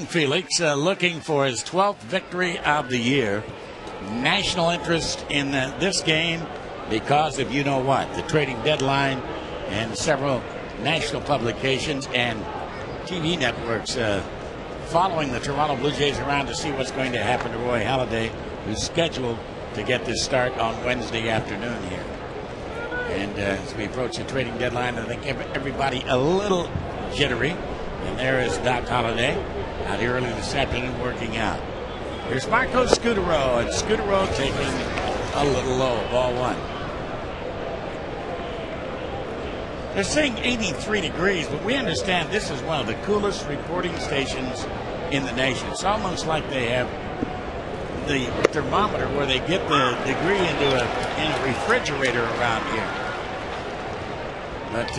Felix looking for his 12th victory of the year. National interest in this game because of you know what, the trading deadline and several national publications and TV networks following the Toronto Blue Jays around to see what's going to happen to Roy Halladay, who's scheduled to get this start on Wednesday afternoon here. And as we approach the trading deadline, I think everybody a little jittery. And there is Doc Halladay out here early this afternoon working out. Here's Marco Scutaro, and Scutaro taking a little low, ball one. They're saying 83 degrees, but we understand this is one of the coolest reporting stations in the nation. It's almost like they have the thermometer where they get the degree into a refrigerator around here. But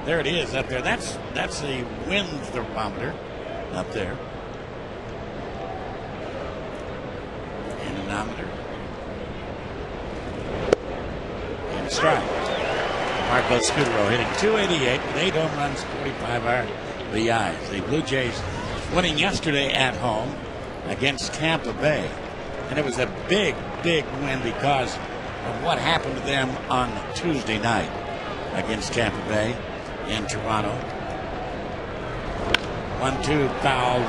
there it is up there. That's the wind thermometer up there. Anemometer. And a strike. Marco Scutaro hitting .288 with 8 home runs, 45 RBIs. The Blue Jays winning yesterday at home against Tampa Bay. And it was a big, big win because of what happened to them on Tuesday night against Tampa Bay in Toronto. 1-2 fouled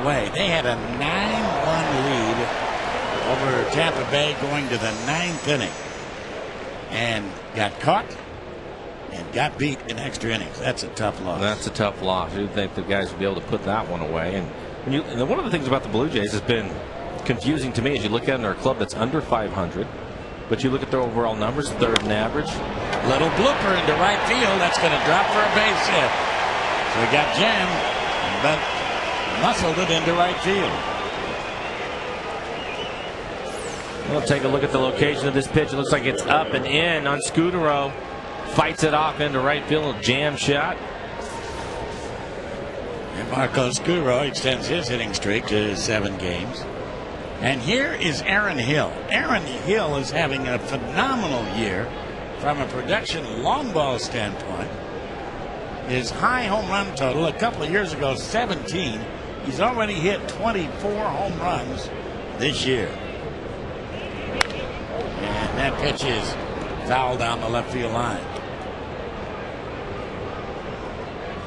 away. They had a 9-1 lead over Tampa Bay going to the 9th inning and got caught and got beat in extra innings. That's a tough loss. That's a tough loss. You'd think the guys would be able to put that one away. And one of the things about the Blue Jays has been confusing to me as you look at them, they're a club that's under 500, but you look at their overall numbers, third in average. Little blooper into right field. That's going to drop for a base hit. So he got jammed, but muscled it into right field. We'll take a look at the location of this pitch. It looks like it's up and in on Scutaro. Fights it off into right field. A jam shot. And Marco Scutaro extends his hitting streak to 7 games. And here is Aaron Hill. Aaron Hill is having a phenomenal year from a production long ball standpoint. His high home run total a couple of years ago, 17. He's already hit 24 home runs this year. And that pitch is foul down the left field line.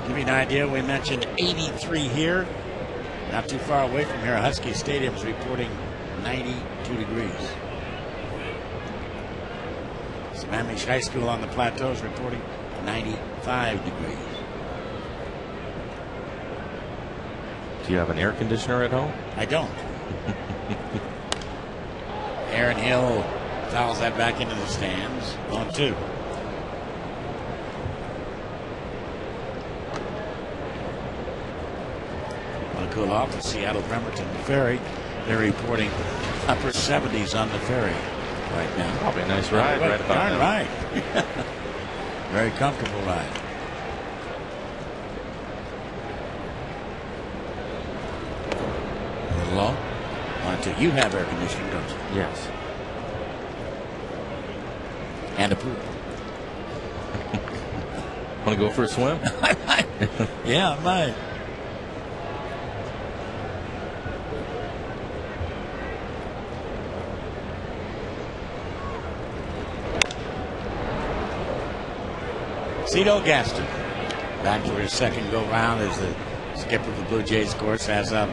Give you an idea, we mentioned 83 here. Not too far away from here, Husky Stadium is reporting 92 degrees. Sammamish High School on the Plateau is reporting 95 degrees. Do you have an air conditioner at home? I don't. Aaron Hill fouls that back into the stands. 1-2. Want to cool off the Seattle Bremerton Ferry. They're reporting upper 70s on the ferry right now. Probably a nice ride right about darn now. Right. Very comfortable ride. A little low. 1-2. You have air conditioning, don't you? Yes. And a pool. Want to go for a swim? Yeah, I might. Cito Gaston back for his second go round as the skipper of the Blue Jays, of course, as of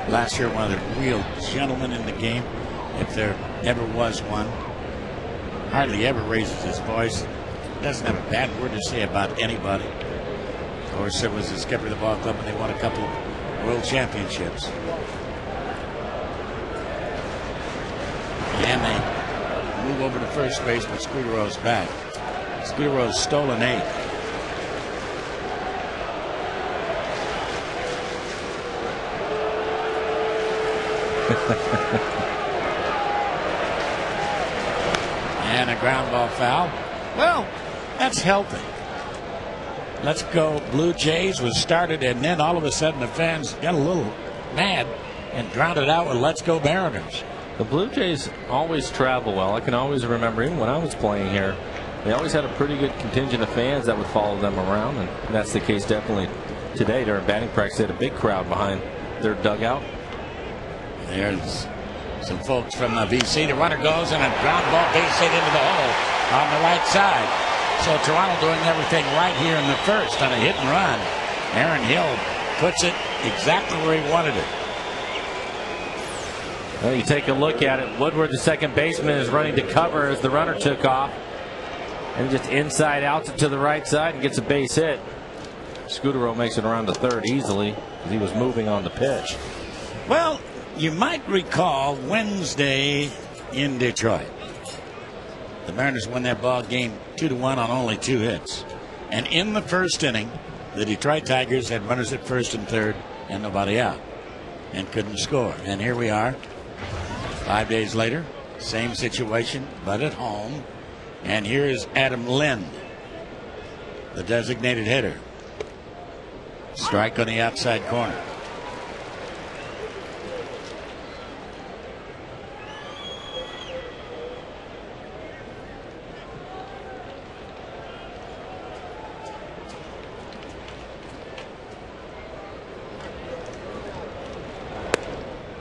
last year, one of the real gentlemen in the game, if there ever was one. Hardly ever raises his voice. Doesn't have a bad word to say about anybody. Of course, it was the skipper of the ball club, and they won a couple world championships. And they move over to first base, but Scutaro's back. Scutaro's stolen 8. And a ground ball foul. Well, that's healthy. Let's go Blue Jays was started, and then all of a sudden the fans got a little mad and drowned it out with Let's Go Mariners. The Blue Jays always travel well. I can always remember, even when I was playing here, they always had a pretty good contingent of fans that would follow them around, and that's the case definitely today. During batting practice, they had a big crowd behind their dugout. There's some folks from the VC. The runner goes and a ground ball base hit into the hole on the right side. So Toronto doing everything right here in the first on a hit and run. Aaron Hill puts it exactly where he wanted it. Well, you take a look at it. Woodward, the second baseman, is running to cover as the runner took off. And just inside outs it to the right side and gets a base hit. Scudero makes it around to third easily because he was moving on the pitch. Well, you might recall Wednesday in Detroit. The Mariners won that ball game 2-1 on only 2 hits. And in the first inning, the Detroit Tigers had runners at first and third and nobody out and couldn't score. And here we are 5 days later, same situation, but at home. And here's Adam Lind, the designated hitter. Strike on the outside corner.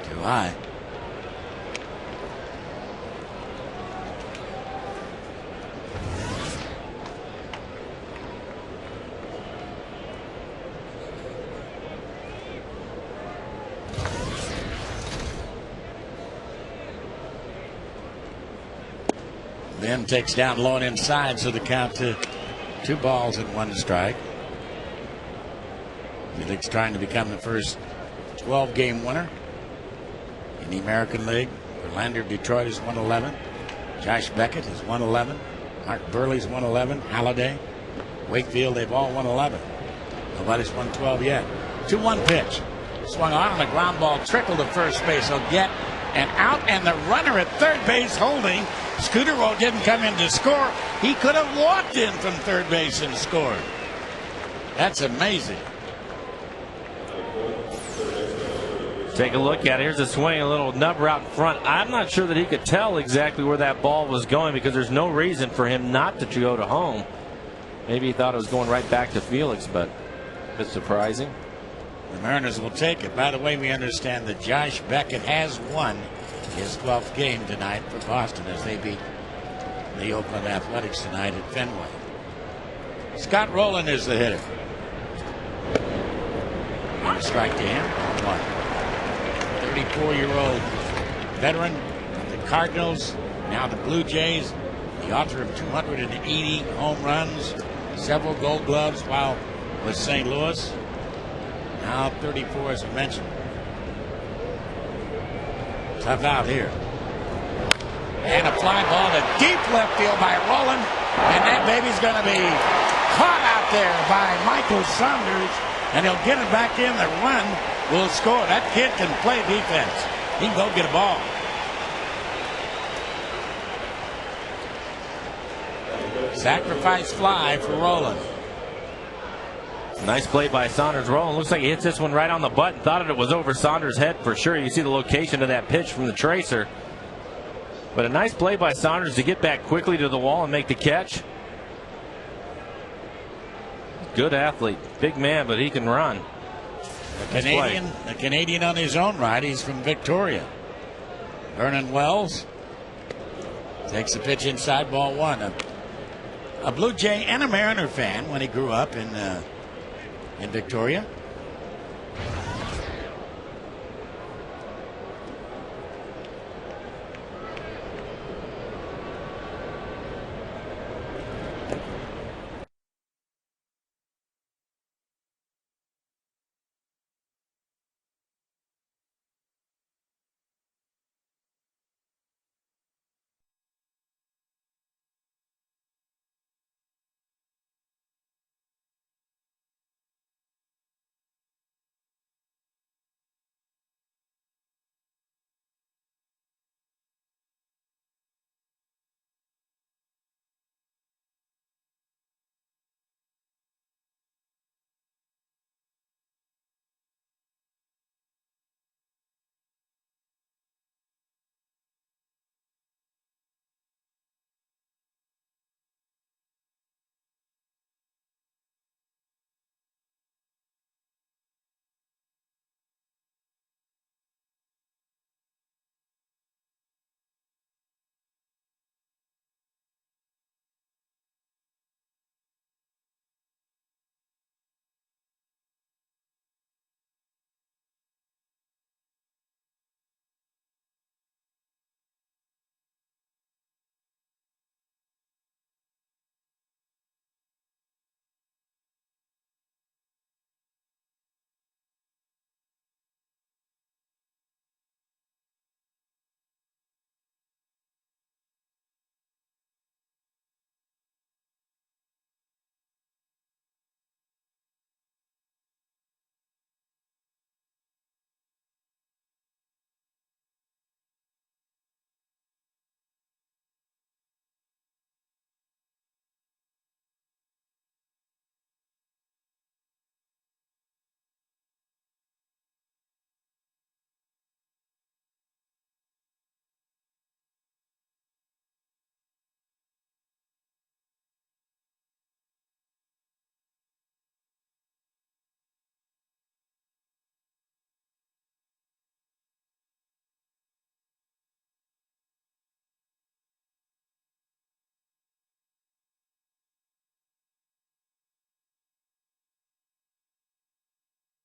Too high. Then takes down low and inside, so the count to 2 balls and 1 strike. Felix trying to become the first 12-game winner in the American League. Verlander of Detroit is 111. Josh Beckett is 111. Mark Burley's 111. Halladay, Wakefield, they've all 111. Nobody's 112 yet. 2-1 pitch. Swung on a ground ball, trickle to first base. He'll get an out, and the runner at third base holding. Scudero didn't come in to score. He could have walked in from third base and scored. That's amazing. Take a look at it. Here's a swing, a little nub route in front. I'm not sure that he could tell exactly where that ball was going because there's no reason for him not to go to home. Maybe he thought it was going right back to Felix, but a bit surprising. The Mariners will take it. By the way, we understand that Josh Beckett has won his 12th game tonight for Boston as they beat the Oakland Athletics tonight at Fenway. Scott Rowland is the hitter. And a strike to him. 1. 34-year-old veteran of the Cardinals, now the Blue Jays, the author of 280 home runs, several Gold Gloves while with St. Louis. Now 34, as I mentioned. Tough out here. And a fly ball to deep left field by Rowland. And that baby's going to be caught out there by Michael Saunders. And he'll get it back in. The run will score. That kid can play defense. He can go get a ball. Sacrifice fly for Rowland. Nice play by Saunders. Rowland looks like he hits this one right on the button. Thought it was over Saunders' head for sure. You see the location of that pitch from the tracer. But a nice play by Saunders to get back quickly to the wall and make the catch. Good athlete. Big man, but he can run. A Canadian on his own right. He's from Victoria. Vernon Wells takes the pitch inside, ball 1. A Blue Jay and a Mariner fan when he grew up in Victoria.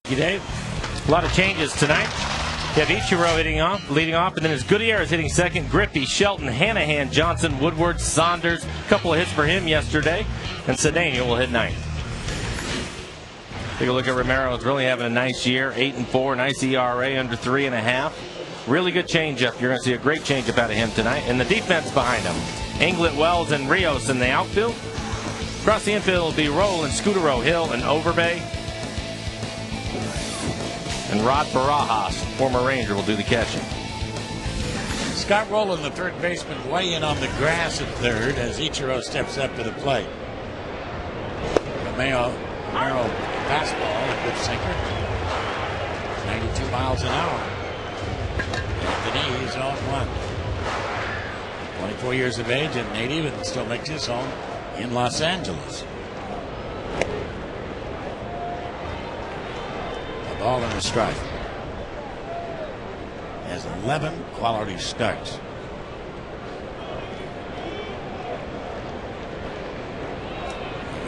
Thank you, Dave. A lot of changes tonight. You have Ichiro leading off, and then it's Gutierrez hitting second. Griffey, Shelton, Hanahan, Johnson, Woodward, Saunders. A couple of hits for him yesterday. And Cedeno will hit ninth. Take a look at Romero. He's really having a nice year. 8-4, nice ERA, under 3.5. Really good changeup. You're going to see a great changeup out of him tonight. And the defense behind him. Englert, Wells, and Rios in the outfield. Across the infield will be Roll and Scutero, Hill, and Overbay. And Rod Barajas, former Ranger, will do the catching. Scott Rowland, the third baseman, way in on the grass at third as Ichiro steps up to the plate. Romero fastball, a good sinker. 92 miles an hour. Anthony is on one. 24 years of age and native, and still makes his home in Los Angeles. A ball and a strike. Has 11 quality starts.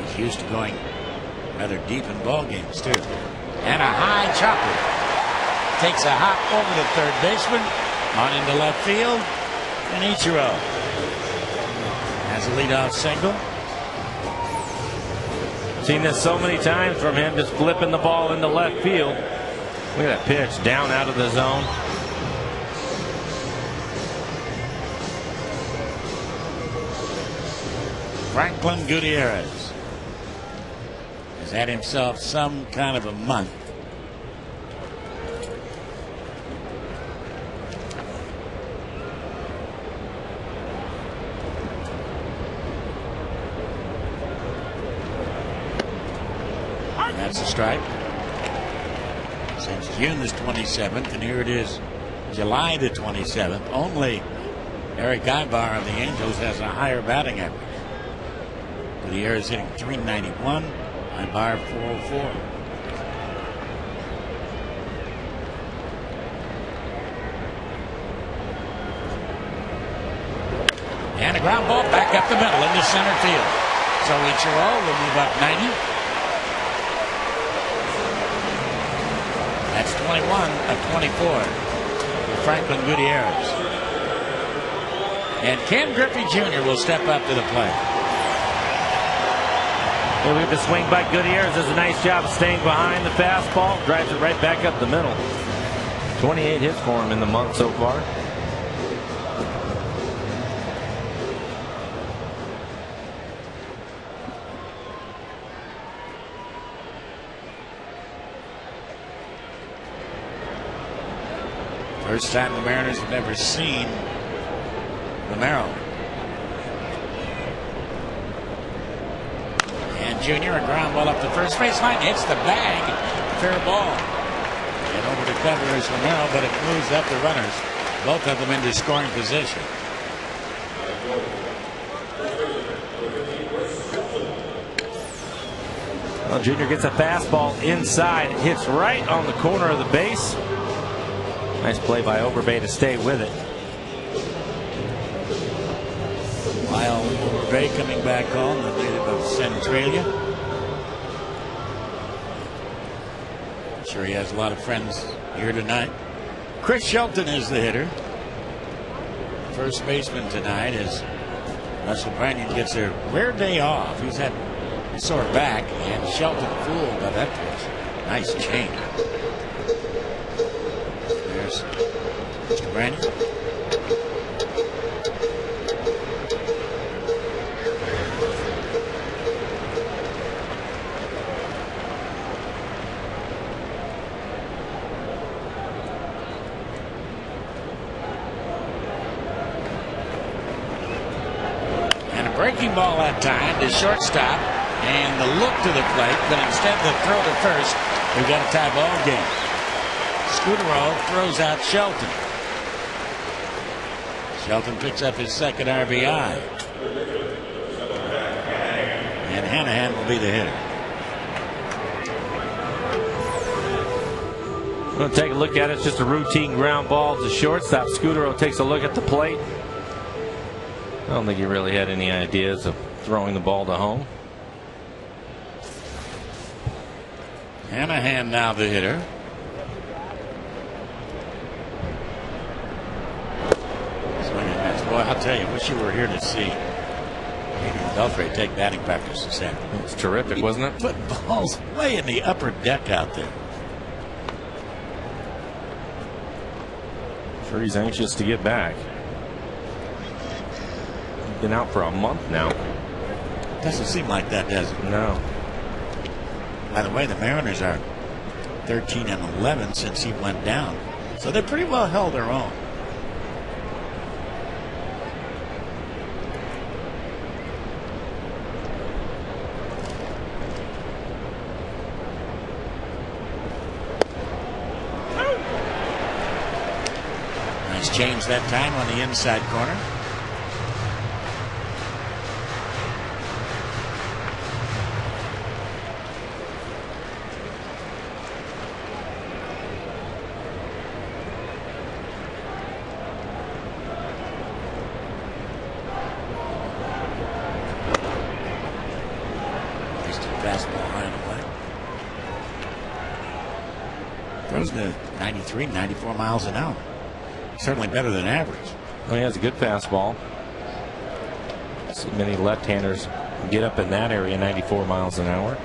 He's used to going rather deep in ball games too. And a high chopper. Takes a hop over the third baseman, on into left field, and Ichiro has a leadoff single. Seen this so many times from him, just flipping the ball into left field. Look at that pitch, down out of the zone. Franklin Gutierrez has had himself some kind of a month. That's a strike. Since June the 27th, and here it is July the 27th. Only Eric Ibar of the Angels has a higher batting average. Gutierrez hitting .391, Ibar .404. And a ground ball back up the middle into center field. So Ichiro will move up 90. That's 21 of 24 for Franklin Gutierrez. And Ken Griffey Jr. will step up to the plate. Well, we have the swing by Gutierrez. Does a nice job of staying behind the fastball. Drives it right back up the middle. 28 hits for him in the month so far. First time the Mariners have ever seen Romero. And Junior, a ground ball up the first base line, hits the bag. Fair ball. And over to cover is Romero, but it moves up the runners. Both of them into scoring position. Well, Junior gets a fastball inside. It hits right on the corner of the base. Nice play by Overbay to stay with it. Lyle Overbay coming back home, the native of Centralia. I'm sure he has a lot of friends here tonight. Chris Shelton is the hitter. First baseman tonight as Russell Branyan gets a rare day off. He's had a sore back, and Shelton fooled by that pitch. Nice change. There's Mr. Branyan. And a breaking ball that time to shortstop, and the look to the plate, but instead the throw to first. We've got a tie ball game. Scutero throws out Shelton. Shelton picks up his second RBI. And Hanahan will be the hitter. We'll take a look at it. It's just a routine ground ball to shortstop. Scutero takes a look at the plate. I don't think he really had any ideas of throwing the ball to home. Hanahan now the hitter. Swing and miss. Boy, I'll tell you, wish you were here to see Adrian Beltre take batting practice this afternoon. It's terrific, wasn't it? Put balls way in the upper deck out there. Sure, he's anxious to get back. He's been out for a month now. Doesn't seem like that, does it? No. By the way, the Mariners are 13-11 since he went down, so they pretty well held their own. Nice change that time on the inside corner. Fastball high and away. Throws to 93, 94 miles an hour. Certainly better than average. Well, he has a good fastball. So many left-handers get up in that area, 94 miles an hour.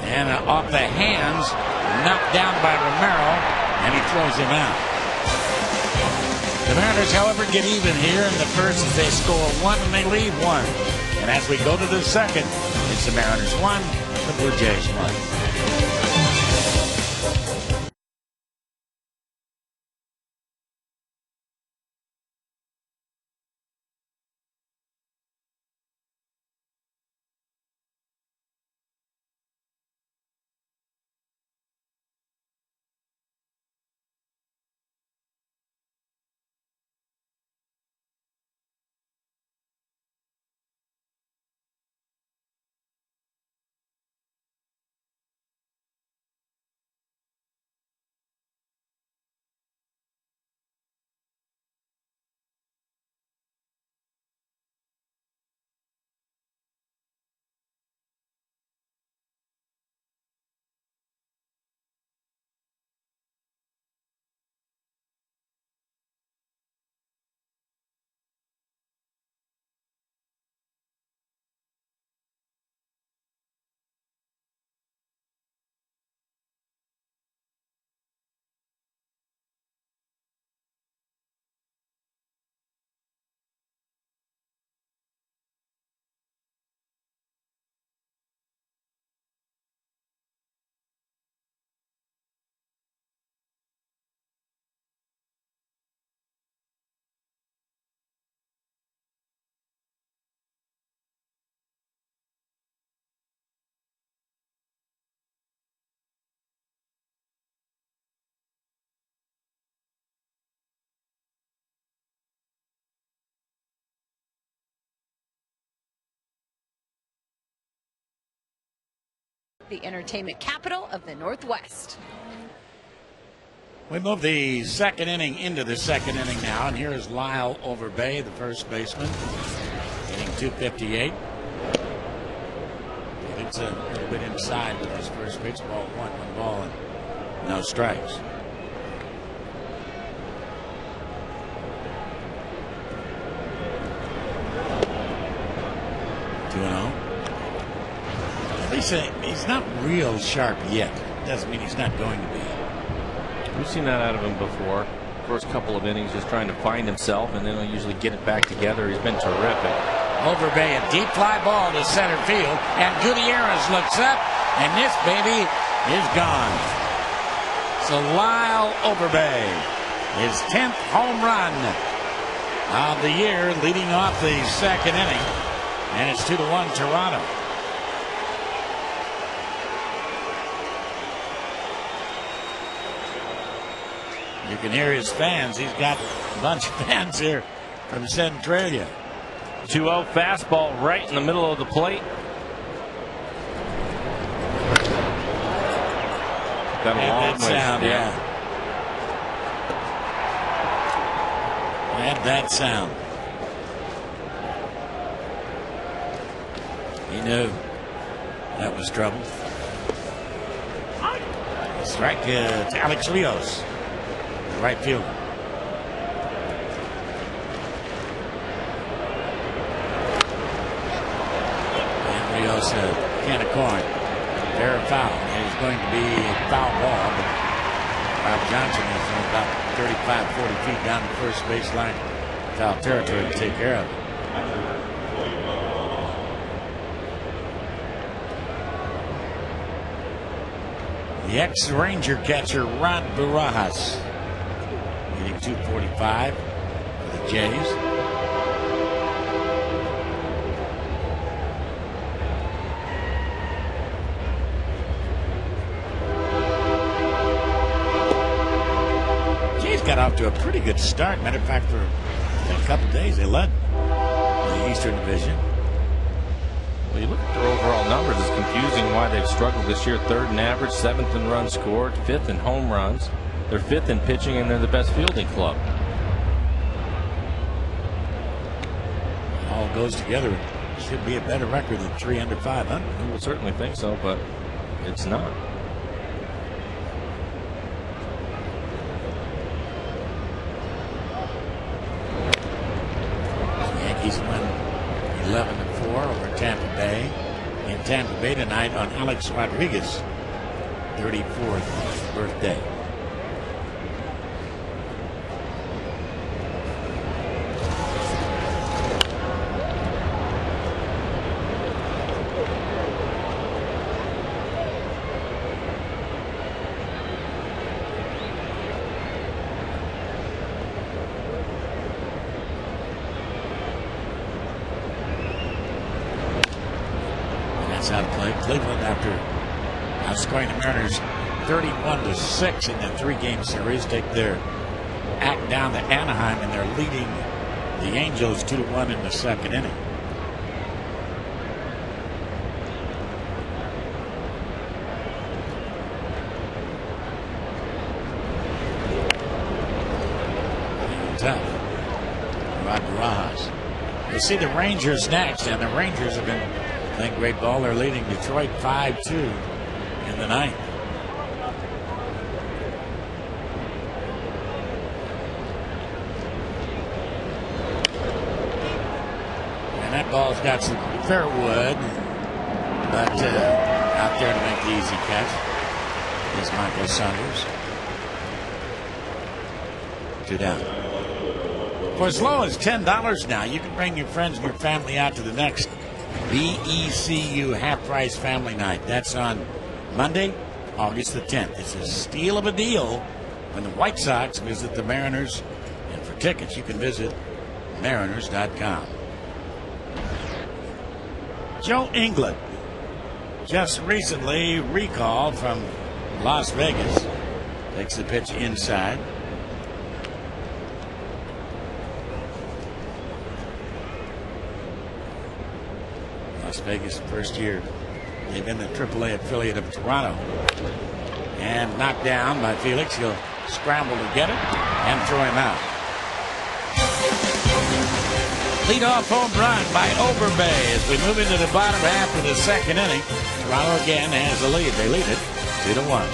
And off the hands, knocked down by Romero, and he throws him out. The Mariners, however, get even here in the first as they score one and they lead one. And as we go to the second, it's the Mariners 1, the Blue Jays 1. The entertainment capital of the Northwest. We move the second inning into the second inning now, and here is Lyle Overbay, the first baseman, hitting .258. It's a little bit inside with his first pitch. Ball one ball, and no strikes. Two and 0. At least he's not real sharp yet. Doesn't mean he's not going to be. We've seen that out of him before. First couple of innings just trying to find himself, and then he'll usually get it back together. He's been terrific. Overbay, a deep fly ball to center field, and Gutierrez looks up, and this baby is gone. So Lyle Overbay, his 10th home run of the year, leading off the second inning, and it's 2-1 Toronto. You can hear his fans. He's got a bunch of fans here from Centralia. 2-0 fastball right in the middle of the plate. Got a long way. Sound, yeah. Add that sound. No, that was trouble. Strike to Alex Rios, the right fielder. And Rios, can of corn. Fair foul. It is going to be a foul ball, but Bob Johnson is about 35, 40 feet down the first baseline, foul territory to take care of it. The ex-Ranger catcher, Rod Barajas, hitting 245 for the Jays. Jays got off to a pretty good start. Matter of fact, for a couple of days, they led the Eastern Division. Well, you look at their overall numbers, it's confusing why they've struggled this year. 3rd in average, 7th in runs scored, 5th in home runs. They're 5th in pitching, and they're the best fielding club. It all goes together. It should be a better record than 3 under 500. I would certainly think so, but it's not. The Yankees win 11-4 over Tampa Bay. In Tampa Bay tonight on Alex Rodriguez' 34th birthday. How to play. Cleveland, after outscoring the Mariners 31-6 in the 3-game series, take their act down to Anaheim, and they're leading the Angels 2-1 in the 2nd inning. Tough. Rod Barajas. We'll see the Rangers next, and the Rangers have been playing great ball. They're leading Detroit 5-2 in the 9th. And that ball's got some fair wood, but out there to make the easy catch is Michael Saunders. 2 down. For as low as $10 now, you can bring your friends and your family out to the next BECU half-price family night. That's on Monday, August the 10th. It's a steal of a deal when the White Sox visit the Mariners. And for tickets, you can visit mariners.com. Joe England, just recently recalled from Las Vegas, takes the pitch inside. Las Vegas, first year they've been the AAA affiliate of Toronto. And knocked down by Felix. He'll scramble to get it and throw him out. Leadoff home run by Overbay as we move into the bottom half of the 2nd inning. Toronto again has the lead. They lead it 2-1.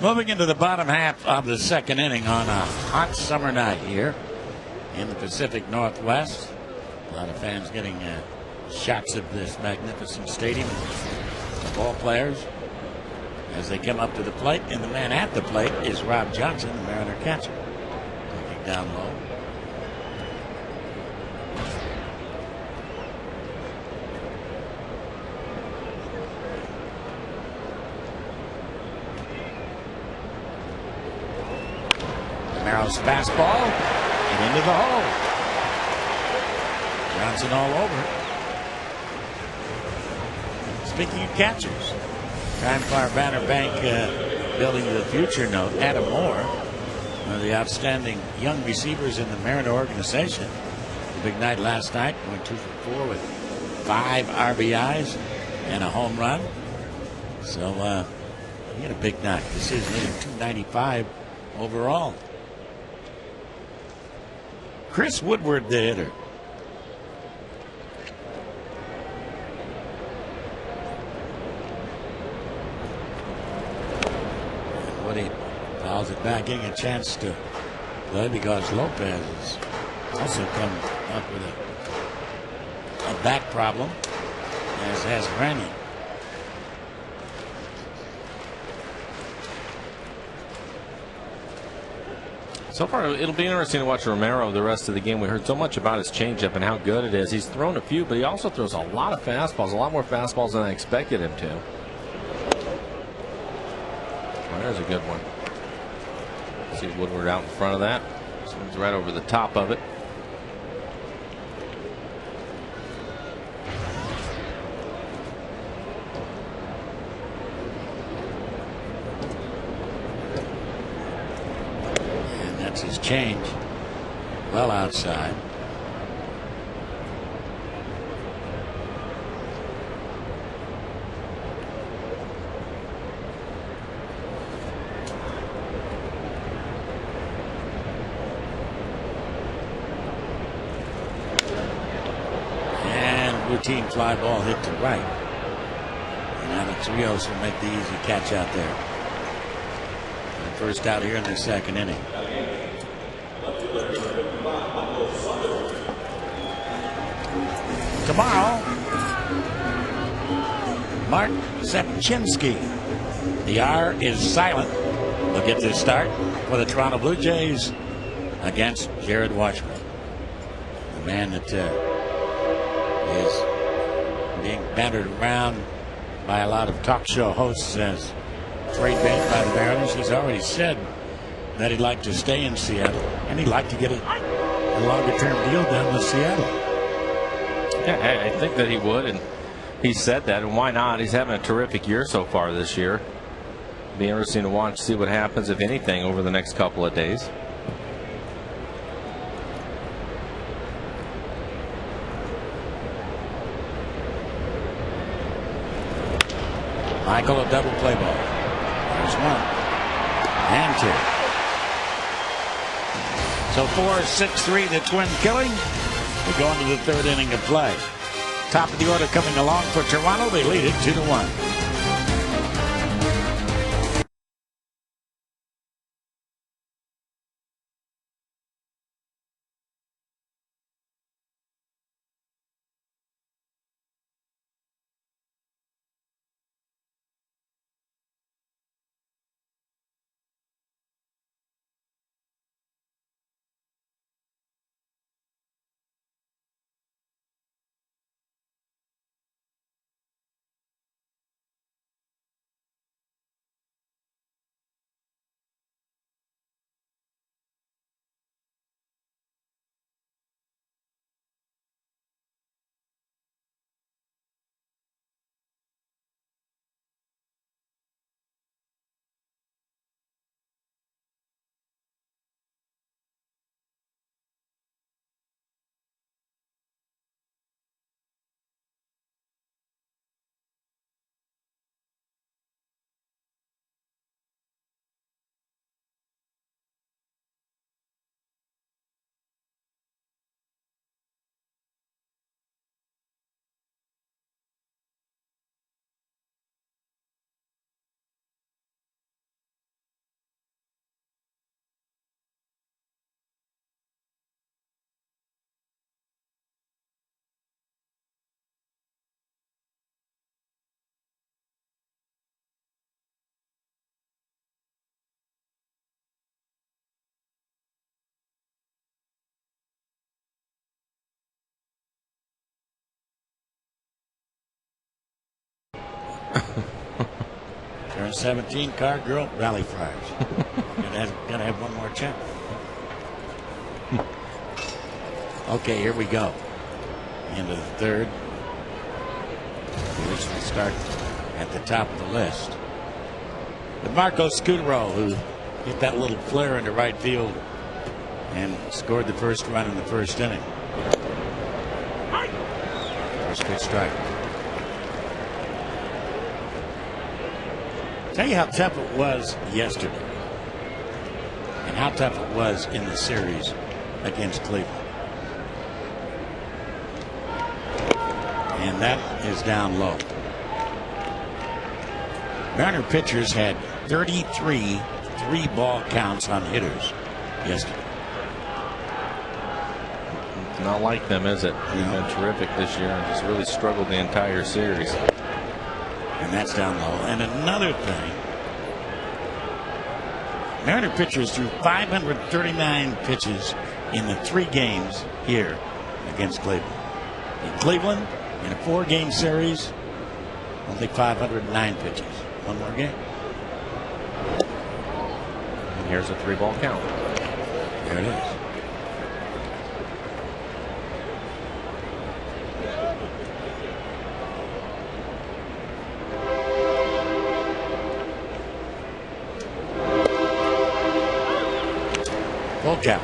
Moving into the bottom half of the second inning on a hot summer night here in the Pacific Northwest. A lot of fans getting shots of this magnificent stadium. The ball players as they come up to the plate, and the man at the plate is Rob Johnson, the Mariner catcher. Looking down low. Maro's fastball and into the hole. Johnson all over. Speaking of catchers, Time Fire Banner Bank building the future note. Adam Moore, one of the outstanding young receivers in the Mariner organization. A big night last night, going 2 for 4 with 5 RBIs and a home run. So he had a big night. This is hitting 295 overall. Chris Woodward, the hitter. And Woody fouls it back, getting a chance to play because Lopez has also come up with a back problem, as has Randy. So far, it'll be interesting to watch Romero the rest of the game. We heard so much about his changeup and how good it is. He's thrown a few, but he also throws a lot of fastballs, a lot more fastballs than I expected him to. Well, there's a good one. See Woodward out in front of that. Swings right over the top of it. His change well outside. And routine fly ball hit to right. And Alex Rios will make the easy catch out there. And first out here in the second inning. Tomorrow, Mark Sepchinski. The R is silent. Will get this start for the Toronto Blue Jays against Jared Washburn, the man that is being bantered around by a lot of talk show hosts as trade bait by the Mariners. He's already said that he'd like to stay in Seattle, and he'd like to get a longer-term deal done with Seattle. Yeah, I think that he would, and he said that, and why not? He's having a terrific year so far this year. Be interesting to watch, see what happens, if anything, over the next couple of days. Michael, a double play ball. There's 1 and 2. So 4-6-3, the Twin killing. We go into the third inning of play. Top of the order coming along for Toronto. They lead it 2-1. Aaron 17, Car Girl, Rally Fryers. Gotta have one more check. Okay, here we go. Into the third. Which will start at the top of the list. With Marco Scutaro, who hit that little flare into right field and scored the first run in the first inning. First pitch strike. Tell you how tough it was yesterday and how tough it was in the series against Cleveland. And that is down low. Mariner pitchers had 33 three-ball counts on hitters yesterday. It's not like them, is it? They've been terrific this year and just really struggled the entire series. And that's down low. And another thing, Mariner pitchers threw 539 pitches in the 3 games here against Cleveland. In Cleveland, in a 4-game series, only 509 pitches. One more game. And here's a 3-ball count. There it is. Full count.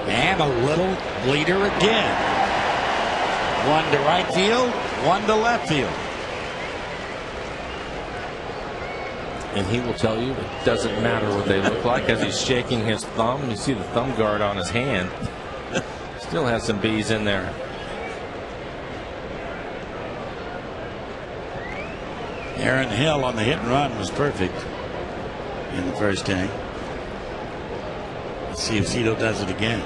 And a little bleeder again. One to right field, one to left field. And he will tell you it doesn't matter what they look like as he's shaking his thumb. You see the thumb guard on his hand. Still has some bees in there. Aaron Hill on the hit and run was perfect in the first inning. Let's see if Zito does it again.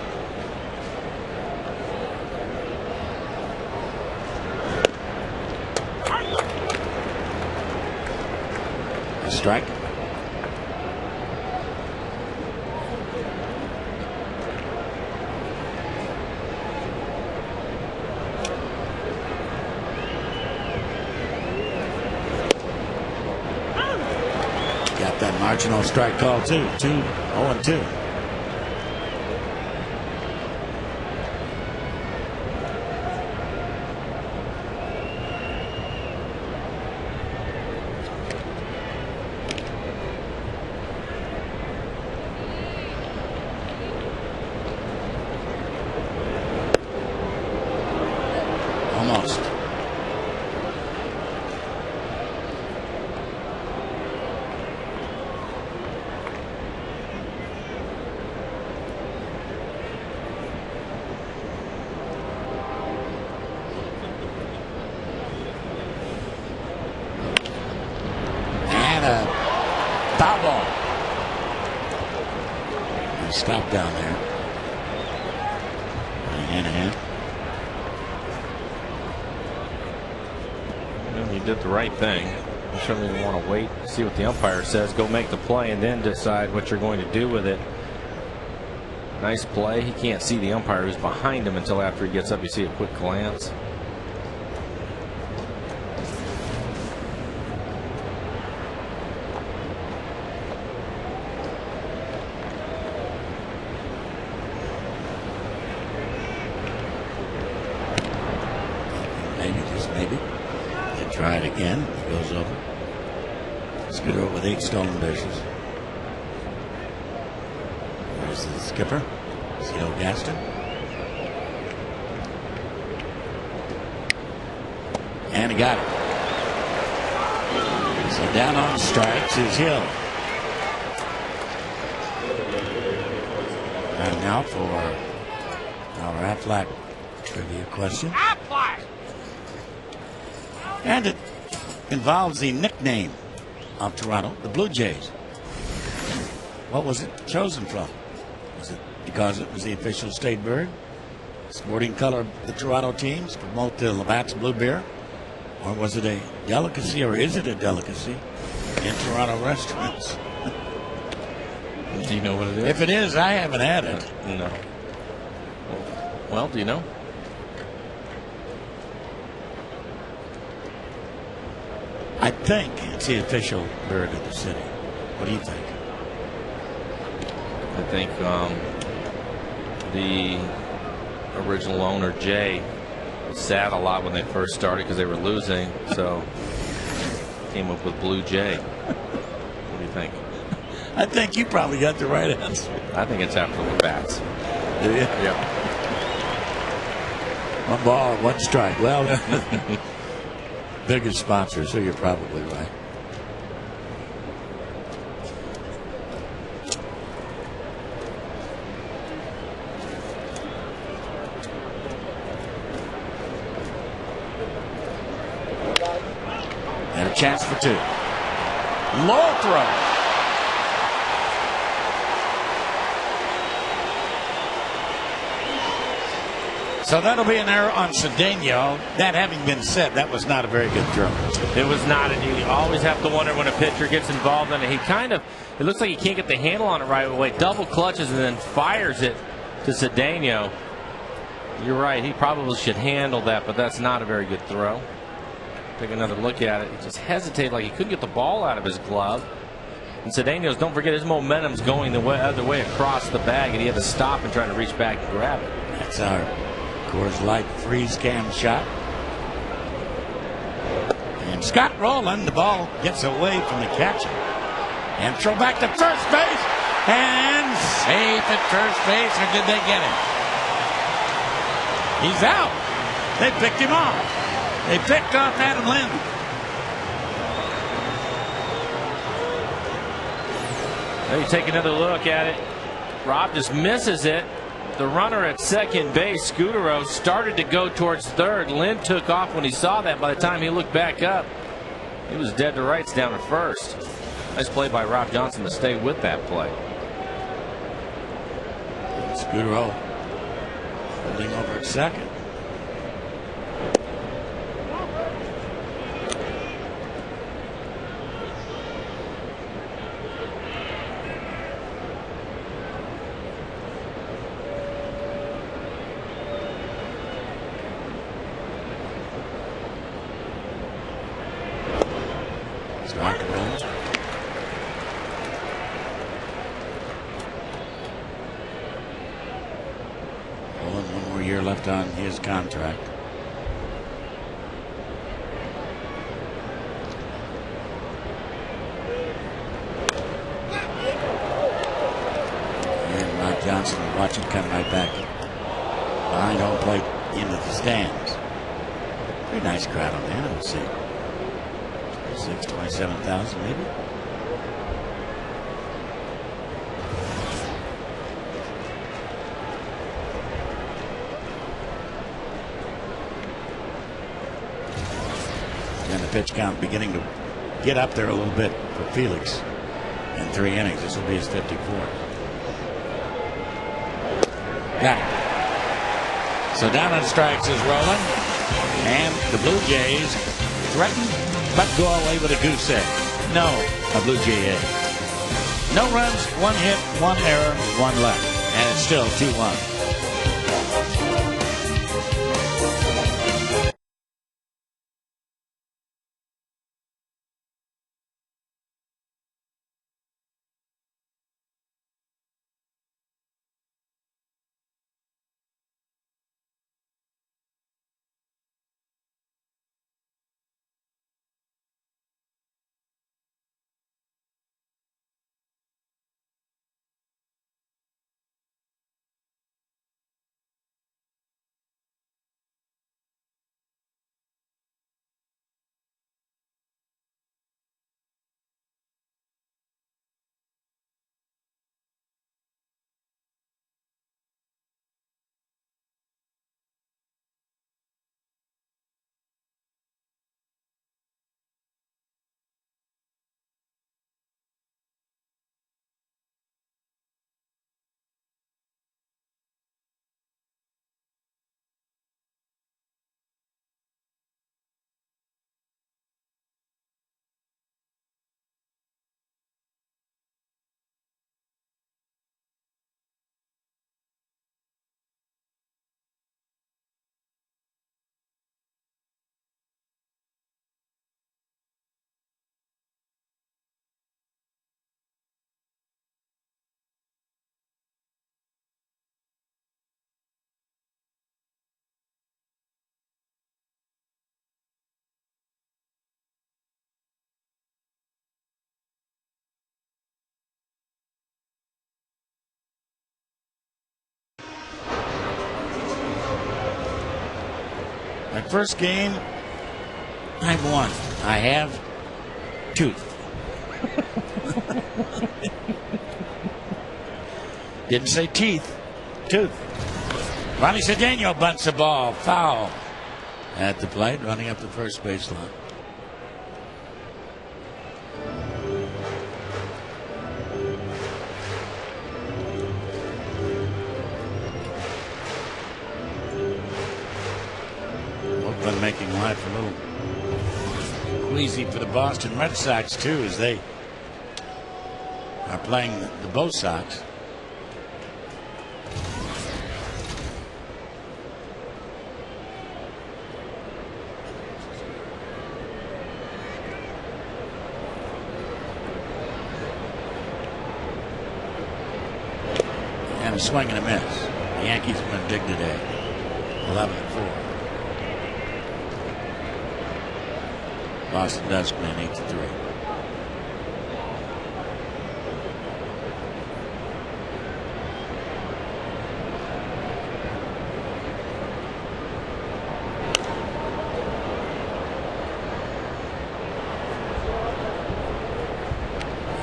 A strike. Got that marginal strike call too. 0-2. Almost. And a foul ball. And stop down there. Hand in hand. You did the right thing. You certainly want to wait, see what the umpire says, go make the play, and then decide what you're going to do with it. Nice play. He can't see the umpire who's behind him until after he gets up. You see a quick glance. Maybe, just maybe. They try it again. It goes over. Scooter with 8 stolen bases. There's the skipper, Zito Gaston. And he got it. So down on strikes is Hill. And now for our Aflac trivia question. And it involves the nickname of Toronto, the Blue Jays. What was it chosen from? Was it because it was the official state bird, sporting color of the Toronto teams, promote the Labatt's Blue Beer? Or was it a delicacy, or is it a delicacy in Toronto restaurants? Do you know what it is? If it is, I haven't had it. No. Well, do you know? I think it's the official bird of the city. What do you think? I think the original owner, Jay, was sad a lot when they first started because they were losing. So came up with Blue Jay. What do you think? I think you probably got the right answer. I think it's after the bats. Do you? Yep. One ball, one strike. Well, biggest sponsor, so you're probably right. And a chance for two. Low throw. So that'll be an error on Cedeno. That having been said, that was not a very good throw. It was not, and you always have to wonder when a pitcher gets involved in it. He kind of, it looks like he can't get the handle on it right away. Double clutches and then fires it to Cedeno. You're right, he probably should handle that, but that's not a very good throw. Take another look at it. He just hesitated like he couldn't get the ball out of his glove. And Cedeno's, don't forget, his momentum's going the other way across the bag, and he had to stop and try to reach back and grab it. That's our Coors Light freeze cam shot. And Scott Rowland, the ball gets away from the catcher. And throw back to first base. And safe at first base, or did they get him? He's out. They picked him off. They picked off Adam Lind. Now you take another look at it. Rob just misses it. The runner at second base, Scudero, started to go towards third. Lind took off when he saw that. By the time he looked back up, he was dead to rights down at first. Nice play by Rob Johnson to stay with that play. Scudero holding over at second. Rock and roll. One more year left on his contract. And Rob Johnson watching come right back behind home plate into the stands. Pretty nice crowd on there. Let's see. 27,000 maybe. And the pitch count beginning to get up there a little bit for Felix in 3 innings. This will be his 54th. Got it. So down on strikes is Rowland, and the Blue Jays threaten but go away with a goose egg. No, a Blue Jay egg. No runs, 1 hit, 1 error, 1 left. And it's still 2-1. My first game, I've won. I have tooth. Didn't say teeth. Tooth. Ronnie Cedeno bunts the ball. Foul at the plate, running up the first baseline. Oakland making life a little queasy for the Boston Red Sox, too, as they are playing the Bo Sox. And a swing and a miss. The Yankees have been big today. 11-4. Boston does win 8-3.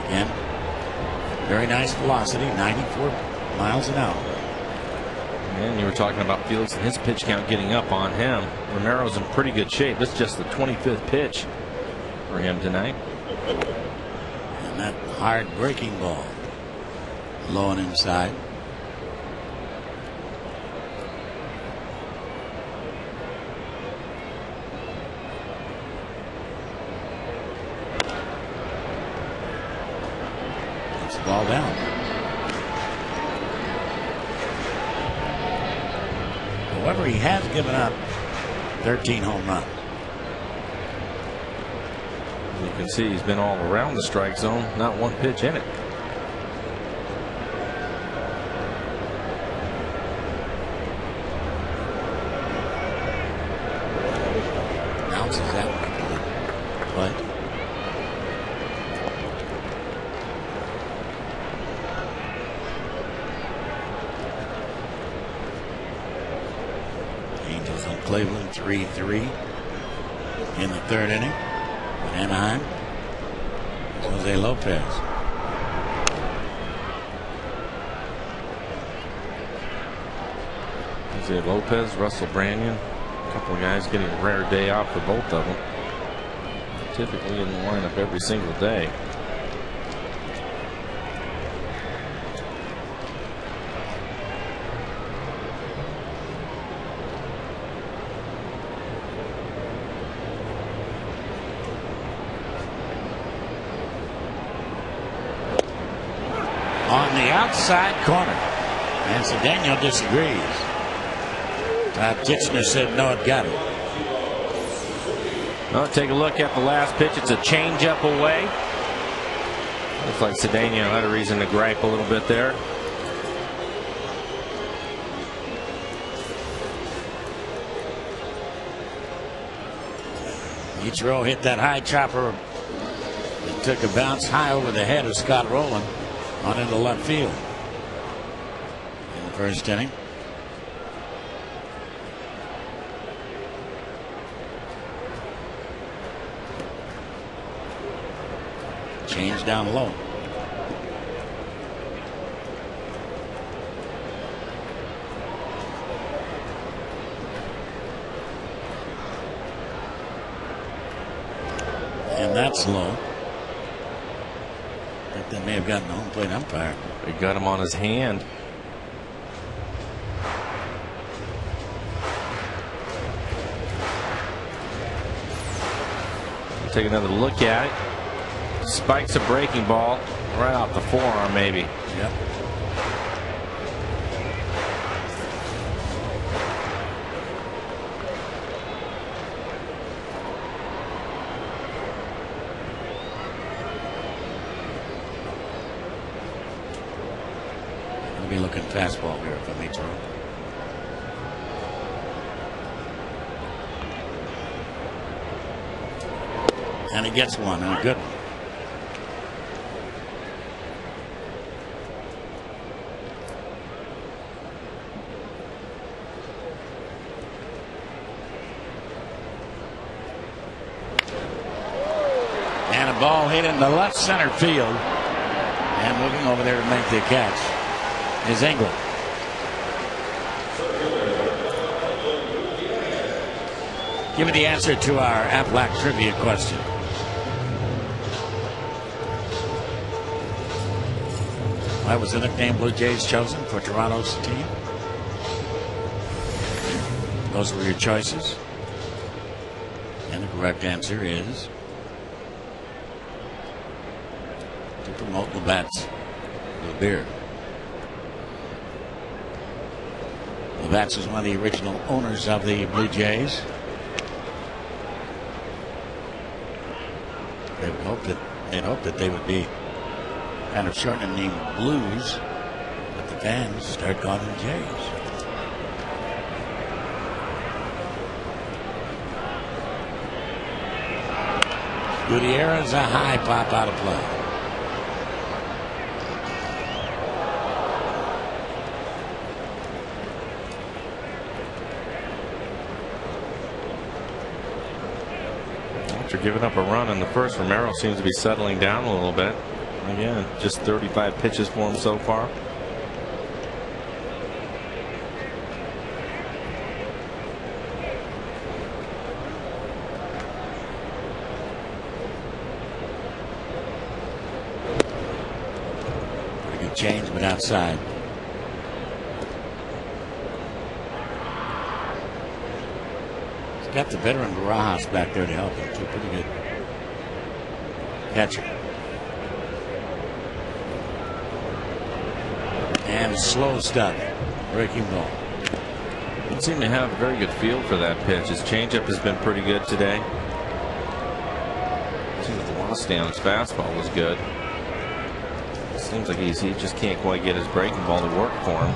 Again, very nice velocity, 94 miles an hour. And you were talking about Felix and his pitch count getting up on him. Romero's in pretty good shape. This is just the 25th pitch for him tonight. And that hard breaking ball, low and inside. Gets the ball down. However, he has given up 13 home runs. You can see he's been all around the strike zone, not one pitch in it. Bounces that one into the plate. Angels on Cleveland 3-3 in the third inning. Anaheim, Jose Lopez. Jose Lopez, Russell Branyan, a couple of guys getting a rare day off for both of them. Typically in the lineup every single day. On the outside corner. And Cedeno disagrees. Kitchener said no, it got it. Well, take a look at the last pitch. It's a changeup away. Looks like Cedeno had a reason to gripe a little bit there. Ichiro hit that high chopper. It took a bounce high over the head of Scott Rowland on into left field in the first inning. Change down low. And that's low. I think that may have gotten the home plate umpire. They got him on his hand. Take another look at it. Spikes a breaking ball right off the forearm, maybe. Yep. I'll be looking fastball here if I'm Ichiro. And he gets one, and a good one. ball hit in the left center field. And moving over there to make the catch is England. Give me the answer to our Aflac trivia question. Why was the nickname Blue Jays chosen for Toronto's team? Those were your choices. And the correct answer is to promote Labatt's Blue Beer. Labatt's was one of the original owners of the Blue Jays. They'd hoped that they would be kind of shortening the name Blues, but the fans started calling them Jays. Gutierrez, a high pop out of play. After giving up a run in the first, Romero seems to be settling down a little bit. Again, just 35 pitches for him so far. Pretty good change, but outside. He's got the veteran Barajas back there to help him too. Pretty good catcher. And slow stuff. Breaking ball. He seemed to have a very good feel for that pitch. His changeup has been pretty good today. Seems like the velocity on his fastball was good. Seems like he just can't quite get his breaking ball to work for him.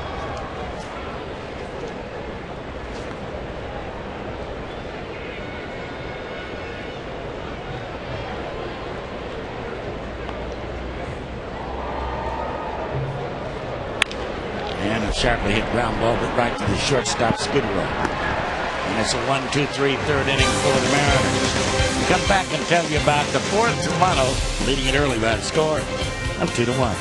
Sharply hit ground ball, but right to the shortstop skid row. And it's a 1-2-3 third inning for the Mariners. We come back and tell you about the fourth. Toronto leading it early by a score of 2-1.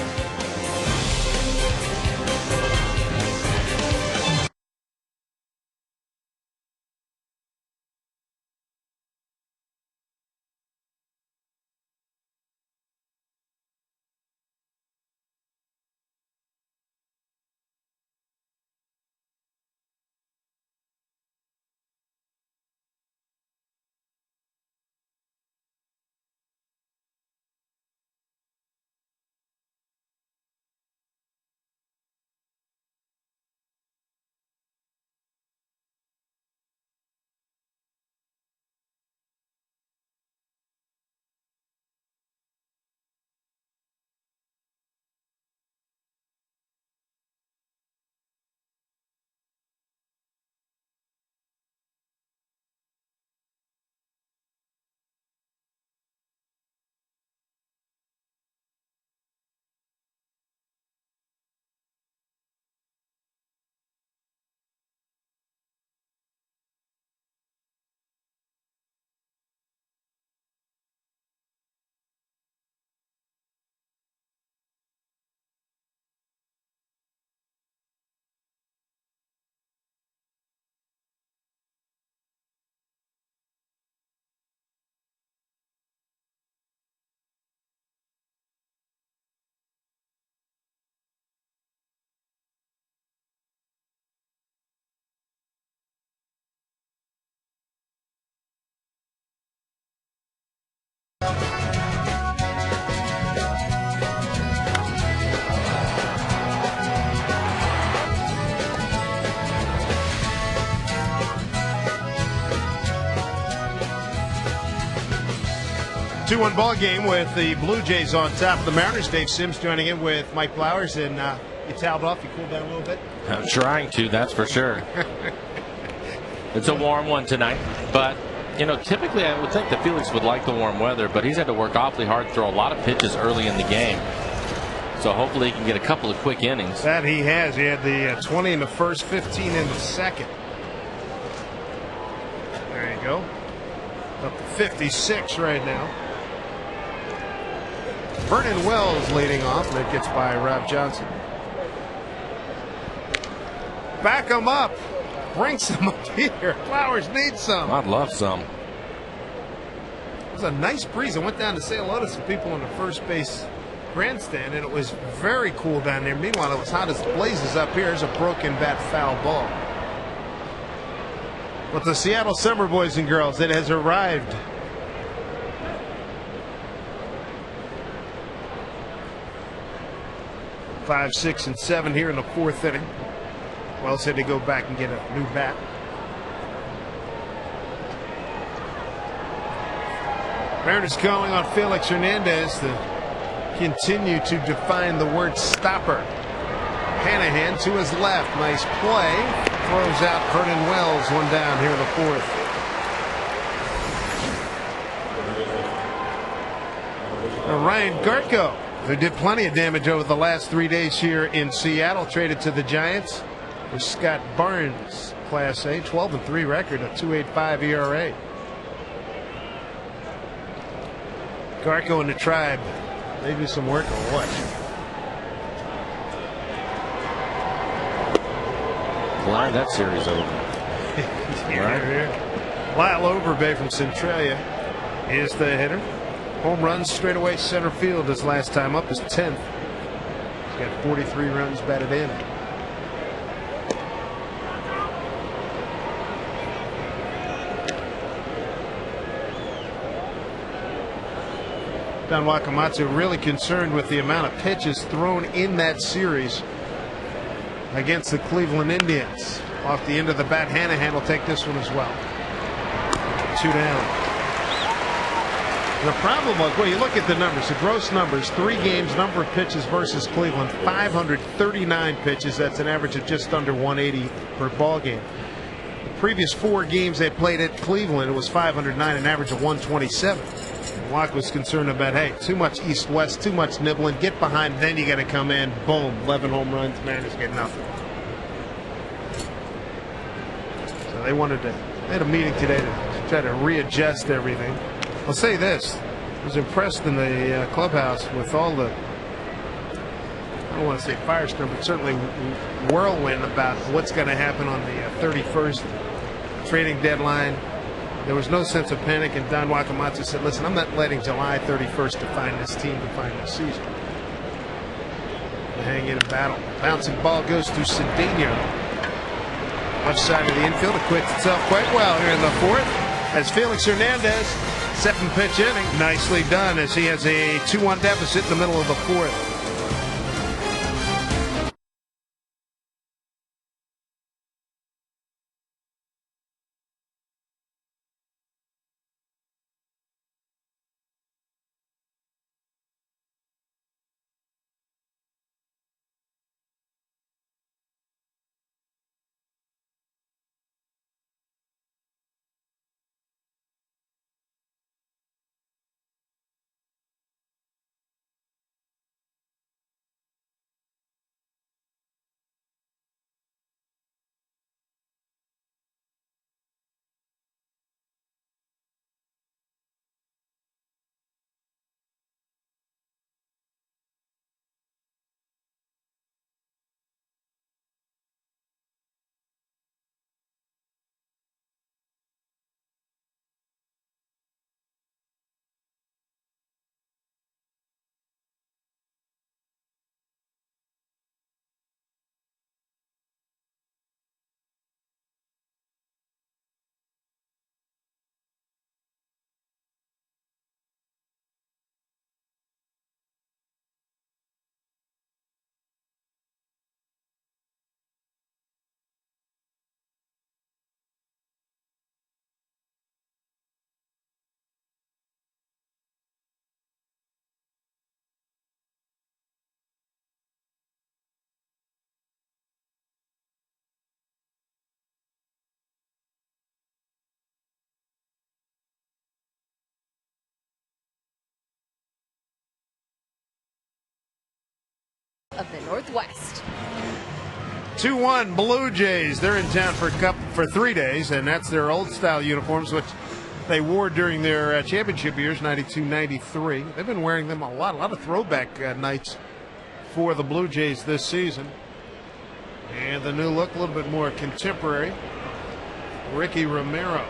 Two-one ball game with the Blue Jays on top of the Mariners. Dave Sims joining in with Mike Flowers. And you toweled off, you cooled down a little bit? I'm trying to, that's for sure. It's a warm one tonight, but you know, typically I would think that Felix would like the warm weather, but he's had to work awfully hard, throw a lot of pitches early in the game. So hopefully he can get a couple of quick innings. That he has. He had the 20 in the first, 15 in the second. There you go. Up to 56 right now. Vernon Wells leading off. That gets by Rob Johnson. Back him up. Bring some up here. Flowers need some. I'd love some. It was a nice breeze. I went down to say hello to some people on the first base grandstand, and it was very cool down there. Meanwhile, it was hot as blazes up here. There's a broken bat foul ball. But the Seattle Summer boys and girls, it has arrived. Five, 6, and 7 here in the 4th inning. Wells had to go back and get a new bat. Mariners calling on Felix Hernandez to continue to define the word stopper. Hanahan to his left. Nice play. Throws out Vernon Wells. One down here in the 4th. Ryan Gartko, who did plenty of damage over the last 3 days here in Seattle, traded to the Giants. For Scott Barnes, Class A, 12-3 record, a 2.85 ERA. Garco and the Tribe, they do some work or what? Glad that series over. Right. Lyle Overbay from Centralia is the hitter. Home runs straight away center field his last time up is 10th. He's got 43 runs batted in. Don Wakamatsu really concerned with the amount of pitches thrown in that series against the Cleveland Indians. Off the end of the bat, Hanahan will take this one as well. 2 down. The problem was, well, you look at the numbers, the gross numbers, 3 games, number of pitches versus Cleveland, 539 pitches. That's an average of just under 180 per ball game. The previous 4 games they played at Cleveland, it was 509, an average of 127. Wack was concerned about, hey, too much east-west, too much nibbling, get behind, then you got to come in, boom, 11 home runs, Mariners get nothing. So they had a meeting today to try to readjust everything. I'll say this, I was impressed in the clubhouse with all the, I don't want to say firestorm, but certainly whirlwind about what's going to happen on the 31st trading deadline. There was no sense of panic, and Don Wakamatsu said, listen, I'm not letting July 31st define this team, define this season. They hang in a battle. Bouncing ball goes to Cedeno. Left side of the infield, acquits itself quite well here in the 4th. As Felix Hernandez, 7-pitch inning, nicely done as he has a 2-1 deficit in the middle of the 4th. Of the Northwest. 2-1 Blue Jays. They're in town for 3 days, and that's their old style uniforms, which they wore during their championship years, 92, 93. They've been wearing them a lot of throwback nights for the Blue Jays this season. And the new look, a little bit more contemporary. Ricky Romero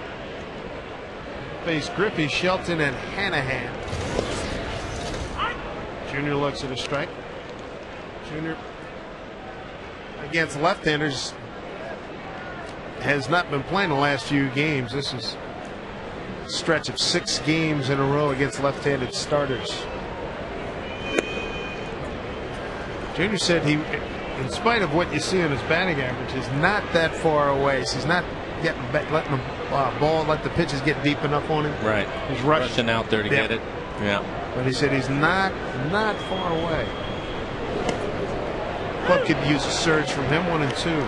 face Griffey, Shelton, and Hanahan. Junior looks at a strike. Junior against left-handers has not been playing the last few games. This is a stretch of 6 games in a row against left-handed starters. Junior said he, in spite of what you see on his batting average, is not that far away. So he's not letting the ball, let the pitches get deep enough on him. Right. He's rushing out there to get it. Yeah. But he said he's not far away. Club could use a surge from him, 1 and 2.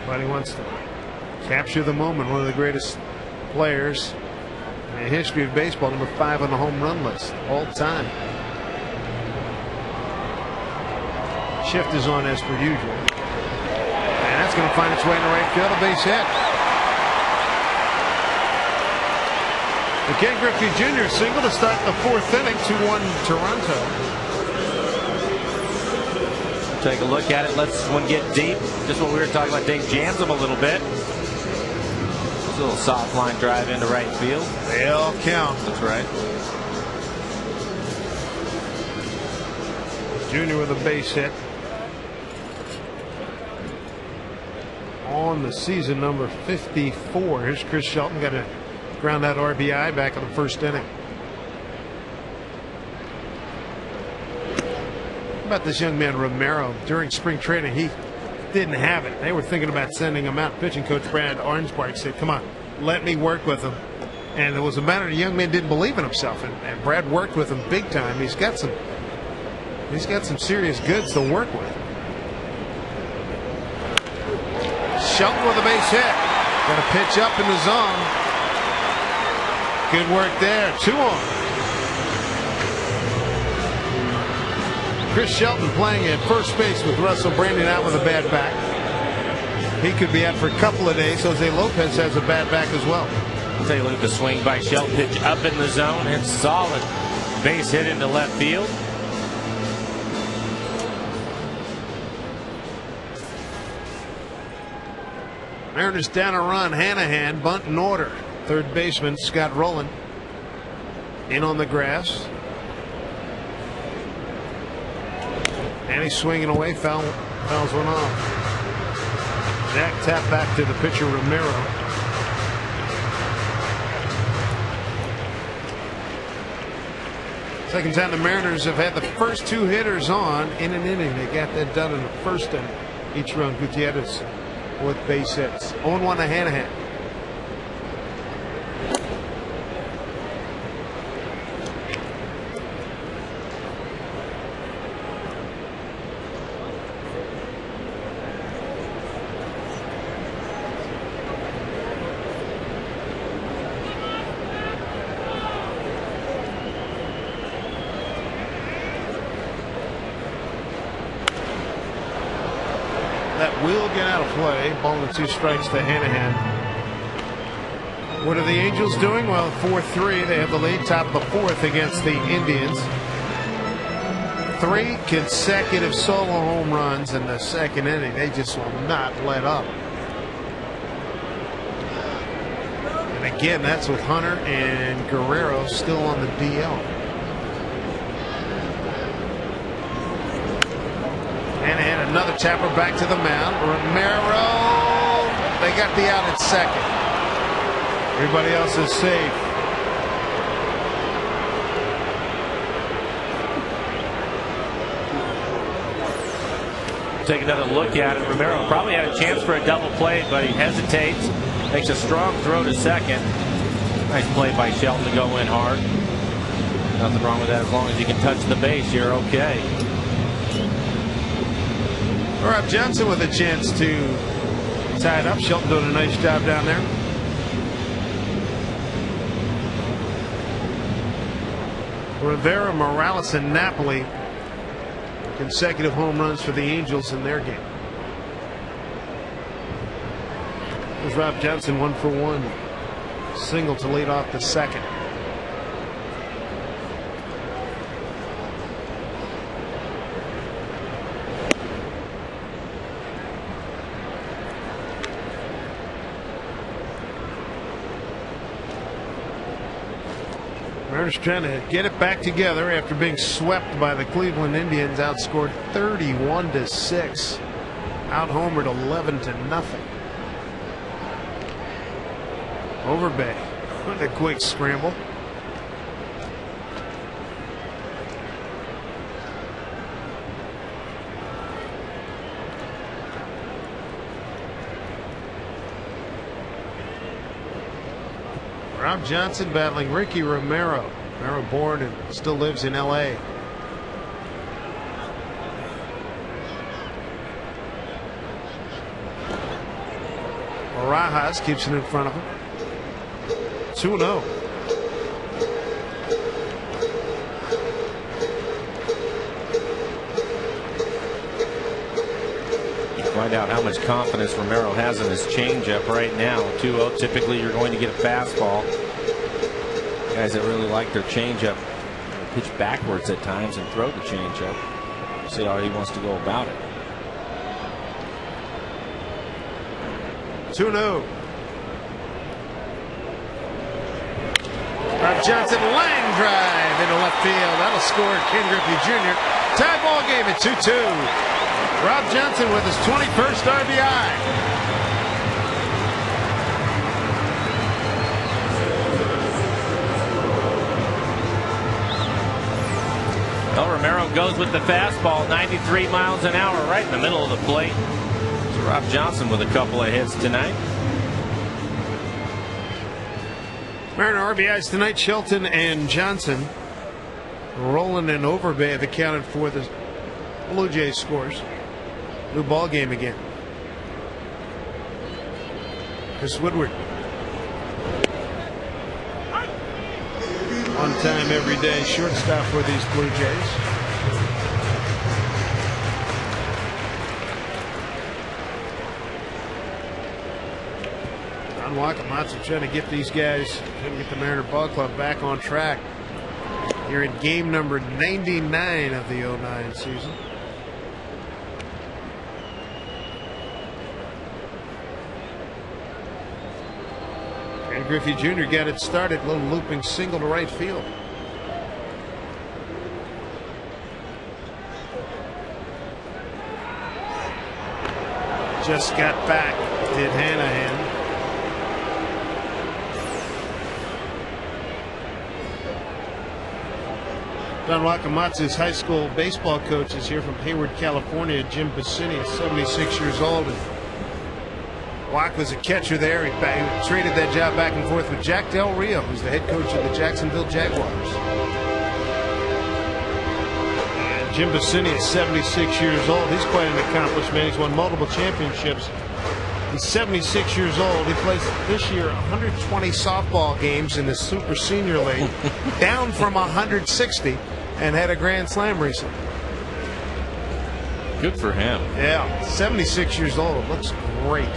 But he wants to capture the moment. One of the greatest players in the history of baseball, number 5 on the home run list all time. Shift is on as per usual. And that's going to find its way into right field, a base hit. The Ken Griffey Jr. single to start the 4th inning, 2-1 Toronto. Take a look at it. Let's one get deep. Just what we were talking about. Dave jams him a little bit. Just a little soft line drive into right field. They all count. That's right. Junior with a base hit. On the season, number 54. Here's Chris Shelton, got a ground out RBI back in the 1st inning. How about this young man Romero? During spring training, he didn't have it. They were thinking about sending him out. Pitching coach Brad Arnspark said, "Come on, let me work with him." And it was a matter the young man didn't believe in himself, and Brad worked with him big time. He's got some serious goods to work with. Shelton with a base hit. Got a pitch up in the zone. Good work there. 2 on. Chris Shelton playing at first base with Russell Brandon out with a bad back. He could be out for a couple of days. Jose Lopez has a bad back as well. Take a look at the swing by Shelton. Pitch up in the zone and solid base hit into left field. Mariners down a run. Hanahan, bunt in order. Third baseman Scott Rowland in on the grass. And he's swinging away. Fouls one off. Jack tap back to the pitcher Romero. Second time the Mariners have had the first 2 hitters on in an inning. They got that done in the 1st inning. Each run. Gutierrez with base hits. 0-1 to Hanahan. That will get out of play. Ball and 2 strikes to Hanahan. What are the Angels doing? Well, 4-3. They have the lead, top of the 4th against the Indians. 3 consecutive solo home runs in the 2nd inning. They just will not let up. And again, that's with Hunter and Guerrero still on the DL. Hanahan, another tapper back to the mound. Romero, they got the out at 2nd. Everybody else is safe. Take another look at it. Romero probably had a chance for a double play, but he hesitates. Makes a strong throw to 2nd. Nice play by Shelton to go in hard. Nothing wrong with that. As long as you can touch the base, you're okay. Rob Johnson with a chance to tie it up. Shelton doing a nice job down there. Rivera, Morales, and Napoli consecutive home runs for the Angels in their game. There's Rob Johnson, 1 for 1. Single to lead off the second. Mariners trying to get it back together after being swept by the Cleveland Indians, outscored 31-6, out homered 11-0. Overbay with a quick scramble. Rob Johnson battling Ricky Romero. Romero born and still lives in L.A. Barajas keeps it in front of him. 2-0. Find out how much confidence Romero has in his changeup right now. 2-0. Typically, you're going to get a fastball. Guys that really like their changeup pitch backwards at times and throw the changeup. See how he wants to go about it. 2-0. Rob Johnson, line drive into left field. That'll score Ken Griffey Jr. Tie ball game at 2-2. Rob Johnson with his 21st RBI. Well, Romero goes with the fastball, 93 miles an hour, right in the middle of the plate. So Rob Johnson with a couple of hits tonight. Mariner RBIs tonight, Shelton and Johnson. Roland and Overbay have accounted for the Blue Jays scores. New ball game again. Chris Woodward. One time every day shortstop for these Blue Jays. John Wakamatsu trying to get these guys, trying to get the Mariner Ball Club back on track. Here in game number 99 of the 09 season. And Griffey Jr. got it started, a little looping single to right field. Just got back, did Hanahan. Don Wakamatsu's high school baseball coach is here from Hayward, California. Jim Bassini is 76 years old. And Wak was a catcher there. He traded that job back and forth with Jack Del Rio, who's the head coach of the Jacksonville Jaguars. And Jim Bassini is 76 years old. He's quite an accomplishment. He's won multiple championships. He's 76 years old. He plays this year 120 softball games in the Super Senior League, down from 160, and had a Grand Slam recently. Good for him. Yeah, 76 years old. Looks great.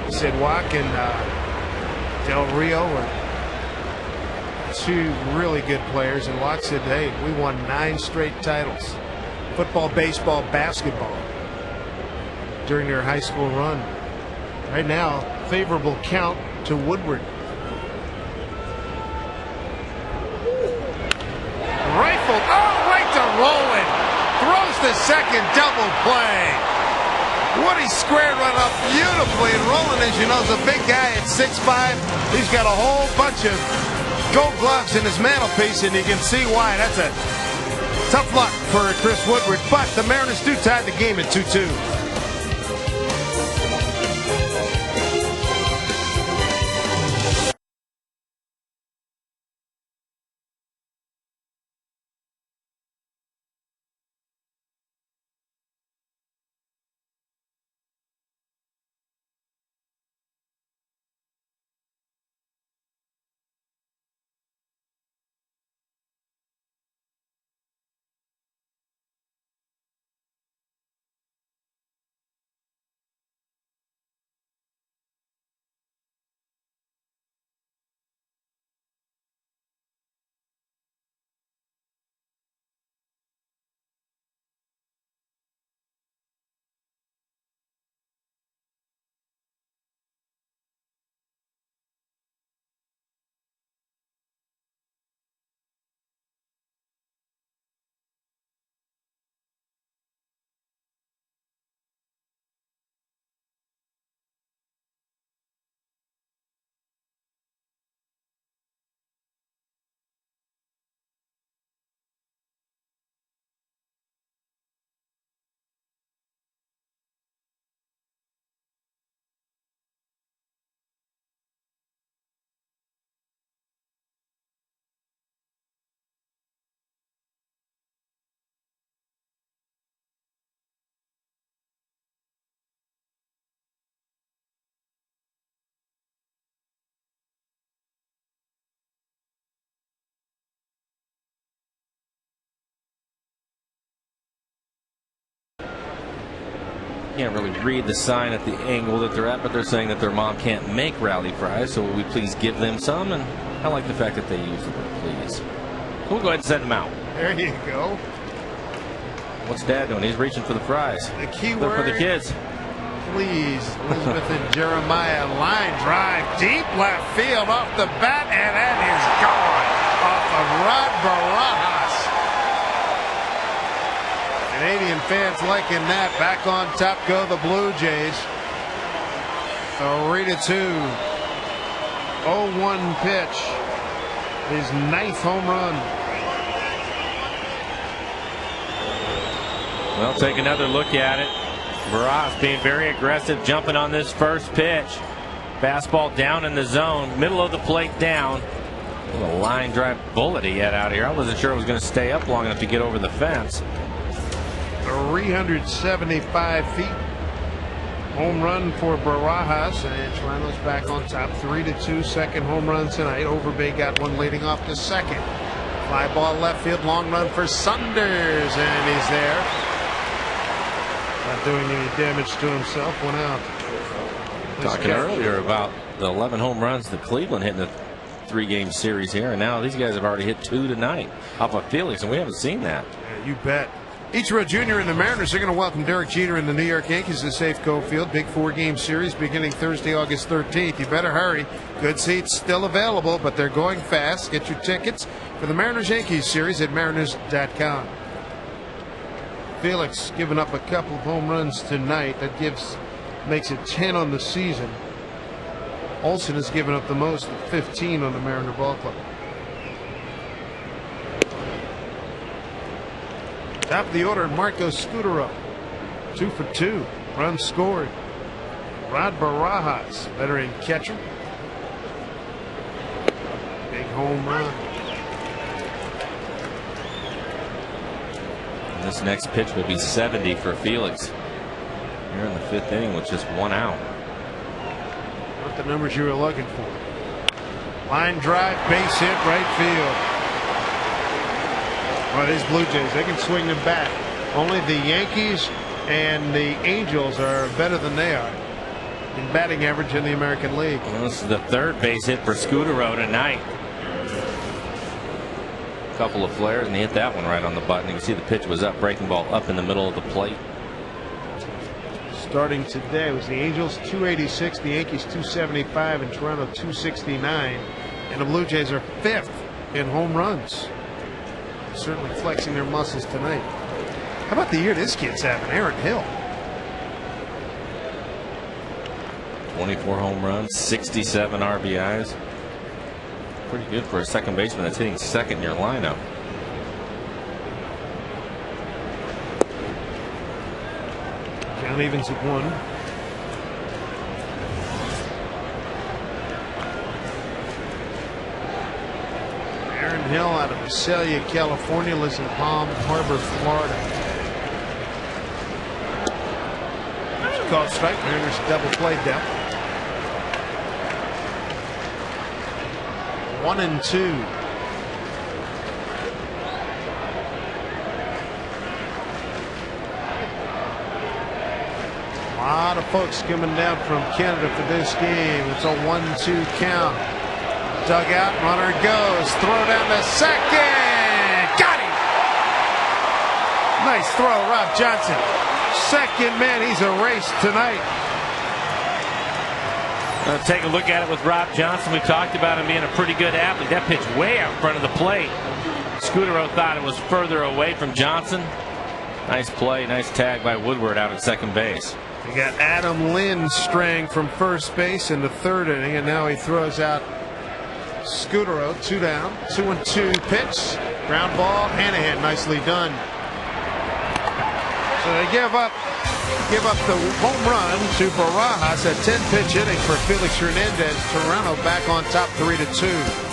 He said Wak and Del Rio were two really good players, and Wak said, hey, we won 9 straight titles. Football, baseball, basketball. During their high school run. Right now, favorable count to Woodward. Rifled, right to Roland. Throws the second double play. Woody squared one up beautifully, and Roland, as you know, is a big guy at 6'5". He's got a whole bunch of gold gloves in his mantelpiece, and you can see why. That's a tough luck for Chris Woodward, but the Mariners do tie the game at 2-2. Can't really read the sign at the angle that they're at, but they're saying that their mom can't make rally fries, so will we please give them some? And I like the fact that they use the word please. So we'll go ahead and send them out. There you go. What's Dad doing? He's reaching for the fries. The key They're word for the kids. Please. Elizabeth and Jeremiah, line drive, deep left field off the bat, and that is gone off of Rod Barajas. Canadian fans liking that. Back on top go the Blue Jays. 3-2. 0-1 pitch. His 9th home run. Well, take another look at it. Barajas being very aggressive, jumping on this first pitch. Fastball down in the zone, middle of the plate down. A line drive bullet he had out here. I wasn't sure it was going to stay up long enough to get over the fence. 375 feet. Home run for Barajas, and Toronto's back on top 3-2. Second home run tonight. Overbay got one leading off to second. Fly ball left field, long run for Saunders, and he's there. Not doing any damage to himself. One out. Talking earlier about the 11 home runs that Cleveland hit in the 3-game series here, and now these guys have already hit 2 tonight off of Felix, and we haven't seen that. Yeah, you bet. Ichiro Jr. and the Mariners are going to welcome Derek Jeter and the New York Yankees to Safeco Field. Big 4-game series beginning Thursday, August 13th. You better hurry. Good seats still available, but they're going fast. Get your tickets for the Mariners-Yankees series at mariners.com. Felix giving up a couple of home runs tonight. That makes it 10 on the season. Olsen has given up the most at 15 on the Mariner ball club. Top of the order, Marco Scutaro. 2 for 2. Runs scored. Rod Barajas, veteran catcher. Big home run. And this next pitch will be 70 for Felix. Here in the 5th inning with just 1 out. Not the numbers you were looking for. Line drive, base hit, right field. Well, these Blue Jays, they can swing them back. Only the Yankees and the Angels are better than they are in batting average in the American League. Well, this is the 3rd base hit for Scutaro tonight. A couple of flares, and he hit that one right on the button. You can see the pitch was up, breaking ball up in the middle of the plate. Starting today was the Angels 286, the Yankees 275, and Toronto 269. And the Blue Jays are 5th in home runs. Certainly flexing their muscles tonight. How about the year this kid's having? Aaron Hill. 24 home runs, 67 RBIs. Pretty good for a second baseman that's hitting second in your lineup. Count evens at 1. Aaron Hill out of Visalia, California, lives in Palm Harbor, Florida. Called strike. Mariners double play depth. 1-2. A lot of folks coming down from Canada for this game. It's a 1-2 count. Dugout, runner goes. Throw down to second. Got him. Nice throw, Rob Johnson. Second man, he's erased tonight. Take a look at it with Rob Johnson. We talked about him being a pretty good athlete. That pitch way out front of the plate. Scutaro thought it was further away from Johnson. Nice play, nice tag by Woodward out at second base. You got Adam Lynn straying from first base in the 3rd inning, and now he throws out Scutaro. 2 down. 2-2 pitch. Ground ball. Hanahan, nicely done. So they give up the home run to Barajas. A 10-pitch inning for Felix Hernandez. Toronto back on top 3-2.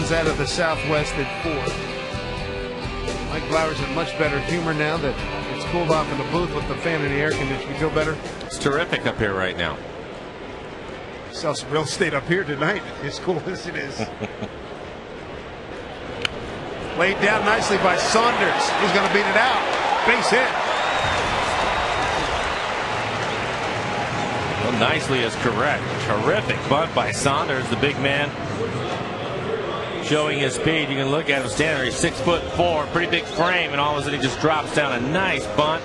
Rollins out of the Southwest at 4. Mike Blowers in much better humor now that it's cooled off in the booth with the fan and the air conditioning. You feel better? It's terrific up here right now. Sell some real estate up here tonight, as cool as it is. Laid down nicely by Saunders. He's going to beat it out. Base hit. Well, nicely is correct. Terrific bunt by Saunders, the big man. Showing his speed. You can look at him standing there. He's 6'4", pretty big frame, and all of a sudden he just drops down a nice bunt.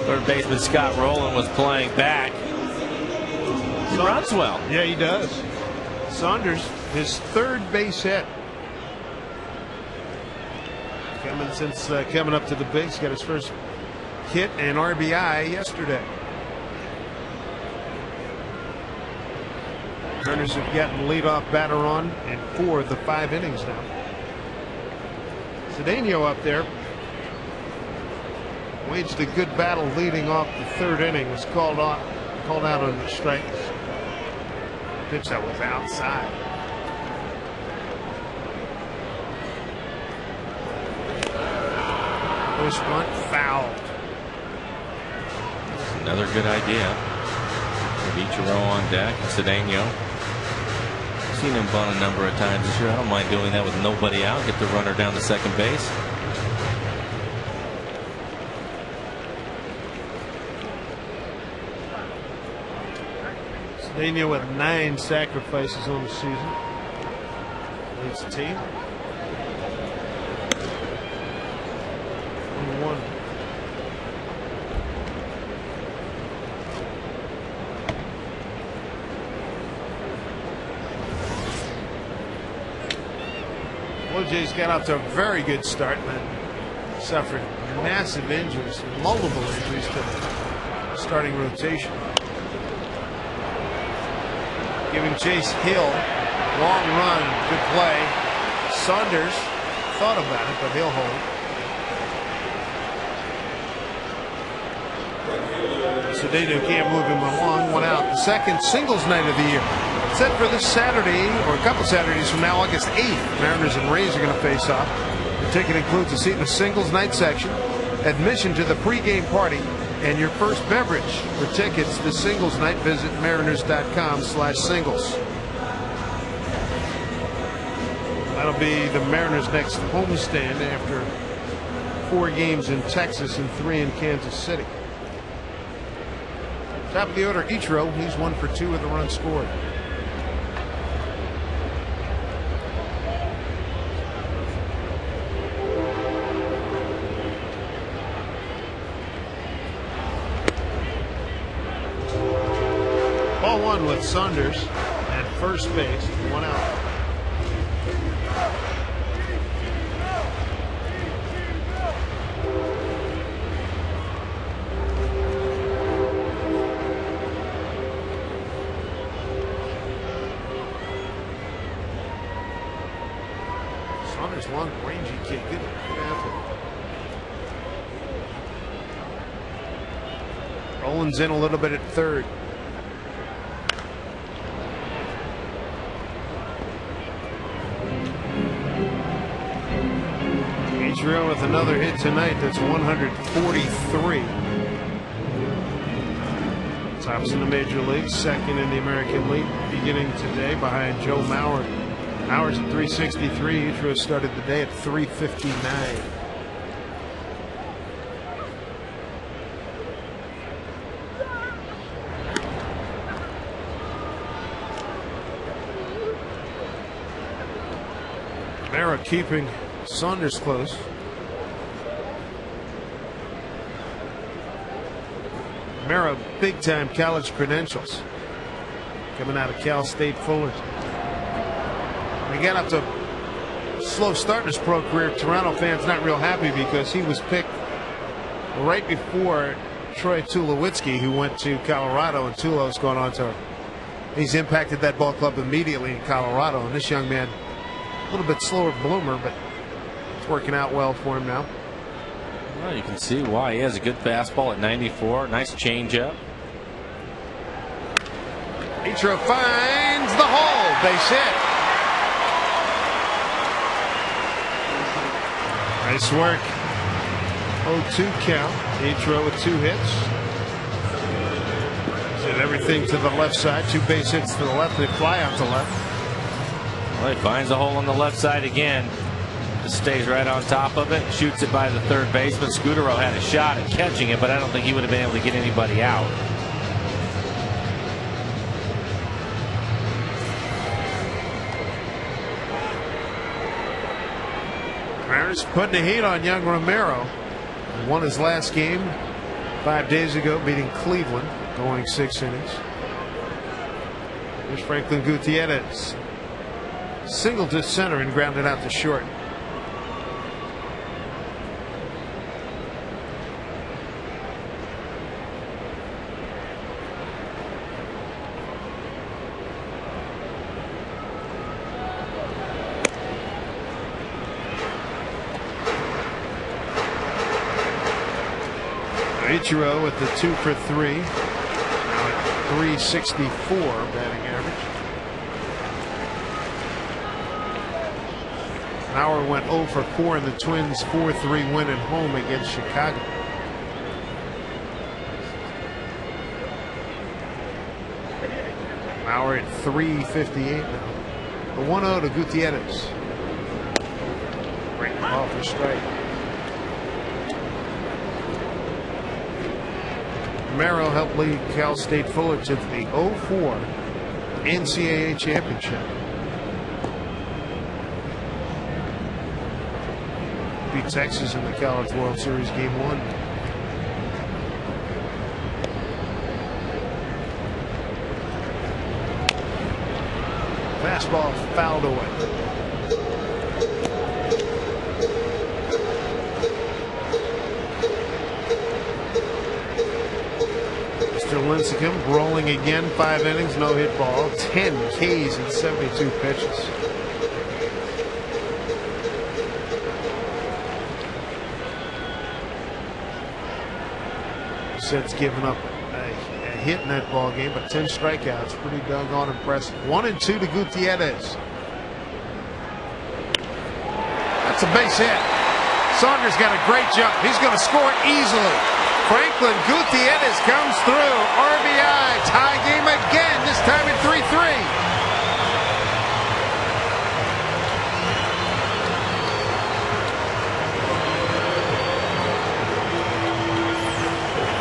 Third baseman Scott Rowland was playing back. He runs well. Yeah, he does. Saunders, his third base hit. Coming up to the bigs, got his first hit and RBI yesterday. Mariners have gotten leadoff batter on in 4 of the 5 innings now. Cedeno up there waged a good battle leading off the 3rd inning. Was called out on the strikes. Pitch that was outside. Push bunt fouled. Another good idea. With Ichiro on deck, Cedeno. Seen him bunt a number of times this year. I don't mind doing that with nobody out. Get the runner down to second base. Cedeno with 9 sacrifices on the season. Leads the team. 1-1. Blue Jays got off to a very good start, and then suffered massive injuries, multiple injuries to the starting rotation. Giving Chase Hill, long run, good play. Saunders thought about it, but he'll hold. Cedeno can't move him along. 1 out. The second singles night of the year. Set for this Saturday, or a couple Saturdays from now, August 8th. Mariners and Rays are going to face off. The ticket includes a seat in the singles night section, admission to the pregame party, and your first beverage. For tickets to singles night, visit mariners.com/singles. That'll be the Mariners' next homestand after 4 games in Texas and 3 in Kansas City. Top of the order, Ichiro. He's 1 for 2 with the run scored. Ball 1 with Saunders at first base, 1 out. Saunders, long, rangy kid, good athlete. Rollins in a little bit at third. Ichiro with another hit tonight. That's 143. Tops in the major leagues, second in the American League, beginning today behind Joe Mauer. Mauer's at 363. Ichiro started the day at 359. Mara keeping Saunders close. Mara, big time college credentials. Coming out of Cal State Fullerton. He got up to a slow start in his pro career. Toronto fans not real happy because he was picked right before Troy Tulowitzki, who went to Colorado, and Tulo's gone on to. He's impacted that ball club immediately in Colorado, and this young man, a little bit slower bloomer, but it's working out well for him now. Well, you can see why. He has a good fastball at 94. Nice changeup. Ichiro finds the hole. Base hit. Nice work. 0-2 count. Ichiro with 2 hits. Did everything to the left side. 2 base hits to the left. They fly out to left. Well, he finds a hole on the left side again. Just stays right on top of it. Shoots it by the third baseman. Scudero had a shot at catching it, but I don't think he would have been able to get anybody out. Mariners putting the heat on young Romero. He won his last game 5 days ago, beating Cleveland, going 6 innings. Here's Franklin Gutierrez. Singled to center and grounded out to short. Ichiro with the 2 for 3. Now at 364 batting average. Bauer went 0 for 4 in the Twins' 4-3 win at home against Chicago. Bauer at 358 now. The 1-0 to Gutierrez. Breaking ball for strike. Romero helped lead Cal State Fullerton to the 0-4 NCAA championship. Beat Texas in the College World Series Game 1. Fastball fouled away. Lincecum rolling again, 5 innings, no hit ball, 10 Ks and 72 pitches. Sets giving up a hit in that ball game, but 10 strikeouts, pretty doggone impressive. 1-2 to Gutierrez. That's a base hit. Saunders got a great jump. He's going to score easily. Franklin Gutierrez comes through. RBI. Tie game again, this time at 3-3.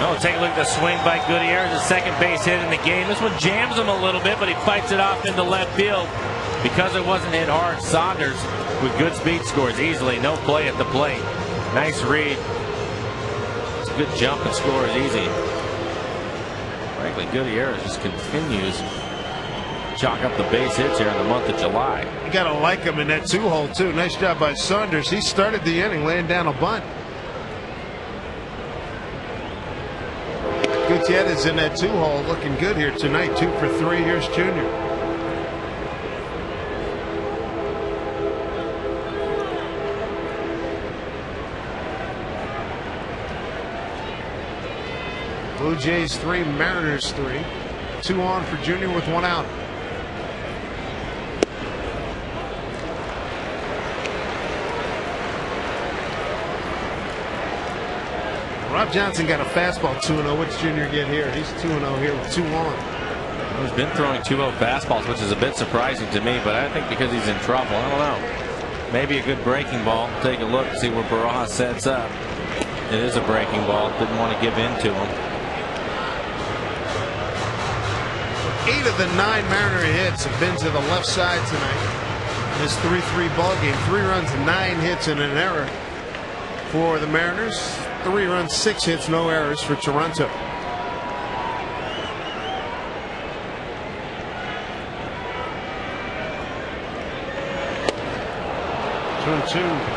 Oh, take a look at the swing by Gutierrez, the second base hit in the game. This one jams him a little bit, but he fights it off into left field. Because it wasn't hit hard, Saunders with good speed scores easily. No play at the plate. Nice read. Good jump and scores easy. Frankly, Gutierrez just continues to chalk up the base hits here in the month of July. You got to like him in that 2-hole, too. Nice job by Saunders. He started the inning laying down a bunt. Gutierrez in that 2-hole looking good here tonight. 2 for 3. Here's Junior. Blue Jays 3, Mariners 3. 2 on for Junior with 1 out. Rob Johnson got a fastball 2-0. What's Junior get here? He's 2-0 here with 2 on. He's been throwing 2-0 fastballs, which is a bit surprising to me, but I think because he's in trouble. I don't know. Maybe a good breaking ball. Take a look, see where Barajas sets up. It is a breaking ball. Didn't want to give in to him. 8 of the 9 Mariner hits have been to the left side tonight. This 3-3 ball game. 3 runs, 9 hits, and an error for the Mariners. 3 runs, 6 hits, no errors for Toronto. Two and two.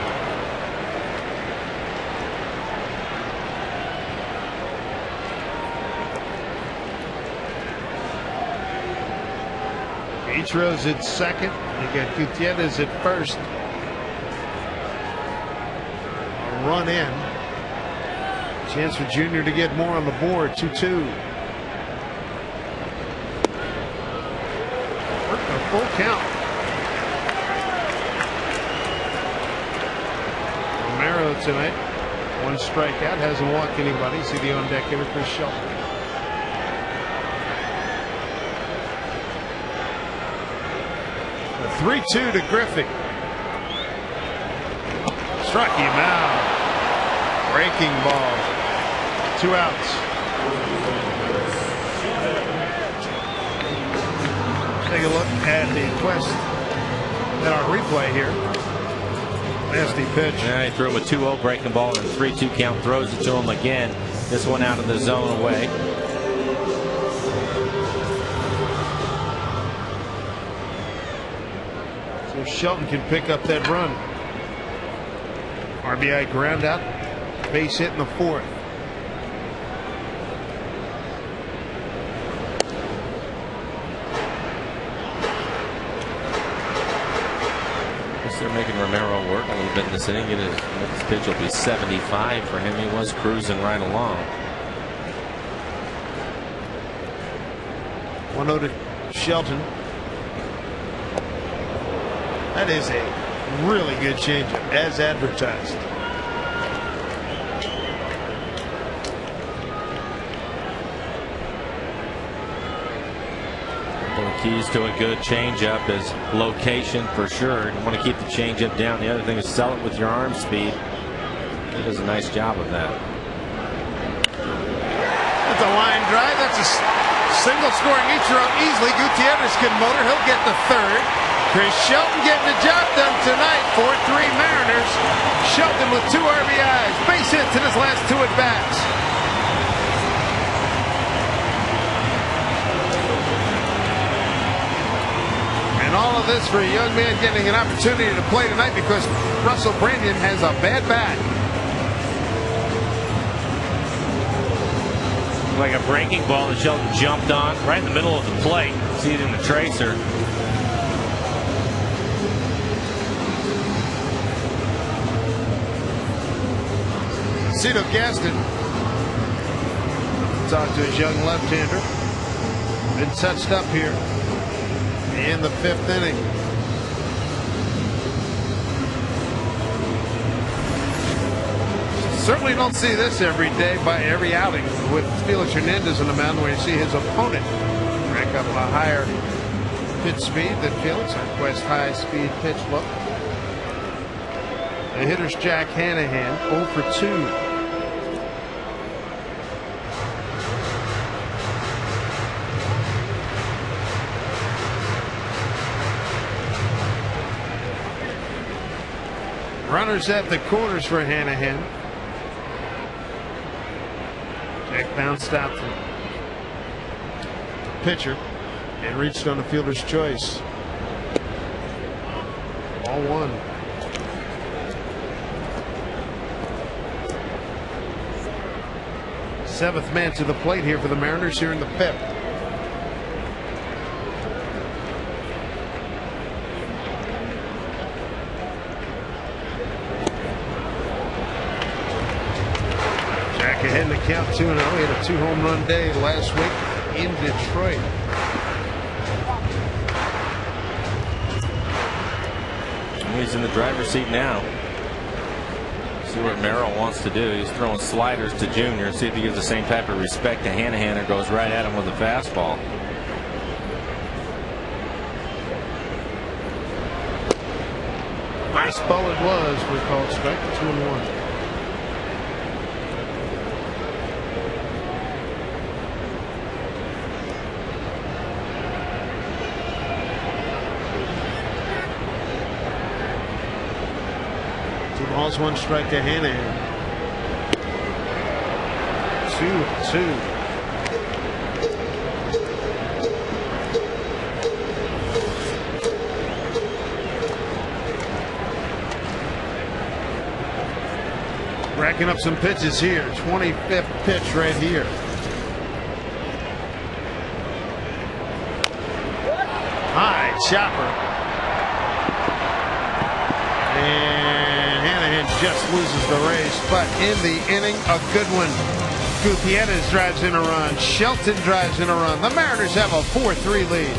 Ichiro's at second. You got Gutierrez at first. A run in. Chance for Junior to get more on the board. 2-2. A full count. Romero tonight. 1 strikeout, hasn't walked anybody. See the on deck hitter, Chris Shelton. A 3-2 to Griffey. Struck him out. Breaking ball. 2 outs. Take a look at the Quest at our replay here. Nasty pitch. Yeah, he threw him a 2-0 breaking ball and a 3-2 count. Throws it to him again. This one out of the zone away. So Shelton can pick up that run. RBI ground out. Base hit in the 4th. They're making Romero work a little bit in this inning. Next pitch will be 75 for him. He was cruising right along. 1-0 to Shelton. That is a really good changeup, as advertised. One of the keys to a good changeup is location for sure. You want to keep the changeup down. The other thing is sell it with your arm speed. He does a nice job of that. That's a line drive. That's a single scoring each run easily. Gutierrez can motor. He'll get the 3rd. Chris Shelton getting the job done tonight. 4-3 Mariners. Shelton with 2 RBIs. Base hits in his last 2 at bats. And all of this for a young man getting an opportunity to play tonight because Russell Brandon has a bad back. Like a breaking ball that Shelton jumped on right in the middle of the plate. See it in the tracer. Cito Gaston talked to his young left-hander. Been touched up here in the 5th inning. Certainly don't see this every day by every outing with Felix Hernandez on the mound, where you see his opponent rack up a higher pitch speed than Felix. On Quest high-speed pitch look. The hitter's Jack Hanahan, 0 for 2. Runners at the corners for Hanahan. Jack bounced out the pitcher and reached on the fielder's choice. Ball 1. Seventh man to the plate here for the Mariners here in the 5th. Ahead in the count 2-0. He had a 2-home run day last week in Detroit. He's in the driver's seat now. See what Merrill wants to do. He's throwing sliders to Junior. See if he gives the same type of respect to Hanahan or goes right at him with a fastball. Nice ball it was. We called strike 2-1. Balls 1 strike to Hanahan. 2-2. Racking up some pitches here. 25th pitch right here. High chopper. And Hanahan just loses the race, but in the inning, a good one. Gutierrez drives in a run. Shelton drives in a run. The Mariners have a 4-3 lead.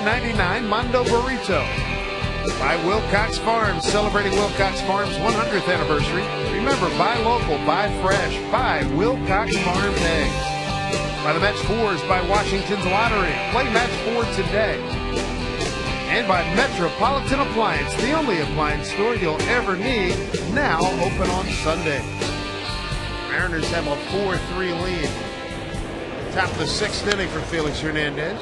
$1.99 Mondo Burrito. By Wilcox Farms, celebrating Wilcox Farms' 100th anniversary. Remember, buy local, buy fresh, buy Wilcox Farm eggs. By the Match 4s, by Washington's Lottery. Play Match 4 today. And by Metropolitan Appliance, the only appliance store you'll ever need, now open on Sunday. Mariners have a 4-3 lead. Top of the 6th inning for Felix Hernandez.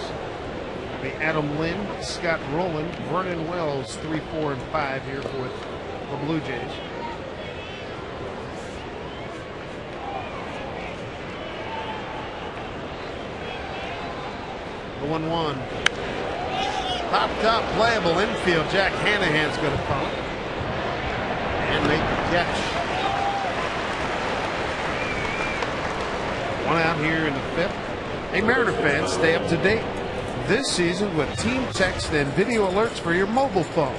The Adam Lynn, Scott Rowland, Vernon Wells, 3, 4, and 5 here for the Blue Jays. The 1-1. Popped up, playable infield. Jack Hanahan's going to call it. And make the catch. One out here in the 5th. Hey, Mariner fans, stay up to date this season with team text and video alerts for your mobile phone.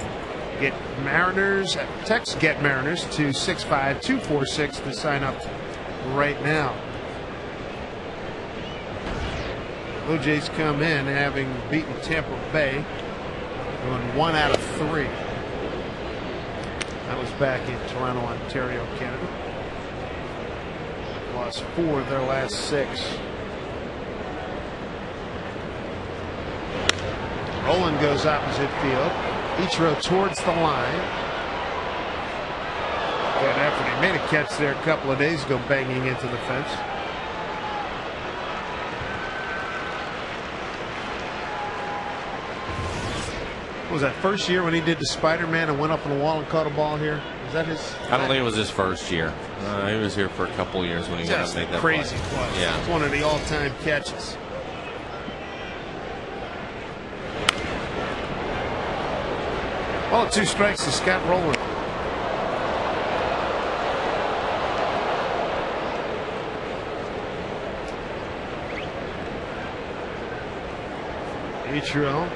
Get Mariners, text Get Mariners to 65246 to sign up right now. Blue Jays come in having beaten Tampa Bay, going 1 out of 3. That was back in Toronto, Ontario, Canada. Lost 4 of their last 6. Rowland goes opposite field. Ichiro towards the line. Good effort. He made a catch there a couple of days ago, banging into the fence. What was that, first year when he did the Spider-Man and went up on the wall and caught a ball here? Was that his? I don't think it was his first year. He was here for a couple of years when he went up and made that crazy play. play. Yeah. It's one of the all-time catches. Ball at 2 strikes to Scott Rowland. Ichiro,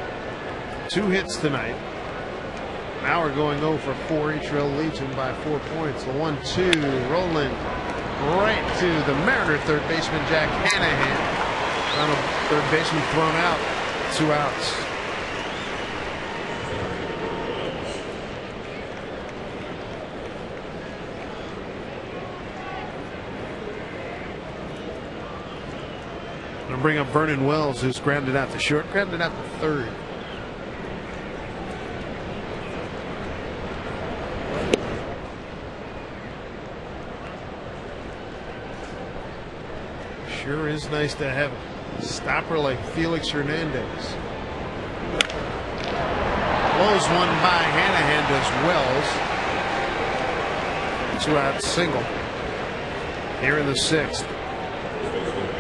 2 hits tonight. Now we're going 0 for 4. Ichiro leads him by 4 points. The 1-2, Rowland right to the Mariner third baseman Jack Hanahan. Final third baseman thrown out. 2 outs. Bring up Vernon Wells, who's grounded out to short, grounded out to third. Sure is nice to have a stopper like Felix Hernandez. Blows one by Hanahan, does Wells. 2 out single here in the 6th.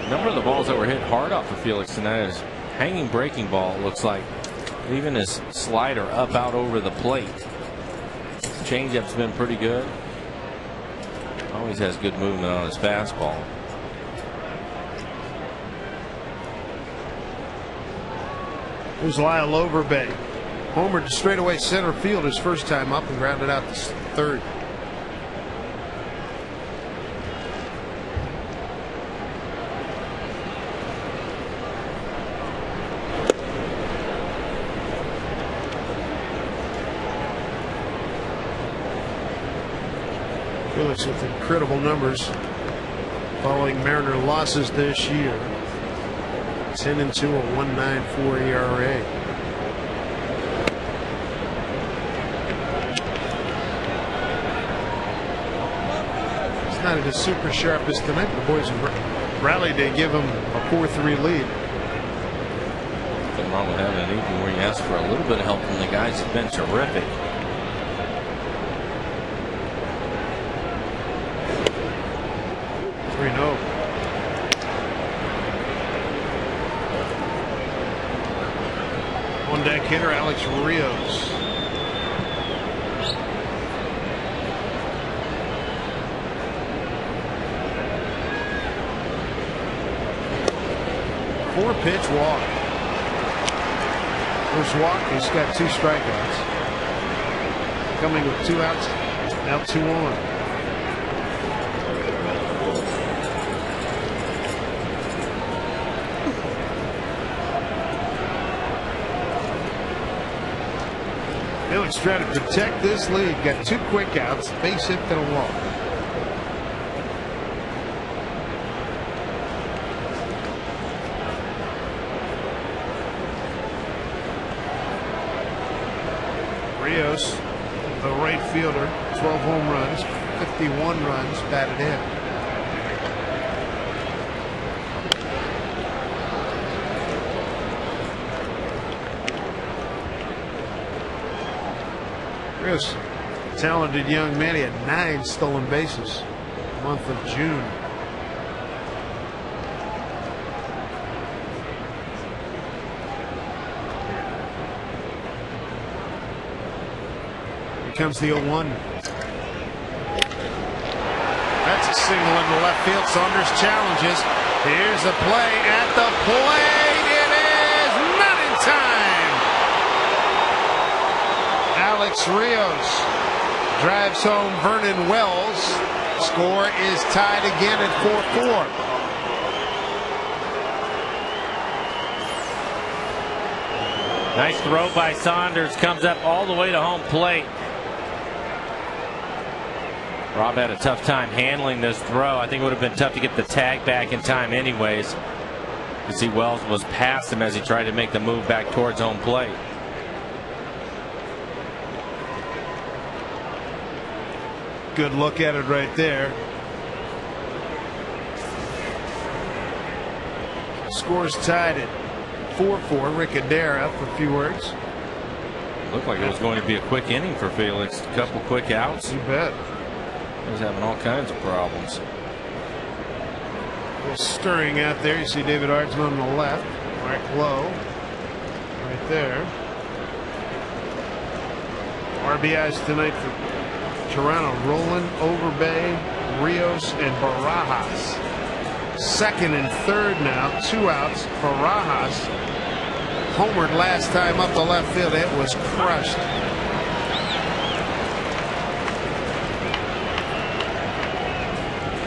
A number of the balls that were hit hard off of Felix tonight is hanging breaking ball, it looks like. Even his slider up out over the plate. His changeup's been pretty good. Always has good movement on his fastball. Here's Lyle Overbay. Homered to straightaway center field his first time up and grounded out to third. Felix with incredible numbers following Mariner losses this year. 10-2, a 1.94 ERA. He's not at his super sharpest tonight. The boys rallied to give him a 4-3 lead. Nothing wrong with having an evening where you ask for a little bit of help from the guys who've been terrific. 3-0. On deck hitter Alex Rios. Four-pitch walk. First walk, he's got 2 strikeouts. Coming with 2 outs, now 2 on. Felix trying to protect this lead. Got 2 quick outs, base hit and a walk. Rios, the right fielder, 12 home runs, 51 runs batted in. Rios, talented young man. He had 9 stolen bases month of June. Here comes the 0-1. That's a single in the left field. Saunders challenges. Here's the play at the plate. It is not in time. Alex Rios drives home Vernon Wells. Score is tied again at 4-4. Nice throw by Saunders. Comes up all the way to home plate. Rob had a tough time handling this throw. I think it would have been tough to get the tag back in time anyways. You see Wells was past him as he tried to make the move back towards home plate. Good look at it right there. Score's tied at 4-4. Riccadera for a few words. Looked like it was going to be a quick inning for Felix. A couple quick outs. You bet. He was having all kinds of problems. A little stirring out there. You see David Ardsman on the left. Mark Lowe right there. RBIs tonight for Toronto. Roland, Overbay, Rios, and Barajas. Second and third now. 2 outs. Barajas homered last time up the left field. It was crushed.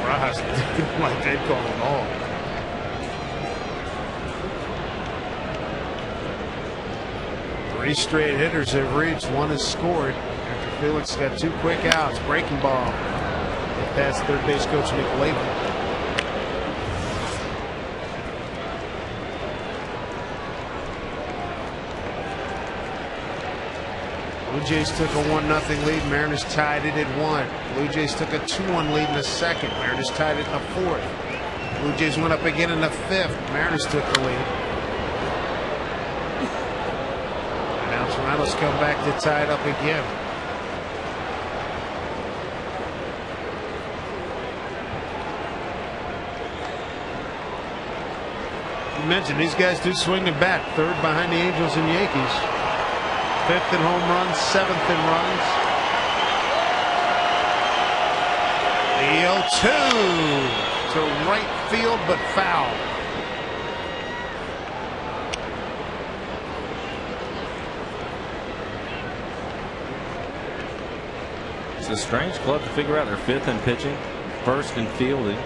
Barajas didn't like that call at all. Three straight hitters have reached. One has scored after Felix got 2 quick outs. Breaking ball past third base coach Nick Label. Blue Jays took a 1-0 lead. Mariners tied it at 1. Blue Jays took a 2-1 lead in the second. Mariners tied it in the fourth. Blue Jays went up again in the fifth. Mariners took the lead. And now Toronto's come back to tie it up again. You mentioned these guys do swing and bat. Third behind the Angels and Yankees. 5th in home runs, 7th in runs. The 0-2 to right field, but foul. It's a strange club to figure out. They're 5th in pitching, 1st in fielding.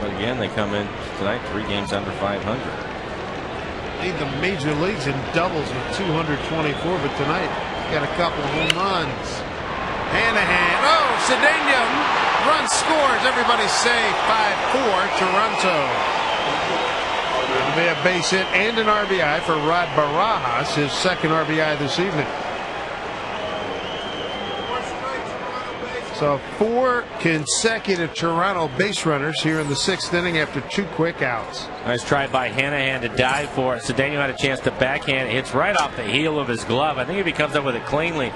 But again, they come in tonight 3 games under 500. Lead the major leagues in doubles with 224, but tonight got a couple of home runs. Hand to hand. Oh, Cedeno run scores. Everybody say 5-4 Toronto. It'll be a base hit and an RBI for Rod Barajas, his 2nd RBI this evening. So 4 consecutive Toronto base runners here in the 6th inning after 2 quick outs. Nice try by Hanahan to dive for it. Cedeno had a chance to backhand. It hits right off the heel of his glove. I think if he comes up with it cleanly,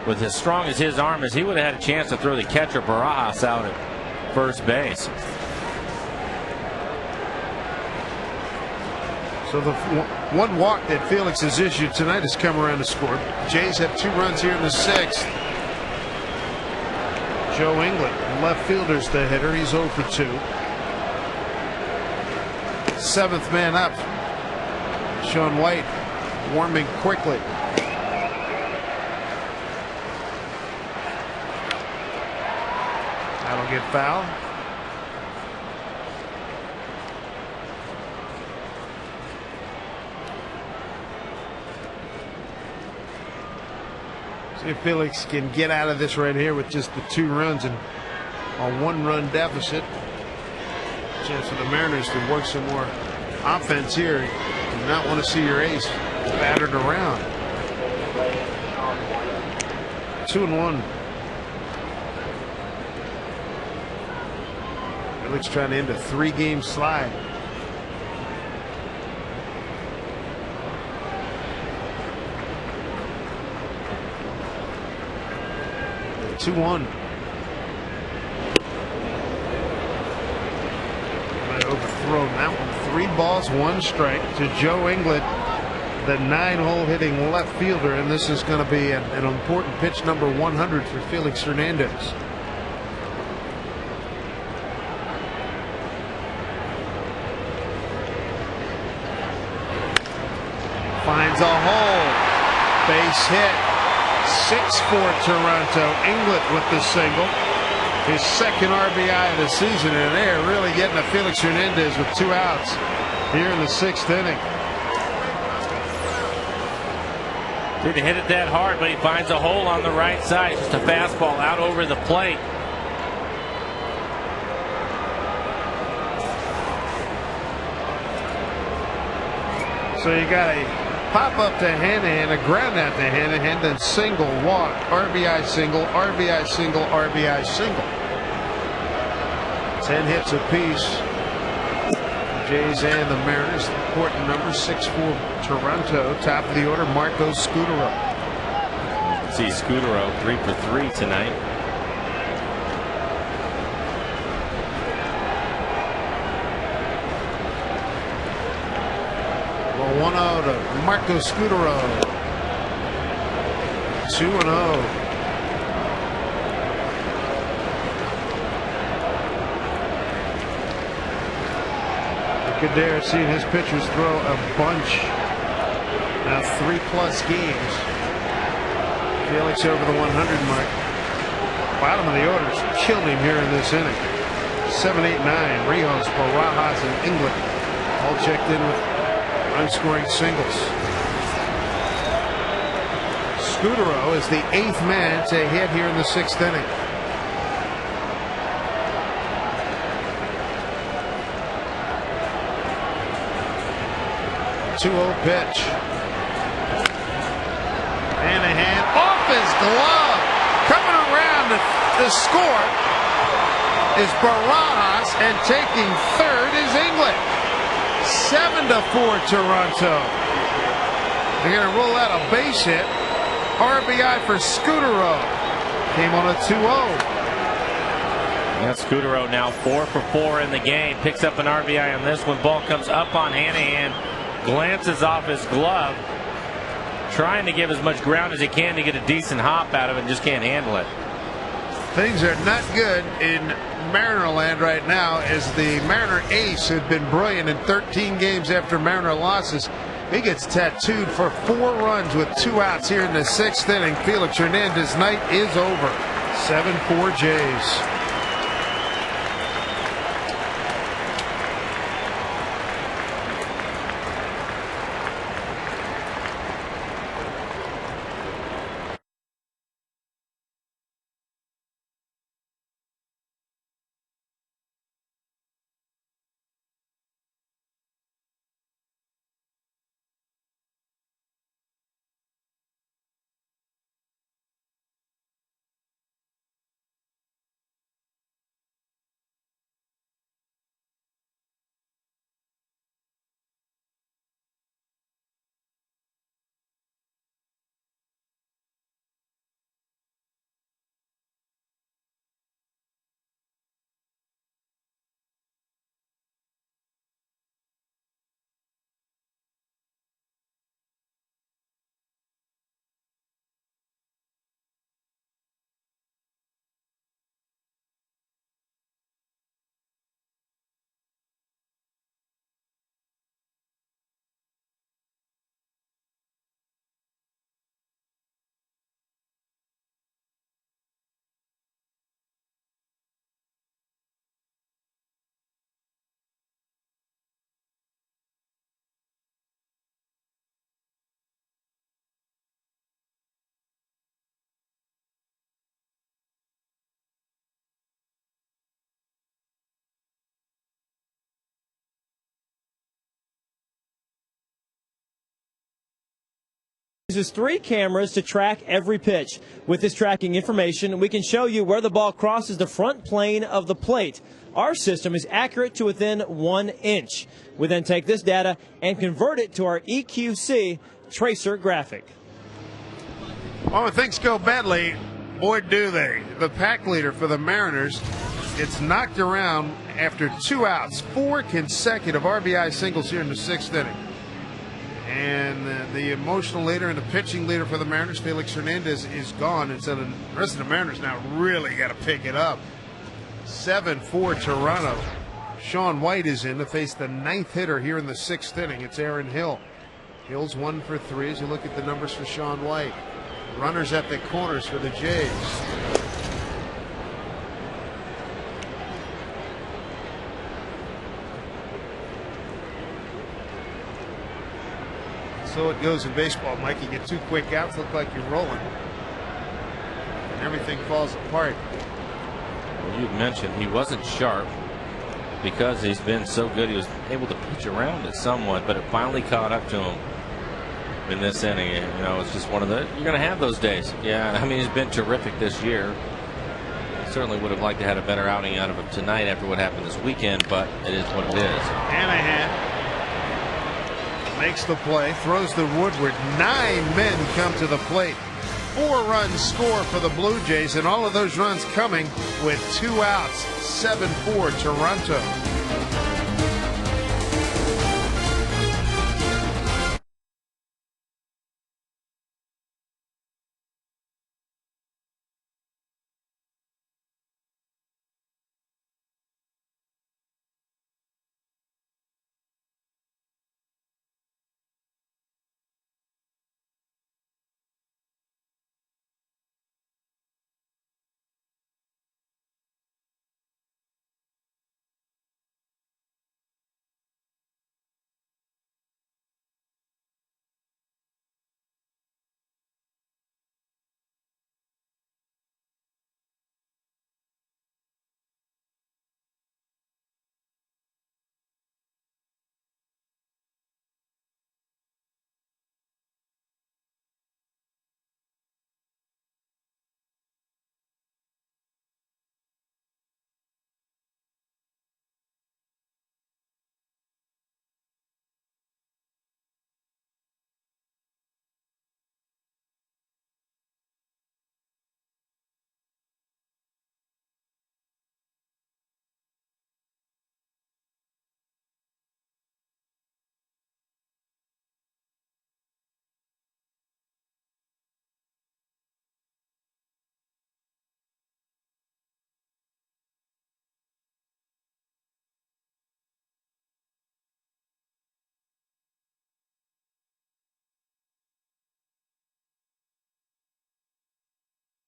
with as strong as his arm is, he would have had a chance to throw the catcher Barajas out at first base. So the one walk that Felix has issued tonight has come around to score. Jays have 2 runs here in the 6th. Joe England, left fielder's the hitter. He's 0 for 2. 7th man up. Sean White warming quickly. That'll get foul. See if Felix can get out of this right here with just the 2 runs and a 1-run deficit. Chance for the Mariners to work some more offense here. You do not want to see your ace battered around. 2-1. Felix trying to end a 3-game slide. The 2-1. Overthrown that one. 3 balls, 1 strike to Joe Inglet, the 9-hole hitting left fielder, and this is going to be an important pitch, number 100 for Felix Hernandez. Finds a hole, base hit, 6-4 Toronto. Inglet with the single. His second RBI of the season, and they are really getting to Felix Hernandez with 2 outs here in the 6th inning. Didn't hit it that hard, but he finds a hole on the right side. Just a fastball out over the plate. So you got a pop up to Hanahan, a ground out to Hanahan, then single, walk, RBI single, RBI single, RBI single. 10 hits apiece. Jays and the Mariners. Important number 6-4 Toronto. Top of the order, Marco Scutaro. You can see Scutaro 3 for 3 tonight. Well, 1-0 to Marco Scutaro. 2-0. Kadar seeing his pitchers throw a bunch. Now 3+ games. Felix over the 100 mark. Bottom of the orders killed him here in this inning. 7, 8, 9. Rijos, Barajas, and Inglet all checked in with unscoring singles. Scutaro is the 8th man to hit here in the 6th inning. 2-0 pitch. Hanahan off his glove. Coming around to score is Barajas, and taking third is Inglet. 7-4 Toronto. They're going to roll out a base hit. RBI for Scutaro. Came on a 2-0. Yeah, Scutaro now 4 for 4 in the game. Picks up an RBI on this one. Ball comes up on Hanahan. Glances off his glove, trying to give as much ground as he can to get a decent hop out of it, and just can't handle it. Things are not good in Mariner land right now, as the Mariner ace had been brilliant in 13 games after Mariner losses. He gets tattooed for 4 runs with 2 outs here in the 6th inning. Felix Hernandez's night is over. 7-4 Jays. uses 3 cameras to track every pitch. With this tracking information, we can show you where the ball crosses the front plane of the plate. Our system is accurate to within 1 inch. We then take this data and convert it to our EQC tracer graphic. Well, when things go badly, boy, do they. The pack leader for the Mariners gets knocked around after 2 outs, 4 consecutive RBI singles here in the 6th inning. And the emotional leader and the pitching leader for the Mariners, Felix Hernandez, is gone. And so the rest of the Mariners now really got to pick it up. 7-4 Toronto. Sean White is in to face the 9th hitter here in the 6th inning. It's Aaron Hill. Hill's 1 for 3 as you look at the numbers for Sean White. Runners at the corners for the Jays. So it goes in baseball, Mike. You get 2 quick outs, look like you're rolling, and everything falls apart. Well, you'd mentioned he wasn't sharp because he's been so good. He was able to pitch around it somewhat, but it finally caught up to him in this inning. You know, it's just one of the, you're going to have those days. Yeah, I mean, he's been terrific this year. Certainly would have liked to have a better outing out of him tonight after what happened this weekend, but it is what it is. Anahan makes the play, throws to Woodward. 9 men come to the plate. 4 runs score for the Blue Jays, and all of those runs coming with 2 outs. 7-4 Toronto.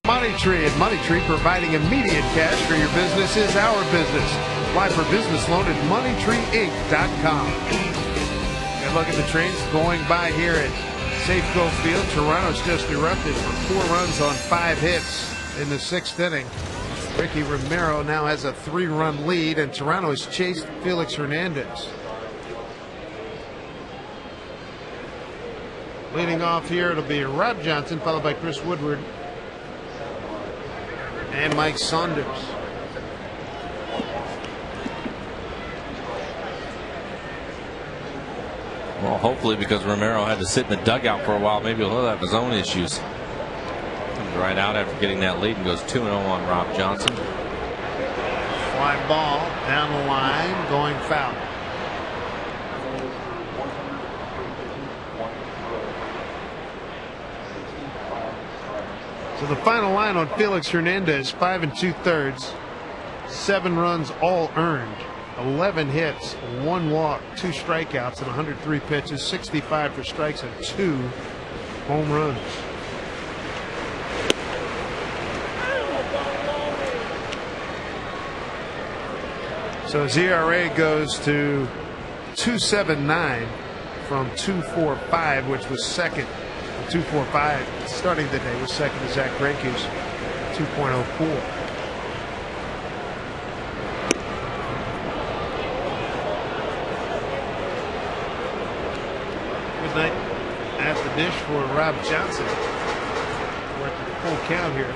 Money Tree. At Money Tree, providing immediate cash for your business is our business. Apply for business loan at moneytreeinc.com. And look at the trains going by here at Safeco Field. Toronto's just erupted for 4 runs on 5 hits in the 6th inning. Ricky Romero now has a 3-run lead, and Toronto has chased Felix Hernandez. Leading off here, it'll be Rob Johnson, followed by Chris Woodward and Mike Saunders. Well, hopefully, because Romero had to sit in the dugout for a while, maybe he'll have his own issues. Comes right out after getting that lead and goes 2-0 on Rob Johnson. Fly ball down the line, going foul. So the final line on Felix Hernandez, 5 2/3, 7 runs all earned, 11 hits, 1 walk, 2 strikeouts, and 103 pitches, 65 for strikes, and 2 home runs. So his ERA goes to 2.79 from 2.45, which was second. 2.45 starting the day was second to Zach Greinke's 2.04. Good night. at the dish for Rob Johnson. We're at the full count here.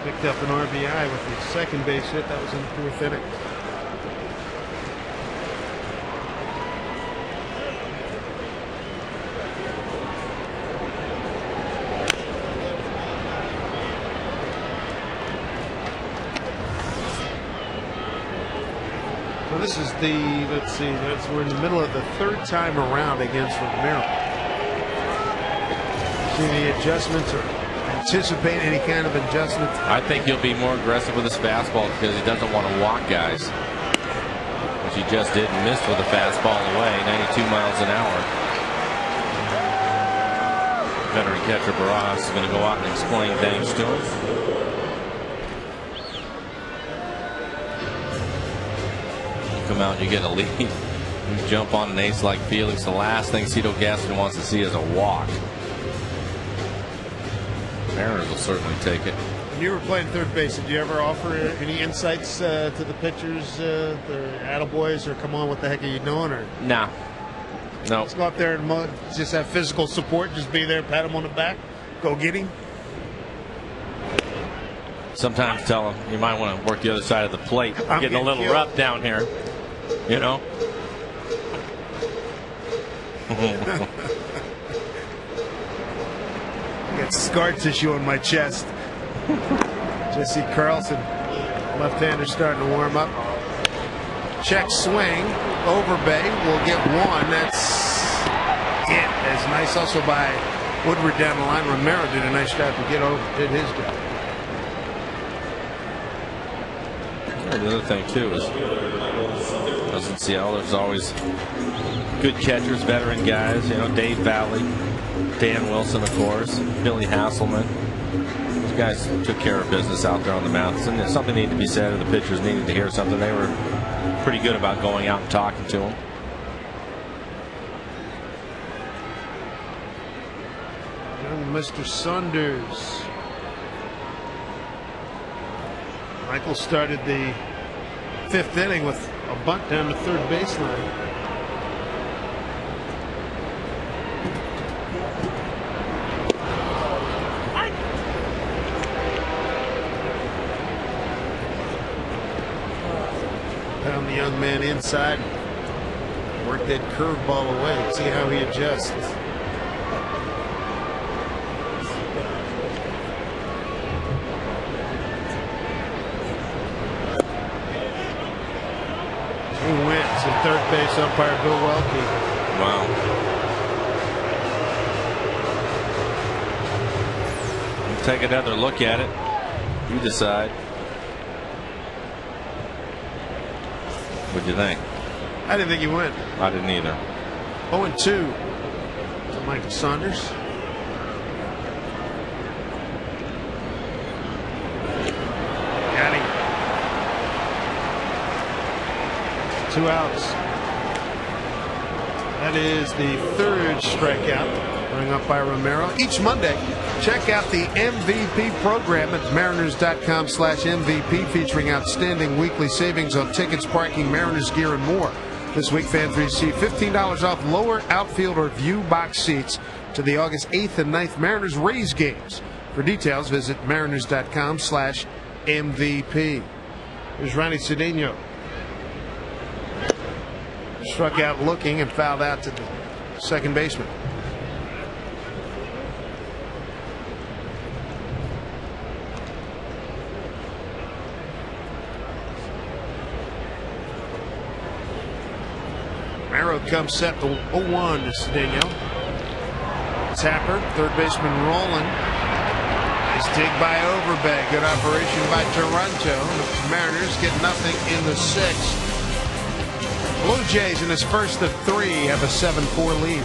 Picked up an RBI with the second base hit. That was in the fourth inning. Well, this is the, let's see, we're in the middle of the third time around against Romero. See any adjustments or anticipate any kind of adjustment? I think he'll be more aggressive with his fastball because he doesn't want to walk guys, which he just did and missed with a fastball away, 92 miles an hour. Veteran catcher Barras is going to go out and explain things to him. Come out and you get a lead. You jump on an ace like Felix. The last thing Cito Gaston wants to see is a walk. Mariners will certainly take it. When you were playing third base, did you ever offer any insights to the pitchers, the attaboys, or come on, what the heck are you doing? Or nah. No. Let's go up there and just have physical support, just be there, pat him on the back, go get him. Sometimes tell him you might want to work the other side of the plate. Getting a little rough down here. You know? I got scar tissue on my chest. Jesse Carlson, left-hander, starting to warm up. Check swing. Overbay will get one. That's it. That's nice also by Woodward down the line. Romero did a nice job to get over, did his job. The other thing too is, as in Seattle, there's always good catchers, veteran guys. You know, Dave Valley, Dan Wilson, of course, Billy Hasselman. Those guys took care of business out there on the mountains, and if something needed to be said, or the pitchers needed to hear something, they were pretty good about going out and talking to them. Young Mr. Saunders. Michael started the fifth inning with a bunt down the third baseline. Found the young man inside. Worked that curveball away. Let's see how he adjusts. He wins at third base, umpire Bill Welke. Wow. We'll take another look at it. You decide. What'd you think? I didn't think he went. I didn't either. 0-2 to Michael Saunders. Got him. 2 outs. That is the third strikeout bring up by Romero. Each Monday, check out the MVP program at mariners.com/MVP, featuring outstanding weekly savings on tickets, parking, Mariners gear, and more. This week, fans receive $15 off lower outfield or view box seats to the August 8th and 9th Mariners Rays games. For details, visit mariners.com/MVP. Here's Ronnie Cedeno. Struck out looking and fouled out to the second baseman. Romero comes set to 0-1 to Cedeno. Tapper, third baseman rolling. Nice dig by Overbay. Good operation by Toronto. The Mariners get nothing in the sixth. Blue Jays in his first of 3 have a 7-4 lead.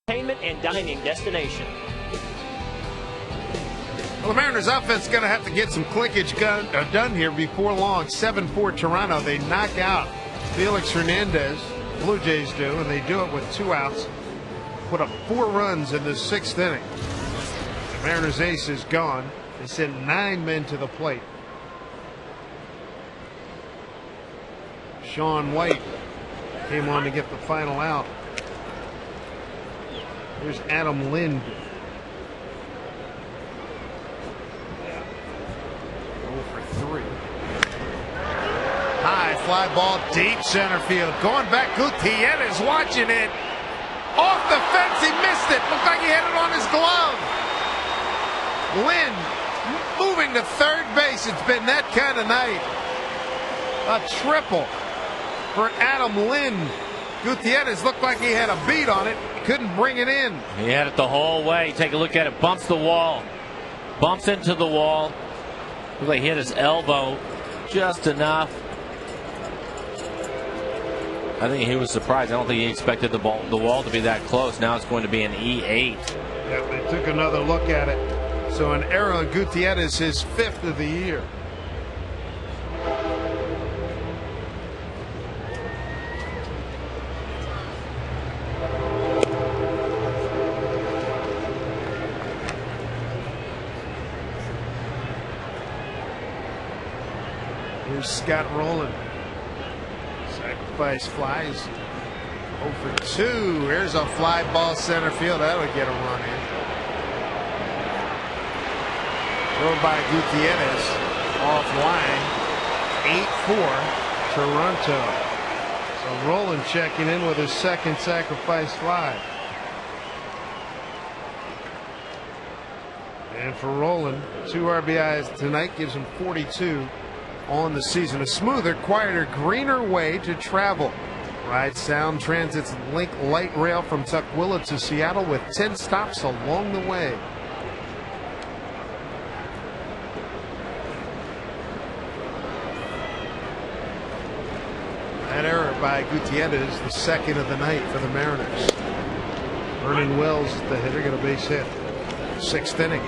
entertainment and dining destination. Well, the Mariners offense is going to have to get some clickage done here before long. 7-4 Toronto. They knock out Felix Hernandez. Blue Jays do, and they do it with 2 outs. Put up 4 runs in the 6th inning. The Mariners ace is gone. They sent 9 men to the plate. Sean White came on to get the final out. Here's Adam Lind. 0 for 3. High fly ball, deep center field. Going back, Gutierrez watching it. Off the fence, he missed it. Looked like he had it on his glove. Lind moving to third base. It's been that kind of night. A triple for Adam Lind. Gutierrez looked like he had a beat on it. Couldn't bring it in. He had it the whole way. Take a look at it. Bumps the wall. Bumps into the wall. Looks like he hit his elbow just enough. I think he was surprised. I don't think he expected the wall to be that close. Now it's going to be an E8. Yeah, they took another look at it. So an error on Gutierrez, his 5th of the year. Here's Scott Rowland. Sacrifice flies. 0 for 2. Here's a fly ball center field. That'll get a run in. Throw by Gutierrez. Offline. 8-4 Toronto. So Rowland checking in with his 2nd sacrifice fly. And for Rowland, 2 RBIs tonight gives him 42 on the season. A smoother, quieter, greener way to travel. Ride Sound Transit's Link light rail from Tukwila to Seattle with 10 stops along the way. That error by Gutierrez, the 2nd of the night for the Mariners. Vernon Wells, the hitter, got a base hit. 6th inning.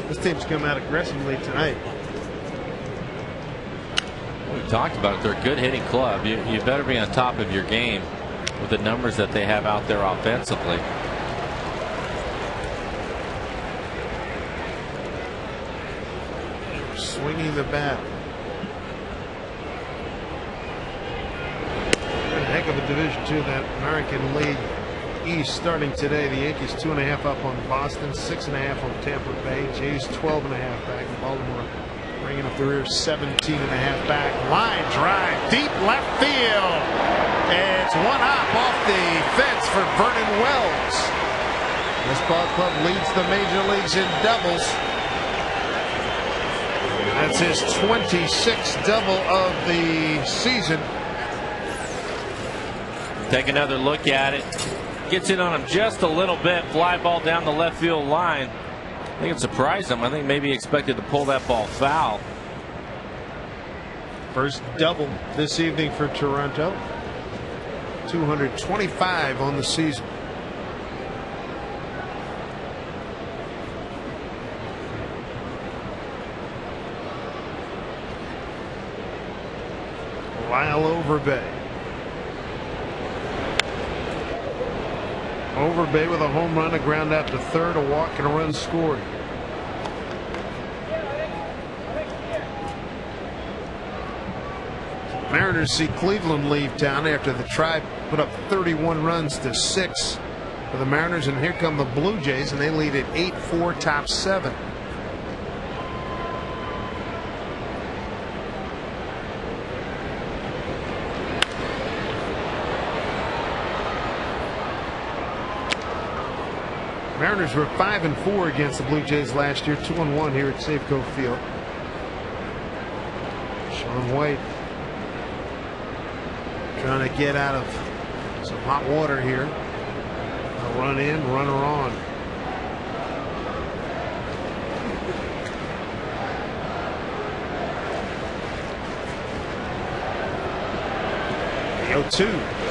This team's come out aggressively tonight. We talked about it. They're a good hitting club. You better be on top of your game with the numbers that they have out there offensively. Swinging the bat. A heck of a Division II, that American League East starting today. The Yankees 2.5 up on Boston, 6.5 on Tampa Bay. Jays 12.5 back. Baltimore bringing up the rear, 17.5 back. Line drive, deep left field. It's one hop off the fence for Vernon Wells. This ball club leads the major leagues in doubles. That's his 26th double of the season. Take another look at it. Gets in on him just a little bit. Fly ball down the left field line. I think it surprised him. I think maybe he expected to pull that ball foul. First double this evening for Toronto. 225 on the season. Lyle Overbay. Overbay with a home run, a ground out to third, a walk, and a run scored. Mariners see Cleveland leave town after the Tribe put up 31 runs to 6 for the Mariners, and here come the Blue Jays, and they lead at 8-4, top 7. Mariners were 5-4 against the Blue Jays last year, 2-1 here at Safeco Field. Sean White trying to get out of some hot water here. A run in, runner on. The 0-2.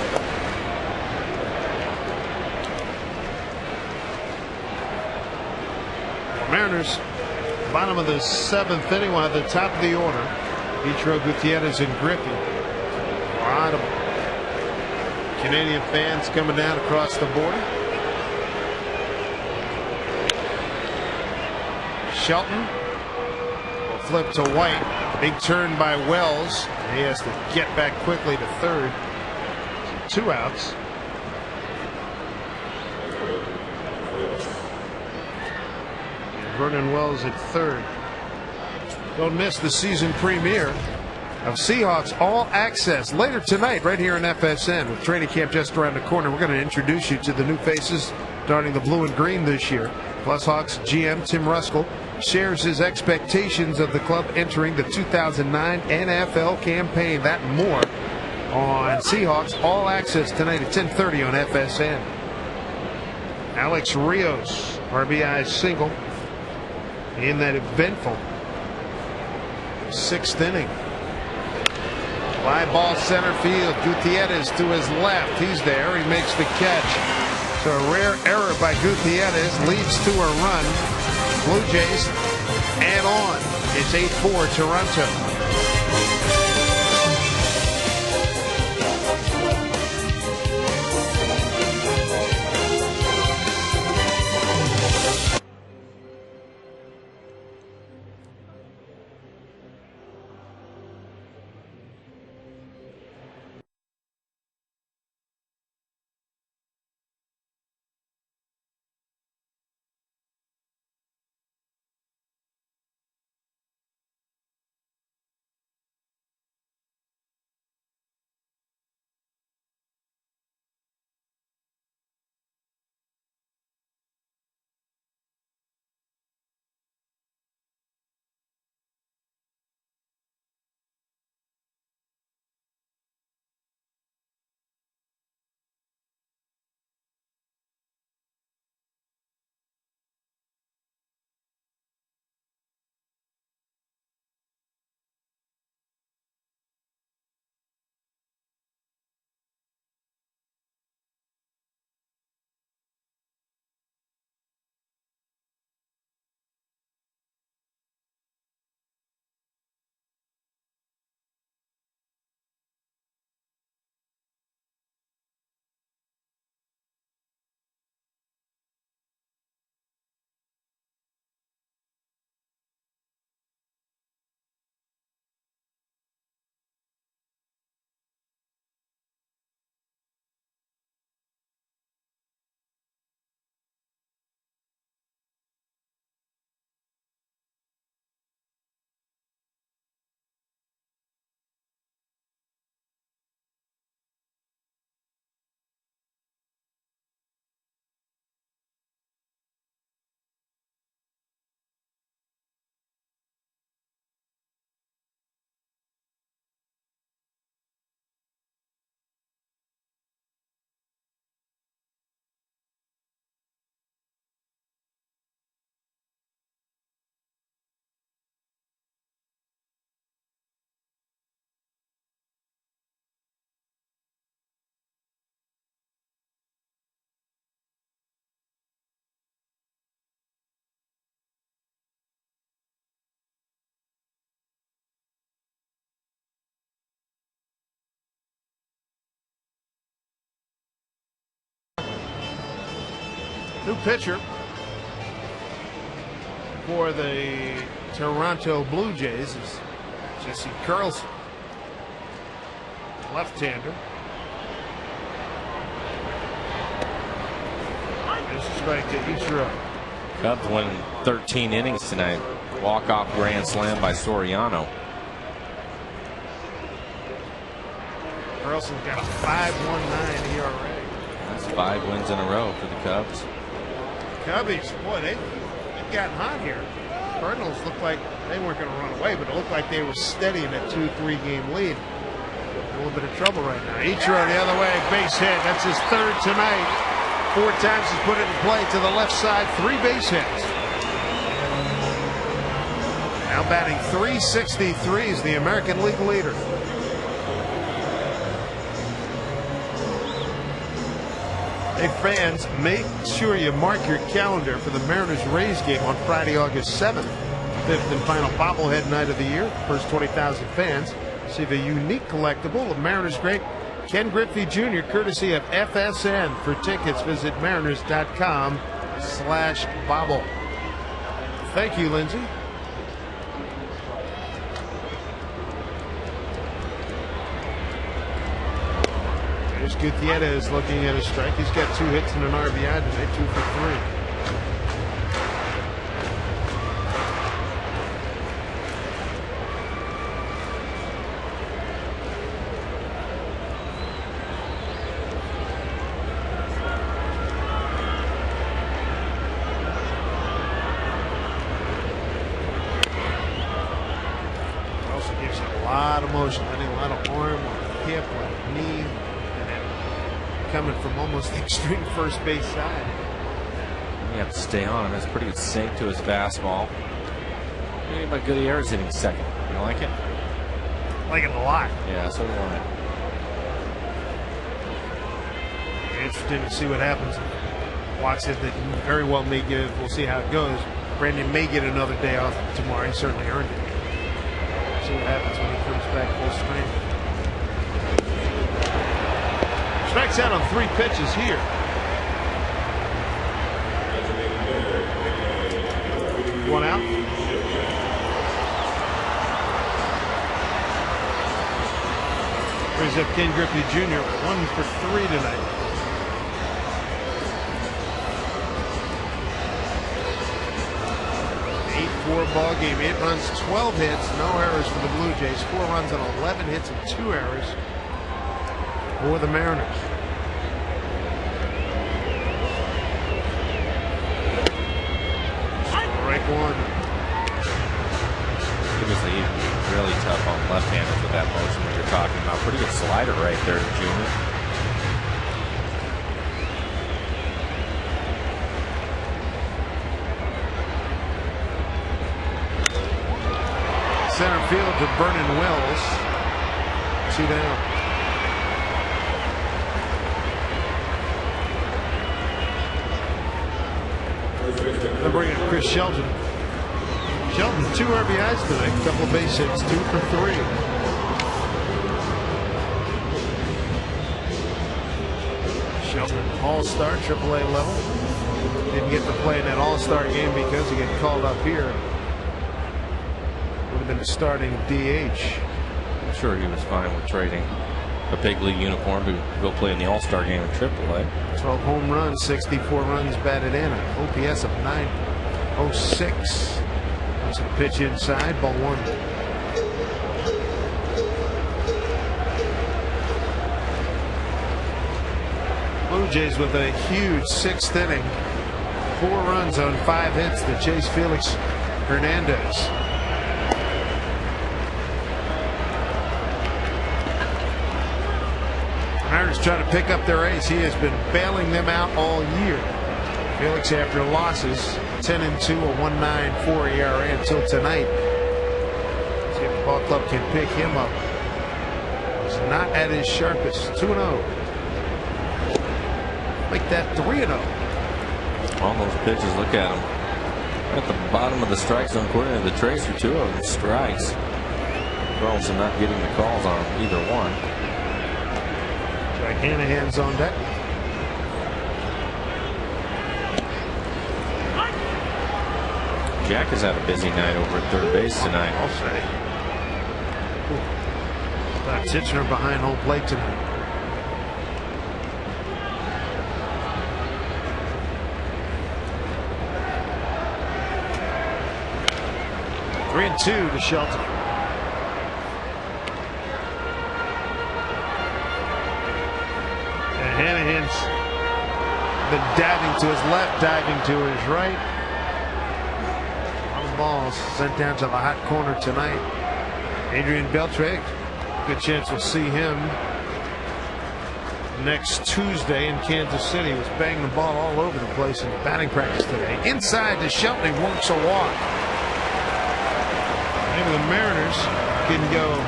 Mariners, bottom of the 7th inning, will have the top of the order. Ichiro, Gutierrez, and Griffey. A lot of Canadian fans coming down across the border. Shelton will flip to White. Big turn by Wells. He has to get back quickly to third. 2 outs. And Vernon Wells at third. Don't miss the season premiere of Seahawks All Access later tonight right here in FSN. With training camp just around the corner, we're going to introduce you to the new faces darting the blue and green this year. Plus, Hawks GM Tim Ruskell shares his expectations of the club entering the 2009 NFL campaign. That and more on Seahawks All Access tonight at 10:30 on FSN. Alex Rios, RBI single in that eventful 6th inning. Fly ball center field. Gutierrez to his left. He's there. He makes the catch. So a rare error by Gutierrez leads to a run. Blue Jays add on. It's 8-4 Toronto. New pitcher for the Toronto Blue Jays is Jesse Carlson, left-hander. This is strike to Ichiro. Cubs win 13 innings tonight. Walk-off grand slam by Soriano. Carlson's got a 5.19 ERA. That's 5 wins in a row for the Cubs. Cubbies, boy, they've gotten hot here. Cardinals looked like they weren't going to run away, but it looked like they were steady in that 2-3 game lead. A little bit of trouble right now. Ichiro the other way, base hit. That's his 3rd tonight. 4 times he's put it in play to the left side. 3 base hits. Now batting .363 is the American League leader. Hey fans, make sure you mark your calendar for the Mariners-Rays game on Friday, August 7th. Fifth and final bobblehead night of the year. First 20,000 fans receive a unique collectible of Mariners great Ken Griffey Jr. courtesy of FSN. For tickets, visit mariners.com/bobble. Thank you, Lindsay. There's Gutierrez looking at a strike. He's got 2 hits and an RBI today, 2 for 3. Also gives you a lot of motion, I think a lot of arm, hip, knee. Coming from almost the extreme first base side. You have to stay on him. That's pretty good sink to his fastball. What do you think about Gutierrez hitting second? You like it? Like it a lot. Yeah, so do I. Interesting to see what happens. Watts said that very well may give. We'll see how it goes. Brandon may get another day off tomorrow. He certainly earned it. See what happens when he comes back full strength. Strikes out on 3 pitches here. One out. Brings up Ken Griffey Jr. 1 for 3 tonight. An 8-4 ball game. 8 runs, 12 hits, no errors for the Blue Jays. 4 runs on 11 hits and 2 errors for the Mariners. Strike 1. Obviously, really tough on left-handers with that motion that you're talking about. Pretty good slider right there, Junior. Center field to Vernon Wells. 2 down. They're bringing Chris Shelton. Shelton, 2 RBIs tonight, a couple of base hits, 2 for 3. Shelton, all-star, AAA level. Didn't get to play in that all-star game because he got called up here. Would have been a starting DH. I'm sure he was fine with trading a big league uniform to go play in the All-Star game in AAA. 12 home runs, 64 runs batted in, an OPS of 906. That's a pitch inside, ball 1. Blue Jays with a huge 6th inning. 4 runs on 5 hits to chase Felix Hernandez. Mariners trying to pick up their ace. He has been bailing them out all year. Felix, after losses, 10-2, a 1.94 ERA until tonight. See if the ball club can pick him up. He's not at his sharpest. 2-0. Make that 3-0. All those pitches, look at them. At the bottom of the strike zone, according to the tracer, 2 of them strikes. Carlson not getting the calls on either one. Jack Hanahan's on deck. Jack has had a busy night over at third base tonight. I'll say. Titchener behind home plate tonight. Three and 2 to Shelton. And Hanahan's been diving to his left, diving to his right. On the balls sent down to the hot corner tonight. Adrian Beltre, good chance we'll see him next Tuesday in Kansas City. He was banging the ball all over the place in batting practice today. Inside to Shelton, he works a walk. Maybe the Mariners can go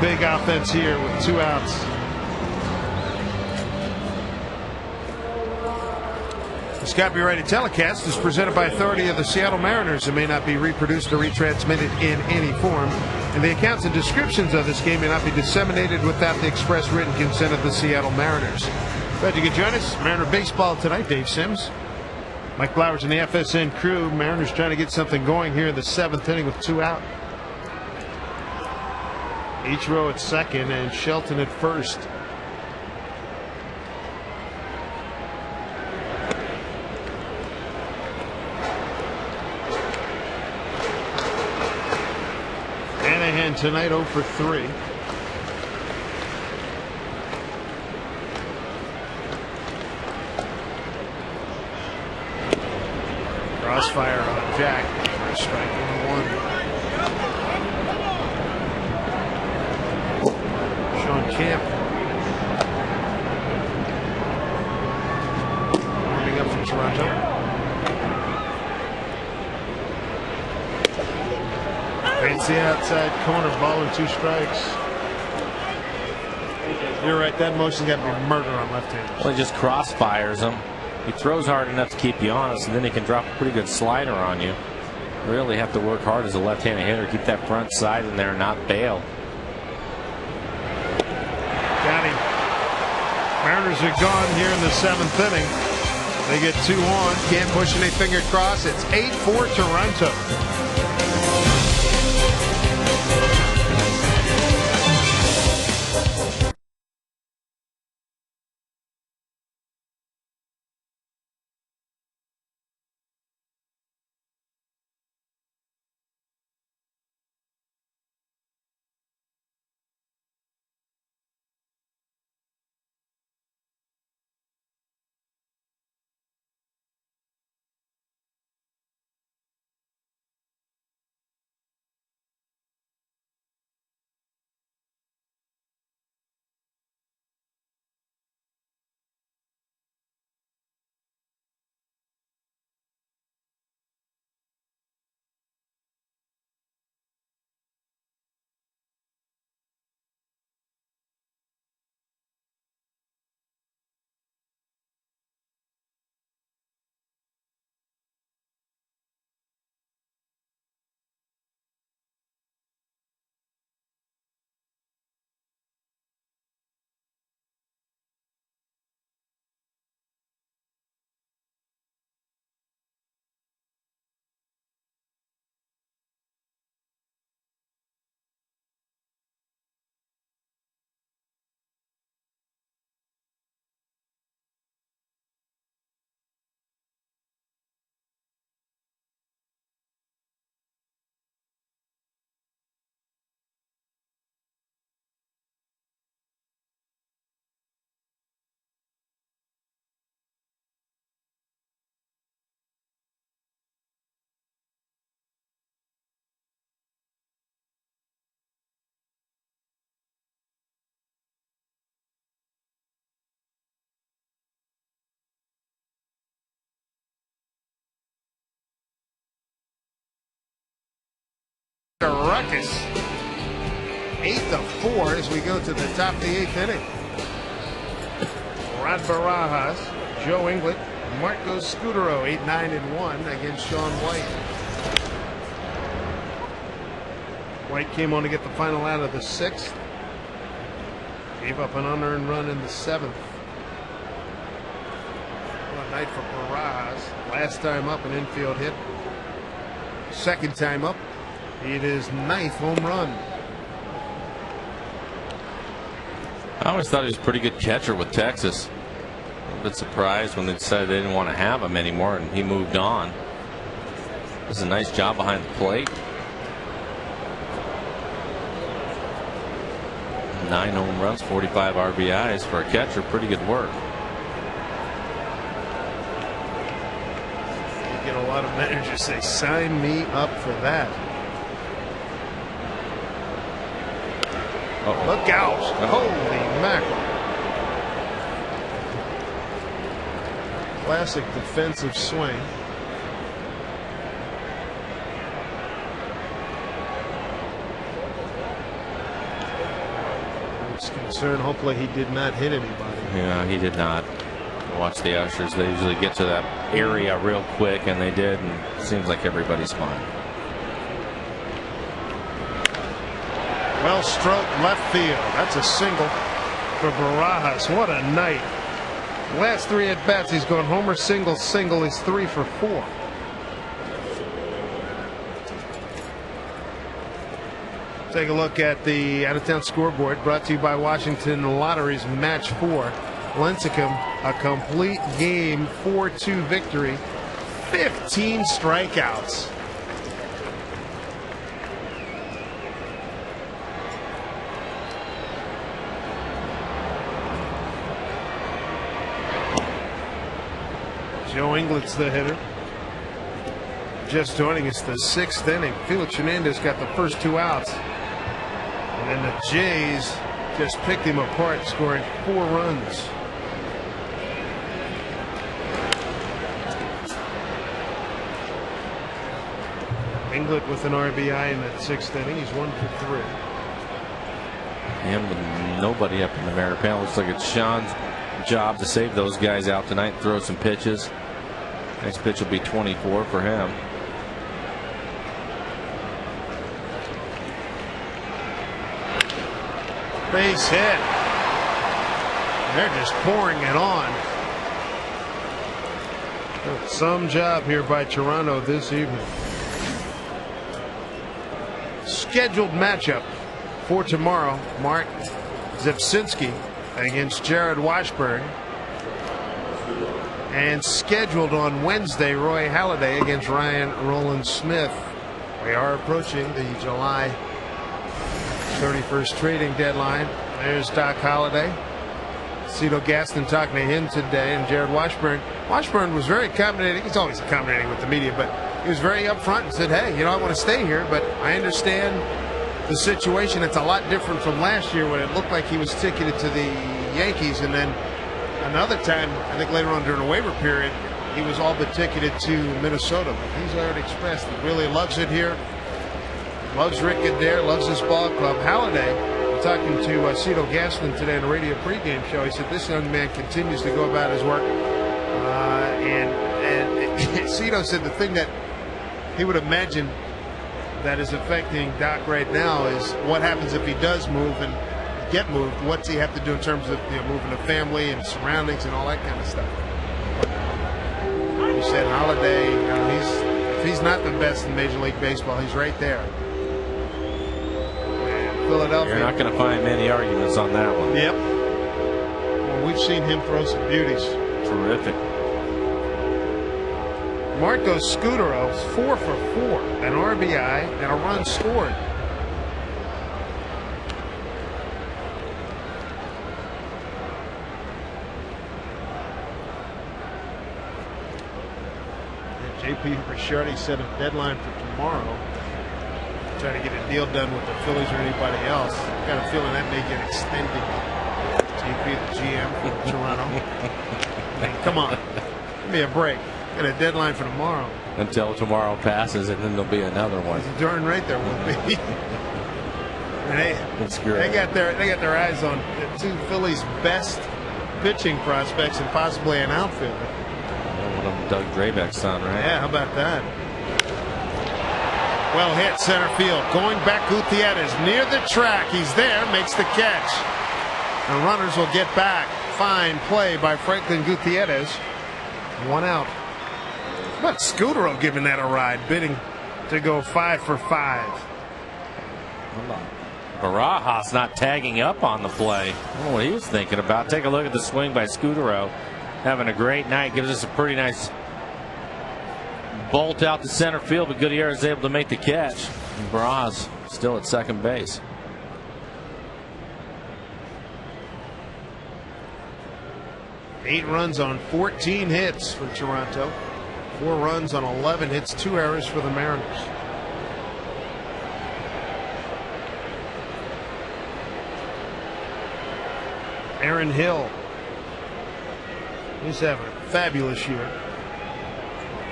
big offense here with 2 outs. This copyrighted telecast is presented by authority of the Seattle Mariners and may not be reproduced or retransmitted in any form. And the accounts and descriptions of this game may not be disseminated without the express written consent of the Seattle Mariners. Glad you could join us. Mariner baseball tonight. Dave Sims, Mike Flowers, and the FSN crew. Mariners trying to get something going here in the 7th inning with 2 out. Ichiro at second and Shelton at first. Anahan tonight 0 for 3. Crossfire on Jack. First strike, 1-1. Sean Camp warming up for Toronto. It's the outside corner, ball and 2 strikes. You're right, that motion's got to be murder on left-handers. Well, he just crossfires him. He throws hard enough to keep you honest, and then he can drop a pretty good slider on you. You really have to work hard as a left-handed hitter, keep that front side in there and not bail. Got him. Mariners are gone here in the 7th inning. They get 2 on. Can't push anything across. It's 8-4 Toronto. A ruckus. 8-4 as we go to the top of the 8th inning. Rod Barajas, Joe Inglet, Marco Scudero, 8-9-1 against Sean White. White came on to get the final out of the 6th. Gave up an unearned run in the 7th. What a night for Barajas. Last time up, an infield hit. Second time up, it is 9th home run. I always thought he was a pretty good catcher with Texas. A little bit surprised when they decided they didn't want to have him anymore and he moved on. Does a nice job behind the plate. 9 home runs, 45 RBIs for a catcher. Pretty good work. You get a lot of managers say, sign me up for that. Uh-oh. Look out. Holy mackerel. Classic defensive swing. I was concerned, hopefully he did not hit anybody. Yeah, he did not. Watch the ushers. They usually get to that area real quick, and they did, and it seems like everybody's fine. Well stroked left field. That's a single for Barajas. What a night. Last 3 at bats, he's gone homer, single, single. He's 3 for 4. Take a look at the out-of-town scoreboard, brought to you by Washington Lottery's Match 4. Lincecum, a complete game 4-2 victory, 15 strikeouts. Joe Inglett's the hitter. Just joining us, the 6th inning. Felix Hernandez got the first 2 outs. And then the Jays just picked him apart, scoring 4 runs. Inglett with an RBI in that 6th inning. He's 1 for 3. And with nobody up in the Merritt panel, looks like it's Sean's job to save those guys out tonight, throw some pitches. Next pitch will be 24 for him. Base hit. They're just pouring it on. Some job here by Toronto this evening. Scheduled matchup for tomorrow: Mark Zepsinski against Jared Washburn. And scheduled on Wednesday, Roy Halladay against Ryan Rowland-Smith. We are approaching the July 31st trading deadline. There's Doc Holliday. Cito Gaston talking to him today, and Jared Washburn. Washburn was very accommodating. He's always accommodating with the media, but he was very upfront and said, hey, I want to stay here, but I understand the situation. It's a lot different from last year when it looked like he was ticketed to the Yankees, and then another time, I think later on during the waiver period, he was all but ticketed to Minnesota. But he's already expressed he really loves it here. Loves Rick Adair, loves this ball club. Halliday, talking to Cito Gaston today on the radio pregame show, he said this young man continues to go about his work. And Cito said the thing that he would imagine that is affecting Doc right now is what happens if he does move and get moved. What's he have to do in terms of moving the family and surroundings and all that kind of stuff. He said Holliday, if he's not the best in Major League Baseball, he's right there. And Philadelphia. You're not going to find many arguments on that one. Yep. Well, we've seen him throw some beauties. Terrific. Marco Scutaro, 4 for 4, an RBI and a run scored. JP Ricciardi set a deadline for tomorrow. Trying to get a deal done with the Phillies or anybody else. Got a feeling that may get extended. JP, the GM for Toronto. Hey, come on, give me a break. Got a deadline for tomorrow. Until tomorrow passes, and then there'll be another one. Darn right there will be. And they got their eyes on the 2 Phillies' best pitching prospects and possibly an outfielder. One of them, Doug Drabeck's son, right? Yeah, how about that? Well hit center field. Going back, Gutierrez near the track. He's there, makes the catch. The runners will get back. Fine play by Franklin Gutierrez. 1 out. How about Scutaro giving that a ride, bidding to go 5 for 5. Barajas not tagging up on the play. I don't know what he was thinking about. Take a look at the swing by Scutaro. Having a great night. Gives us a pretty nice bolt out to center field, but Gutierrez is able to make the catch. And Barajas still at second base. Eight runs on 14 hits for Toronto. 4 runs on 11 hits, 2 errors for the Mariners. Aaron Hill. He's having a fabulous year.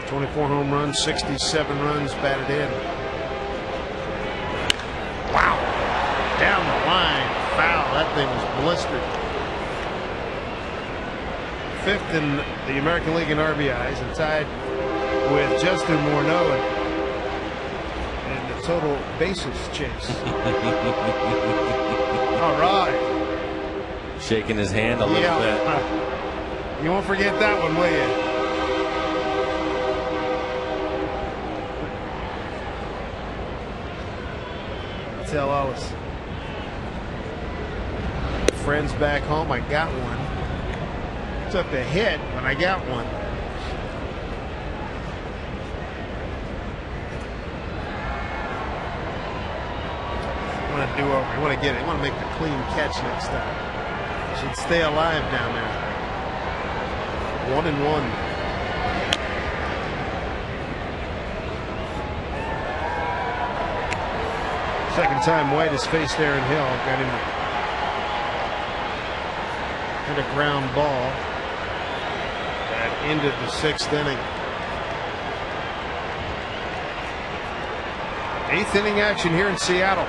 24 home runs, 67 runs batted in. Wow. Down the line. Foul. That thing was blistered. fifth in the American League in RBIs and tied with Justin Morneau in the total bases chase. All right. Shaking his hand a little bit. You won't forget that one, will you? Tell all his friends back home I got one. Took the hit, but I got one. You want to do over. You want to get it. You want to make the clean catch next time. Should stay alive down there. 1-1. Second time White has faced Aaron Hill. Got him hit a ground ball that ended the sixth inning. Eighth inning action here in Seattle.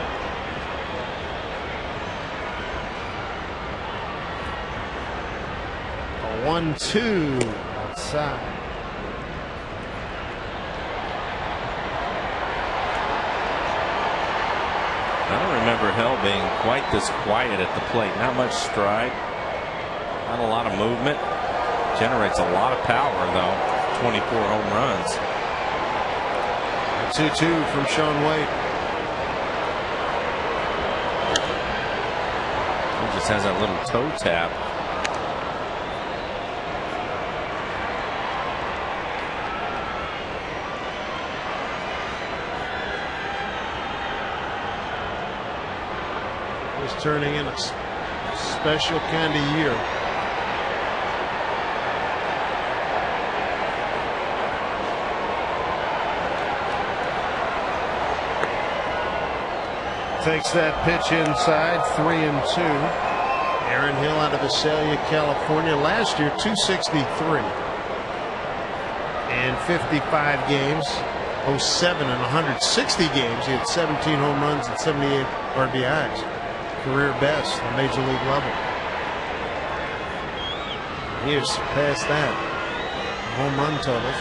A 1-2 outside. I don't remember Hill being quite this quiet at the plate. Not much stride. Not a lot of movement. Generates a lot of power, though. 24 home runs. 2-2 from Shaun White. He just has that little toe tap. Was turning in a special kind of year. Takes that pitch inside, 3-2. Aaron Hill out of Visalia, California. Last year, 263 in 55 games. 07 and 160 games. He had 17 home runs and 78 RBIs. Career best on Major League level. He has surpassed that. Home run totals.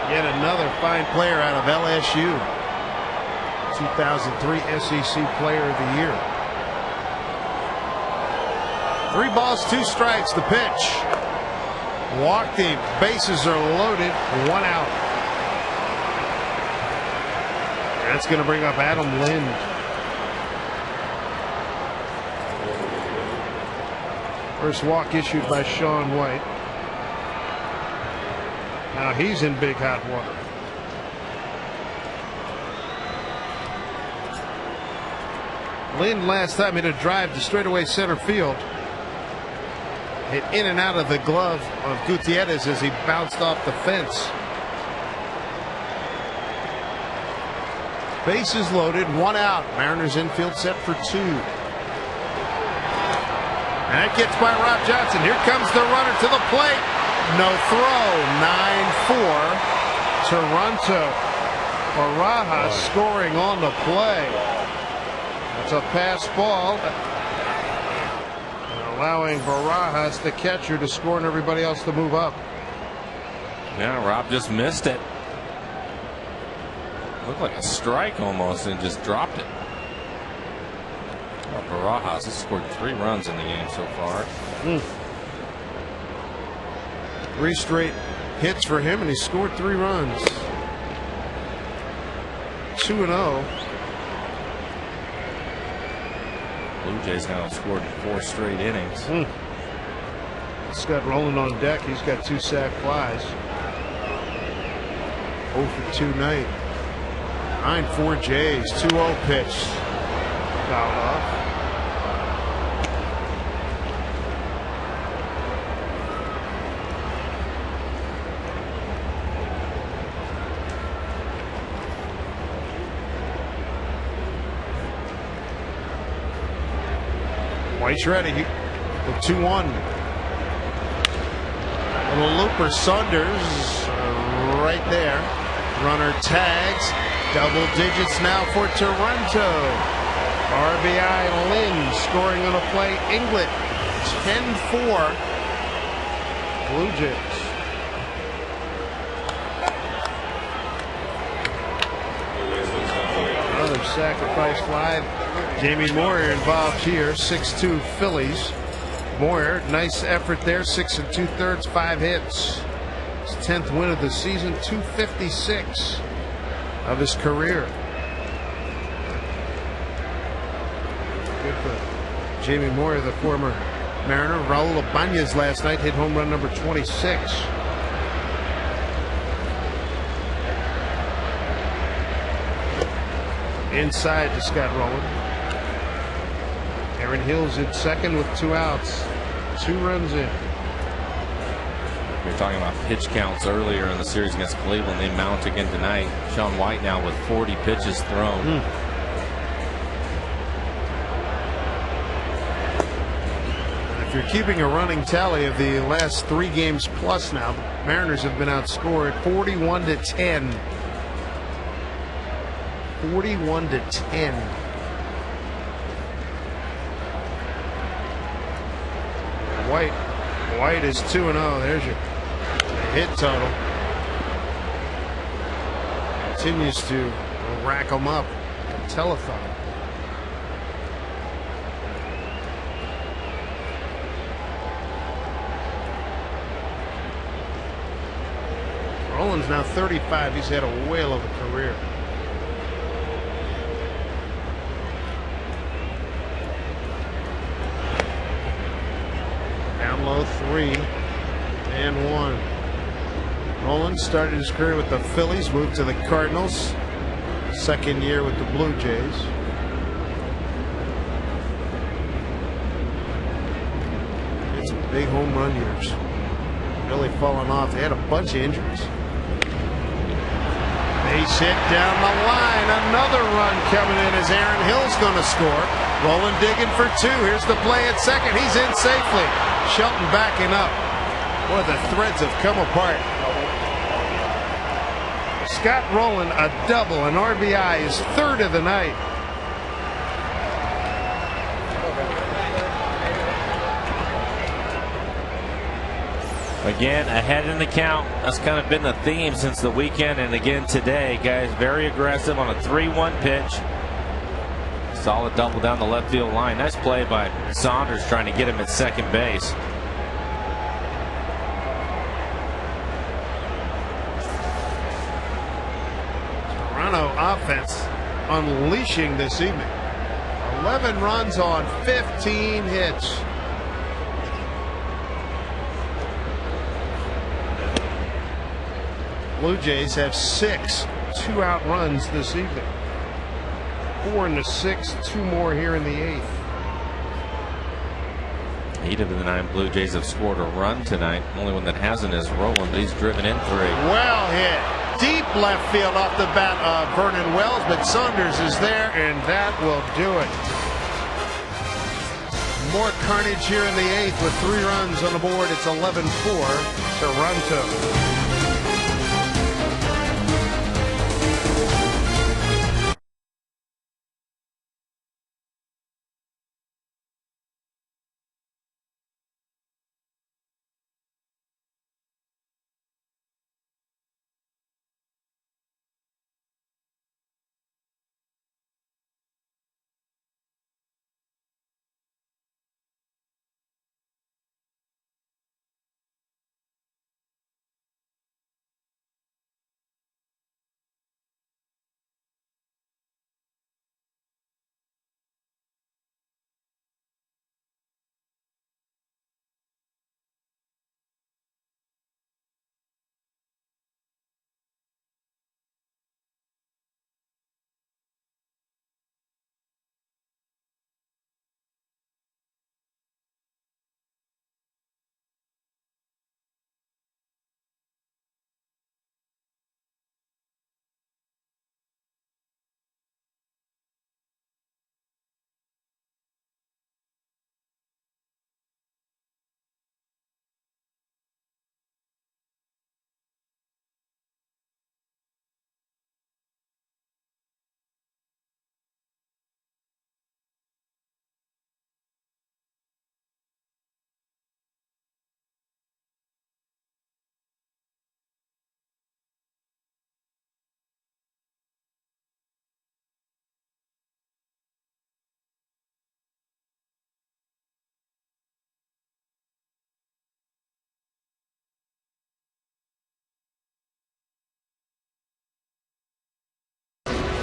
Yet another fine player out of LSU. 2003 SEC Player of the Year. 3 balls, 2 strikes. The pitch. Walked him. Bases are loaded. 1 out. That's going to bring up Adam Lind. First walk issued by Shaun White. Now he's in big hot water. Lind last time hit a drive to straightaway center field. Hit in and out of the glove of Gutierrez as he bounced off the fence. Bases loaded, 1 out. Mariners infield set for 2. And that gets by Rob Johnson. Here comes the runner to the plate. No throw. 9-4. Toronto. Barajas scoring on the play. It's a pass ball. Allowing Barajas, the catcher, to score and everybody else to move up. Yeah, Rob just missed it. Looked like a strike almost and just dropped it. Well, Barajas has scored 3 runs in the game so far. 3 straight hits for him, and he scored 3 runs. 2-0. Blue Jays now have scored 4 straight innings. Scott rolling on deck. He's got 2 sac flies. 0 for 2 night. 9-4 Jays. 2-0 pitch. Fouled off. White's ready. The 2-1. Little looper. Saunders right there. Runner tags. Double digits now for Toronto. RBI Lynn scoring on a play. Inglet 10-4. Blue Jays. Another sacrifice fly. Jamie Moyer involved here. 6-2 Phillies. Moyer, nice effort there. 6 2/3, 5 hits. His 10th win of the season. 256 of his career. Good for Jamie Moyer, the former Mariner. Raul Ibanez last night hit home run number 26. Inside to Scott Rowland. Aaron Hill's in second with 2 outs. 2 runs in. We were talking about pitch counts earlier in the series against Cleveland. They mount again tonight. Sean White now with 40 pitches thrown. If you're keeping a running tally of the last 3 games plus now, the Mariners have been outscored 41-10. 41-10. White is 2-0. There's your hit total. Continues to rack them up. Telethon. Rollins now 35. He's had a whale of a career. Down low 3-1. Rollins started his career with the Phillies, moved to the Cardinals. Second year with the Blue Jays. It's big home run years. Really fallen off. They had a bunch of injuries. Base hit down the line. Another run coming in as Aaron Hill's going to score. Rowland digging for 2. Here's the play at second. He's in safely. Shelton backing up. Boy, the threads have come apart. Scott Rowland, a double, an RBI, his 3rd of the night. Again, ahead in the count. That's kind of been the theme since the weekend. And again today, guys, very aggressive on a 3-1 pitch. Solid double down the left field line. Nice play by Saunders trying to get him at second base. Toronto offense unleashing this evening. 11 runs on 15 hits. Blue Jays have 6 2-out runs this evening. 4 in the 6th, 2 more here in the 8th. 8 of the 9 Blue Jays have scored a run tonight. Only one that hasn't is Rowland, but he's driven in 3. Well hit. Deep left field off the bat of Vernon Wells, but Saunders is there, and that will do it. More carnage here in the 8th with 3 runs on the board. It's 11-4 Toronto.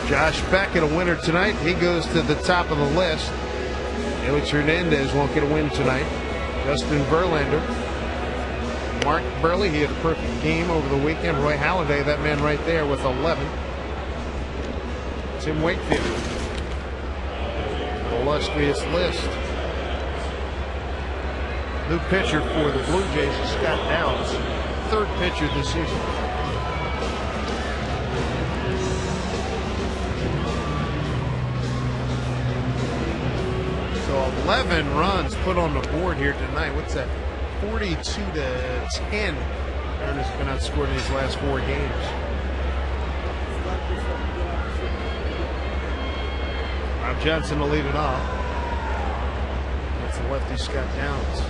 Josh Beckett, a winner tonight. He goes to the top of the list. Felix Hernandez won't get a win tonight. Justin Verlander. Mark Burley, he had a perfect game over the weekend. Roy Halladay, that man right there, with 11. Tim Wakefield. Illustrious list. New pitcher for the Blue Jays is Scott Downs. Third pitcher this season. So 11 runs put on the board here tonight. What's that? 42-10. Ernest has been outscored in these last 4 games. Rob Johnson will lead it off. That's the lefty Scott Downs.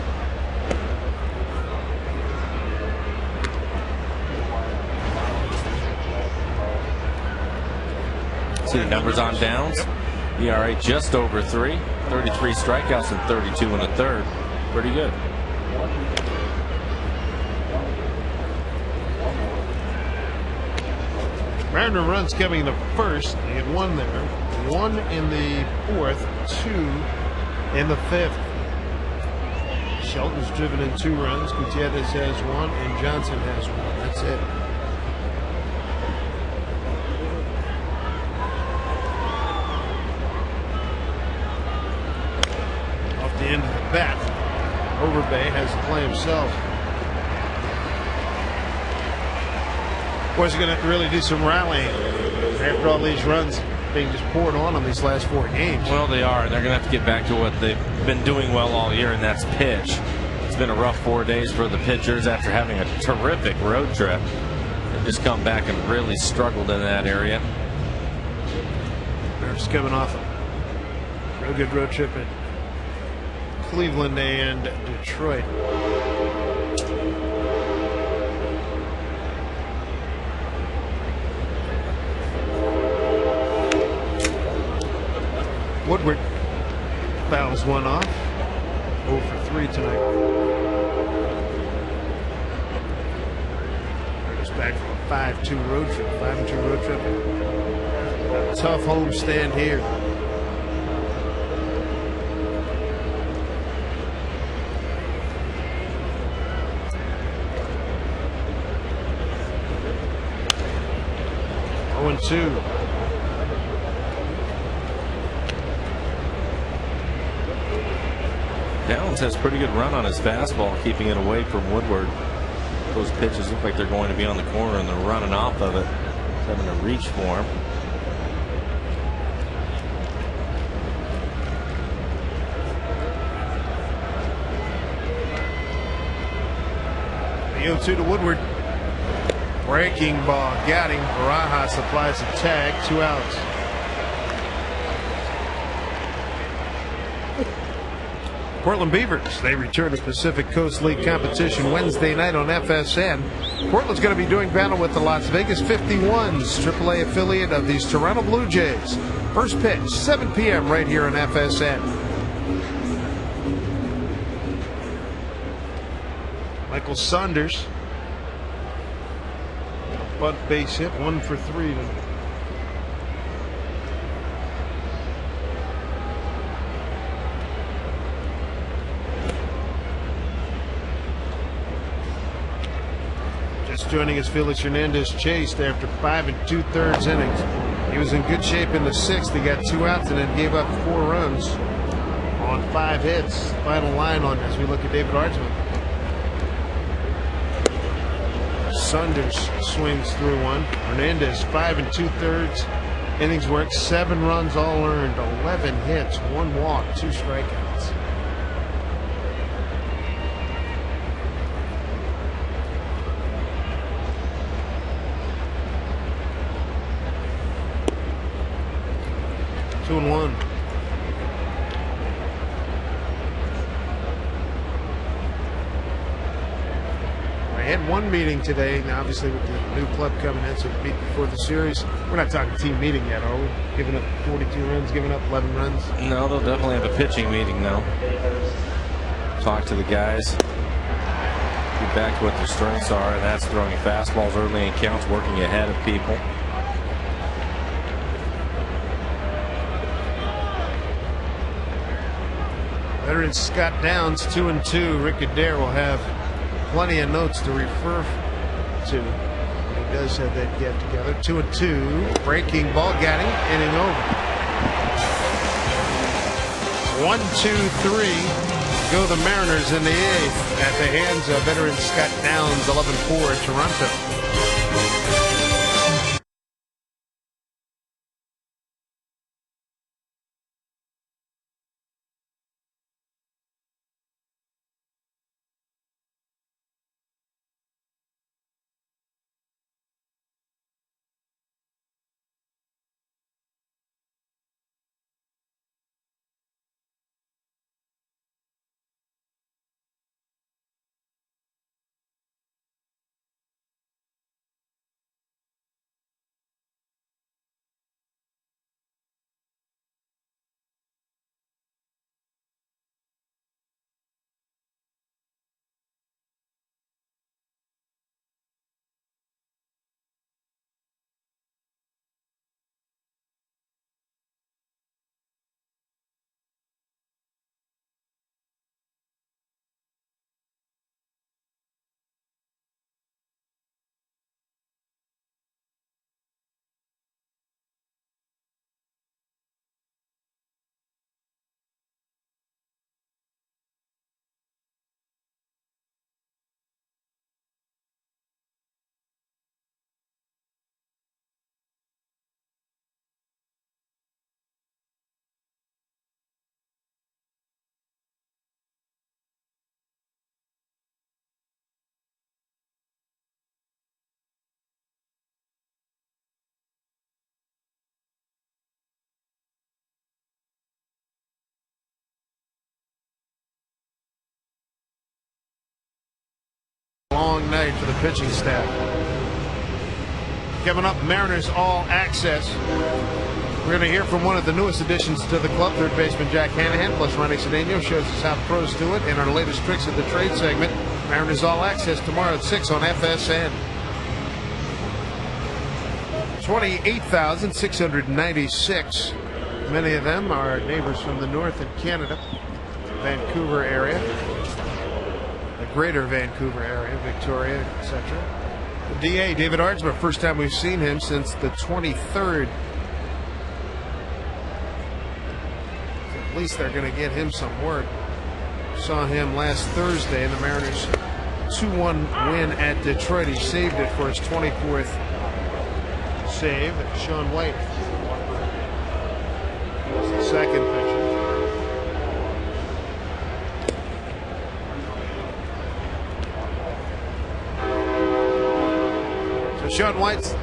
See the numbers on Downs. ERA just over 3. 33 strikeouts and 32 in the third. Pretty good. Mariner runs coming in the first. They had 1 there. 1 in the fourth. 2 in the fifth. Shelton's driven in 2 runs. Gutierrez has 1 and Johnson has 1. That's it. Off the end of the bat, Overbay has to play himself. Boys are going to have to really do some rallying after all these runs being just poured on them these last 4 games. Well, they are. They're going to have to get back to what they've been doing well all year, and that's pitch. It's been a rough 4 days for the pitchers after having a terrific road trip. They've just come back and really struggled in that area. They're just coming off a real good road trip in Cleveland and Detroit. Woodward fouls 1 off. 0 for 3 tonight. Goes back from a 5-2 road trip. 5-2 road trip. A tough home stand here. Oh, 2. Downs has pretty good run on his fastball, keeping it away from Woodward. Those pitches look like they're going to be on the corner, and they're running off of it. He's having to reach for him. The 0-2 to Woodward. Breaking ball. Got him. Barajas applies a tag. 2 outs. Portland Beavers, they return to Pacific Coast League competition Wednesday night on FSN. Portland's going to be doing battle with the Las Vegas 51s, AAA affiliate of these Toronto Blue Jays. First pitch, 7 p.m. right here on FSN. Michael Saunders, bunt base hit, 1 for 3. Joining us, Felix Hernandez chased after 5 2/3 innings. He was in good shape in the 6th. He got 2 outs and then gave up 4 runs on 5 hits. Final line on as we look at David Artsman. Saunders swings through 1. Hernandez 5 2/3 innings worked, 7 runs all earned, 11 hits, 1 walk, 2 strikeouts. Two and 1. I had 1 meeting today, now obviously with the new club coming in, so meet before the series. We're not talking team meeting yet, are we? Giving up 42 runs, giving up 11 runs? No, they'll definitely have a pitching meeting now. Talk to the guys. Get back to what their strengths are, and that's throwing fastballs early in counts, working ahead of people. Veteran Scott Downs 2-2. Rick Adair will have plenty of notes to refer to. He does have that get together. 2-2. Breaking ball, got him, inning over. 1-2-3. Go the Mariners in the eighth at the hands of veteran Scott Downs. 11-4 at Toronto. Long night for the pitching staff. Coming up, Mariners All Access. We're going to hear from one of the newest additions to the club, third baseman Jack Hanahan, plus Ronnie Cedeno shows us how pros do it in our latest Tricks of the Trade segment. Mariners All Access tomorrow at 6 on FSN. 28,696. Many of them are neighbors from the north in Canada, Vancouver area, the greater Vancouver area, Victoria, etc. The DA, David Ardsma, first time we've seen him since the 23rd. At least they're going to get him some work. Saw him last Thursday in the Mariners' 2-1 win at Detroit. He saved it for his 24th save. Sean White was the second pitcher. So Sean White's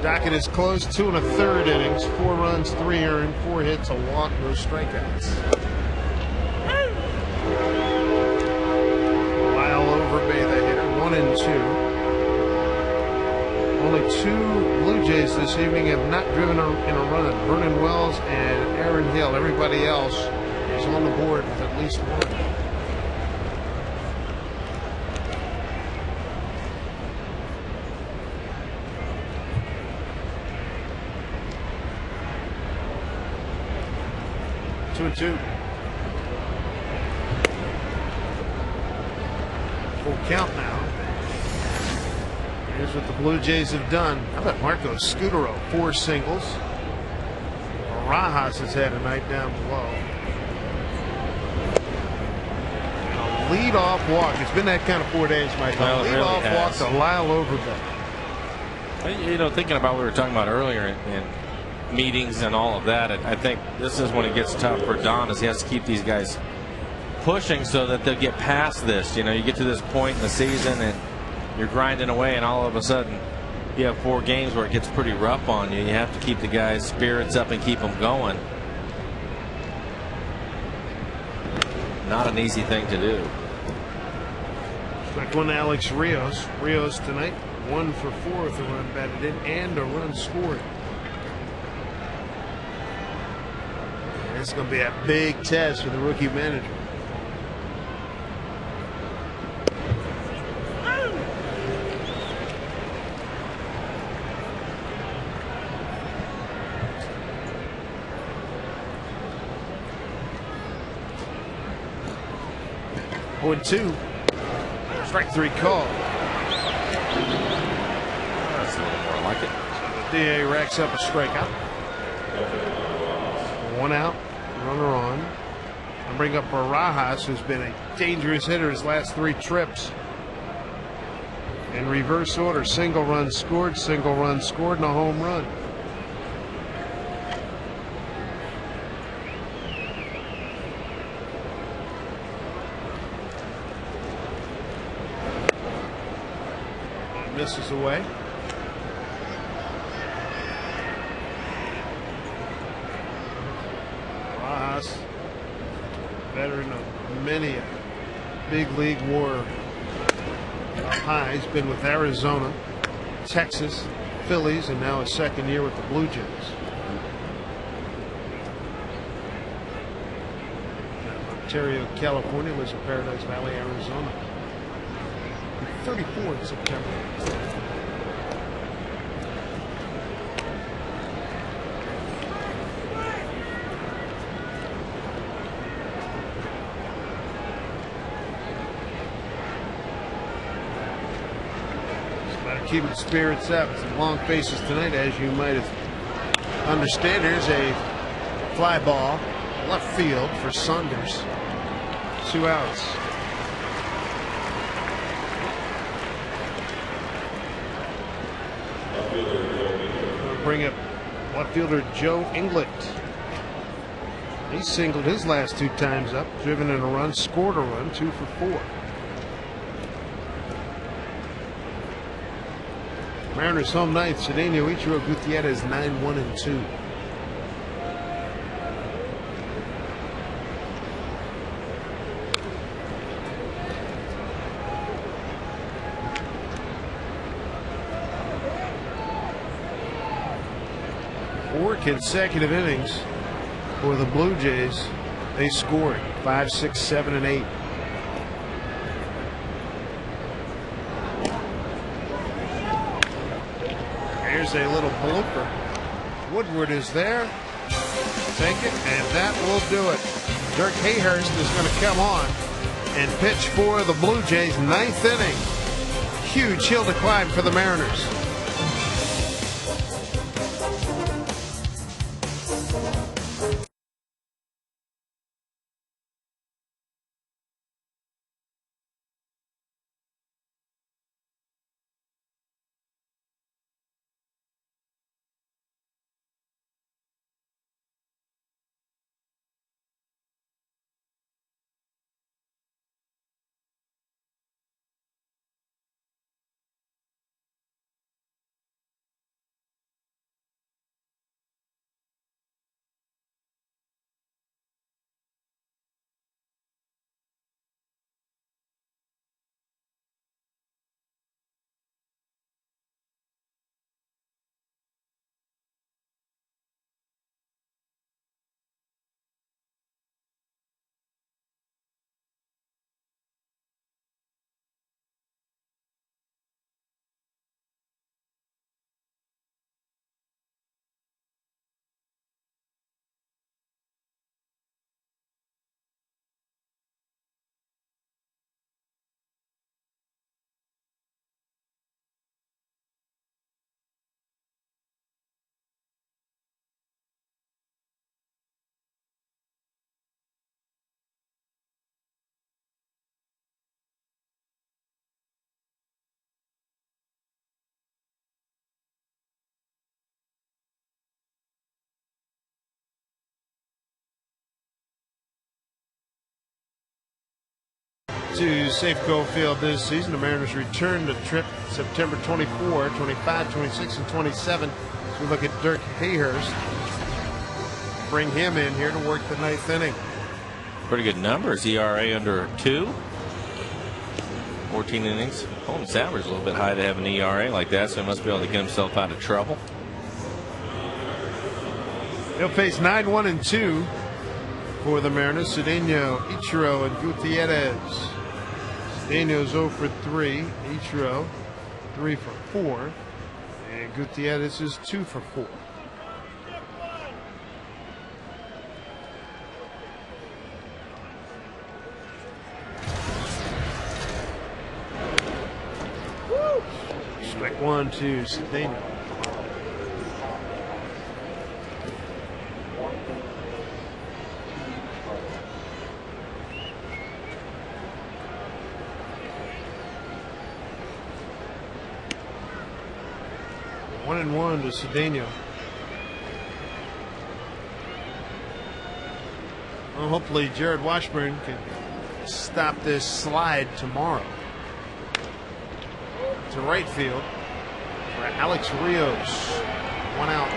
docket is closed. 2 1/3 innings, 4 runs, 3 earned, 4 hits, a walk, no strikeouts. Lyle Overbay, the hitter, 1 and 2. Only 2 Blue Jays this evening have not driven in a run. Vernon Wells and Aaron Hill. Everybody else is on the board with at least 1. Two and 2. Full count now. Here's what the Blue Jays have done. How about Marco Scutaro? 4 singles. Barajas has had a night down below. And a leadoff walk. It's been that kind of 4 days, Mike. Well, leadoff really walk to Lyle Overbay. You know, thinking about what we were talking about earlier in meetings and all of that, I think this is when it gets tough for Don, as he has to keep these guys pushing so that they'll get past this. You know, you get to this point in the season and you're grinding away, and all of a sudden you have 4 games where it gets pretty rough on you. You have to keep the guys' spirits up and keep them going. Not an easy thing to do. Back one to Alex Rios. Rios tonight 1 for 4 with a run batted in and a run scored. This is going to be a big test for the rookie manager. 0-2. Strike 3 call. That's a little more like it. So the DA racks up a strikeout. 1 out, runner on. I bring up Barajas, who's been a dangerous hitter his last 3 trips. In reverse order, single run scored, and a home run. Misses away. Barajas, veteran of many a big league war up high. He's been with Arizona, Texas, Phillies, and now his 2nd year with the Blue Jays. Ontario, California, lives in Paradise Valley, Arizona. 34 in September. Keeping spirits up. Some long faces tonight, as you might understand. Here's a fly ball left field for Saunders. 2 outs. We'll bring up left fielder Joe Inglet. He singled his last 2 times up, driven in a run, scored a run, 2 for 4. Mariners home ninth. Cedeno, Ichiro, Gutierrez 9-1-2. Four consecutive innings for the Blue Jays. They scored 5, 6, 7, and 8. Here's a little blooper. Woodward is there. Take it, and that will do it. Dirk Hayhurst is going to come on and pitch for the Blue Jays, 9th inning. Huge hill to climb for the Mariners. To Safeco Field this season, the Mariners return the trip September 24, 25, 26, and 27. So we look at Dirk Hayhurst. Bring him in here to work the 9th inning. Pretty good numbers. ERA under 2. 14 innings. Holmes' average a little bit high to have an ERA like that, so he must be able to get himself out of trouble. He'll face 9-1-2 for the Mariners. Cedeno, Ichiro, and Gutierrez. Cedeno's 0 for 3. Ichiro 3 for 4. And Gutierrez is 2 for 4. 1 to Cedeno. One and 1 to Cedeno. Well, hopefully Jared Washburn can stop this slide tomorrow. To right field for Alex Rios. 1 out.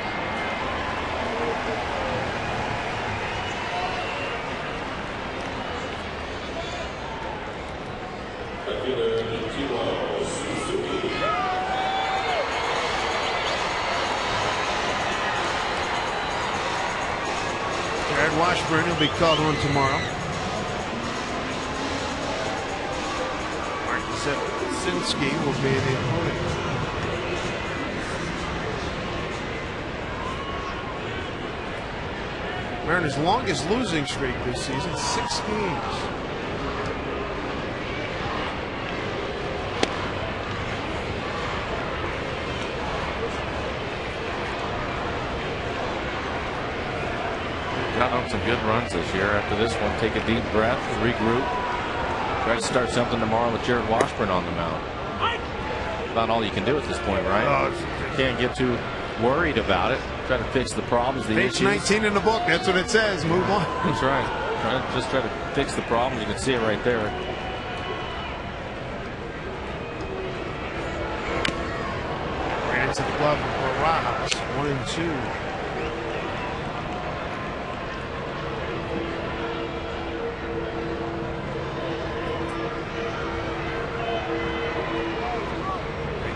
Jared Washburn will be called on tomorrow. Mark Zepsinski will be the opponent. Mariners' longest losing streak this season, 6 games. Got on some good runs this year. After this one, take a deep breath, regroup, try to start something tomorrow with Jared Washburn on the mound. About all you can do at this point, right? Can't get too worried about it. Try to fix the problems, the Page issues. 19 in the book. That's what it says. Move on. That's right. Try to fix the problems. You can see it right there. Ran into the glove of Barajas. 1 and 2.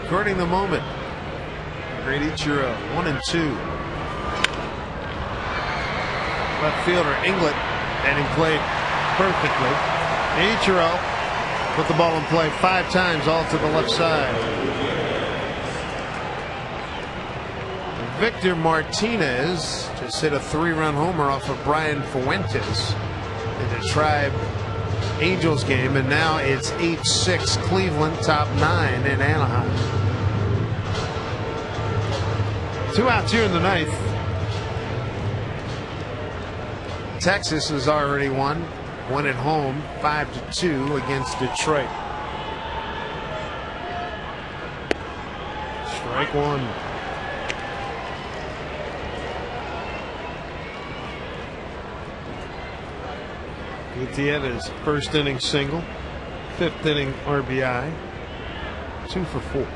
Recording the moment. Great Ichiro. 1 and 2. Left fielder Inglet and he played perfectly. Ichiro put the ball in play 5 times, all to the left side. Victor Martinez just hit a 3-run homer off of Brian Fuentes in the Tribe Angels game, and now it's 8-6 Cleveland, top 9 in Anaheim. 2 outs here in the 9th. Texas has already won at home 5-2 against Detroit. Strike 1. Gutierrez first inning single, 5th inning RBI, 2 for 4.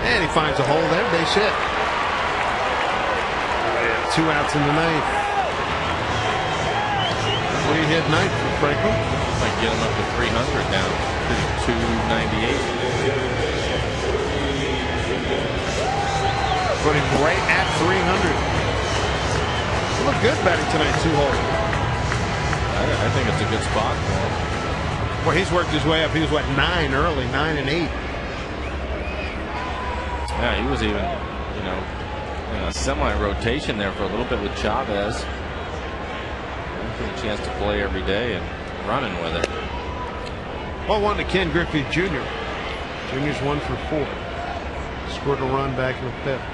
And he finds a hole there, base hit. 2 outs in the 9th. 3-hit night for Franklin. Might get him up to 300 now. 298. Put him right at 300. He looked good batting tonight, 2-hole. I think it's a good spot for him. Well, he's worked his way up. He was, 9 early, 9 and 8. Yeah, he was even, in a semi-rotation there for a little bit with Chavez. Getting a chance to play every day and running with it. Well, 1 to Ken Griffey Jr. Jr.'s 1 for 4. Scored a run back in the 5th.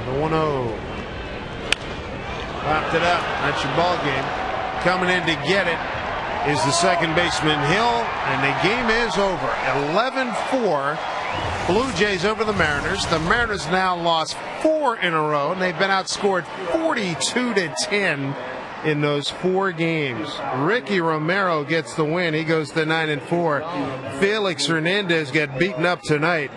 The 1-0. Popped it up. That's your ball game. Coming in to get it is the second baseman Hill, and the game is over. 11-4. Blue Jays over the Mariners. The Mariners now lost 4 in a row, and they've been outscored 42-10 in those 4 games. Ricky Romero gets the win. He goes to 9-4. Felix Hernandez got beaten up tonight.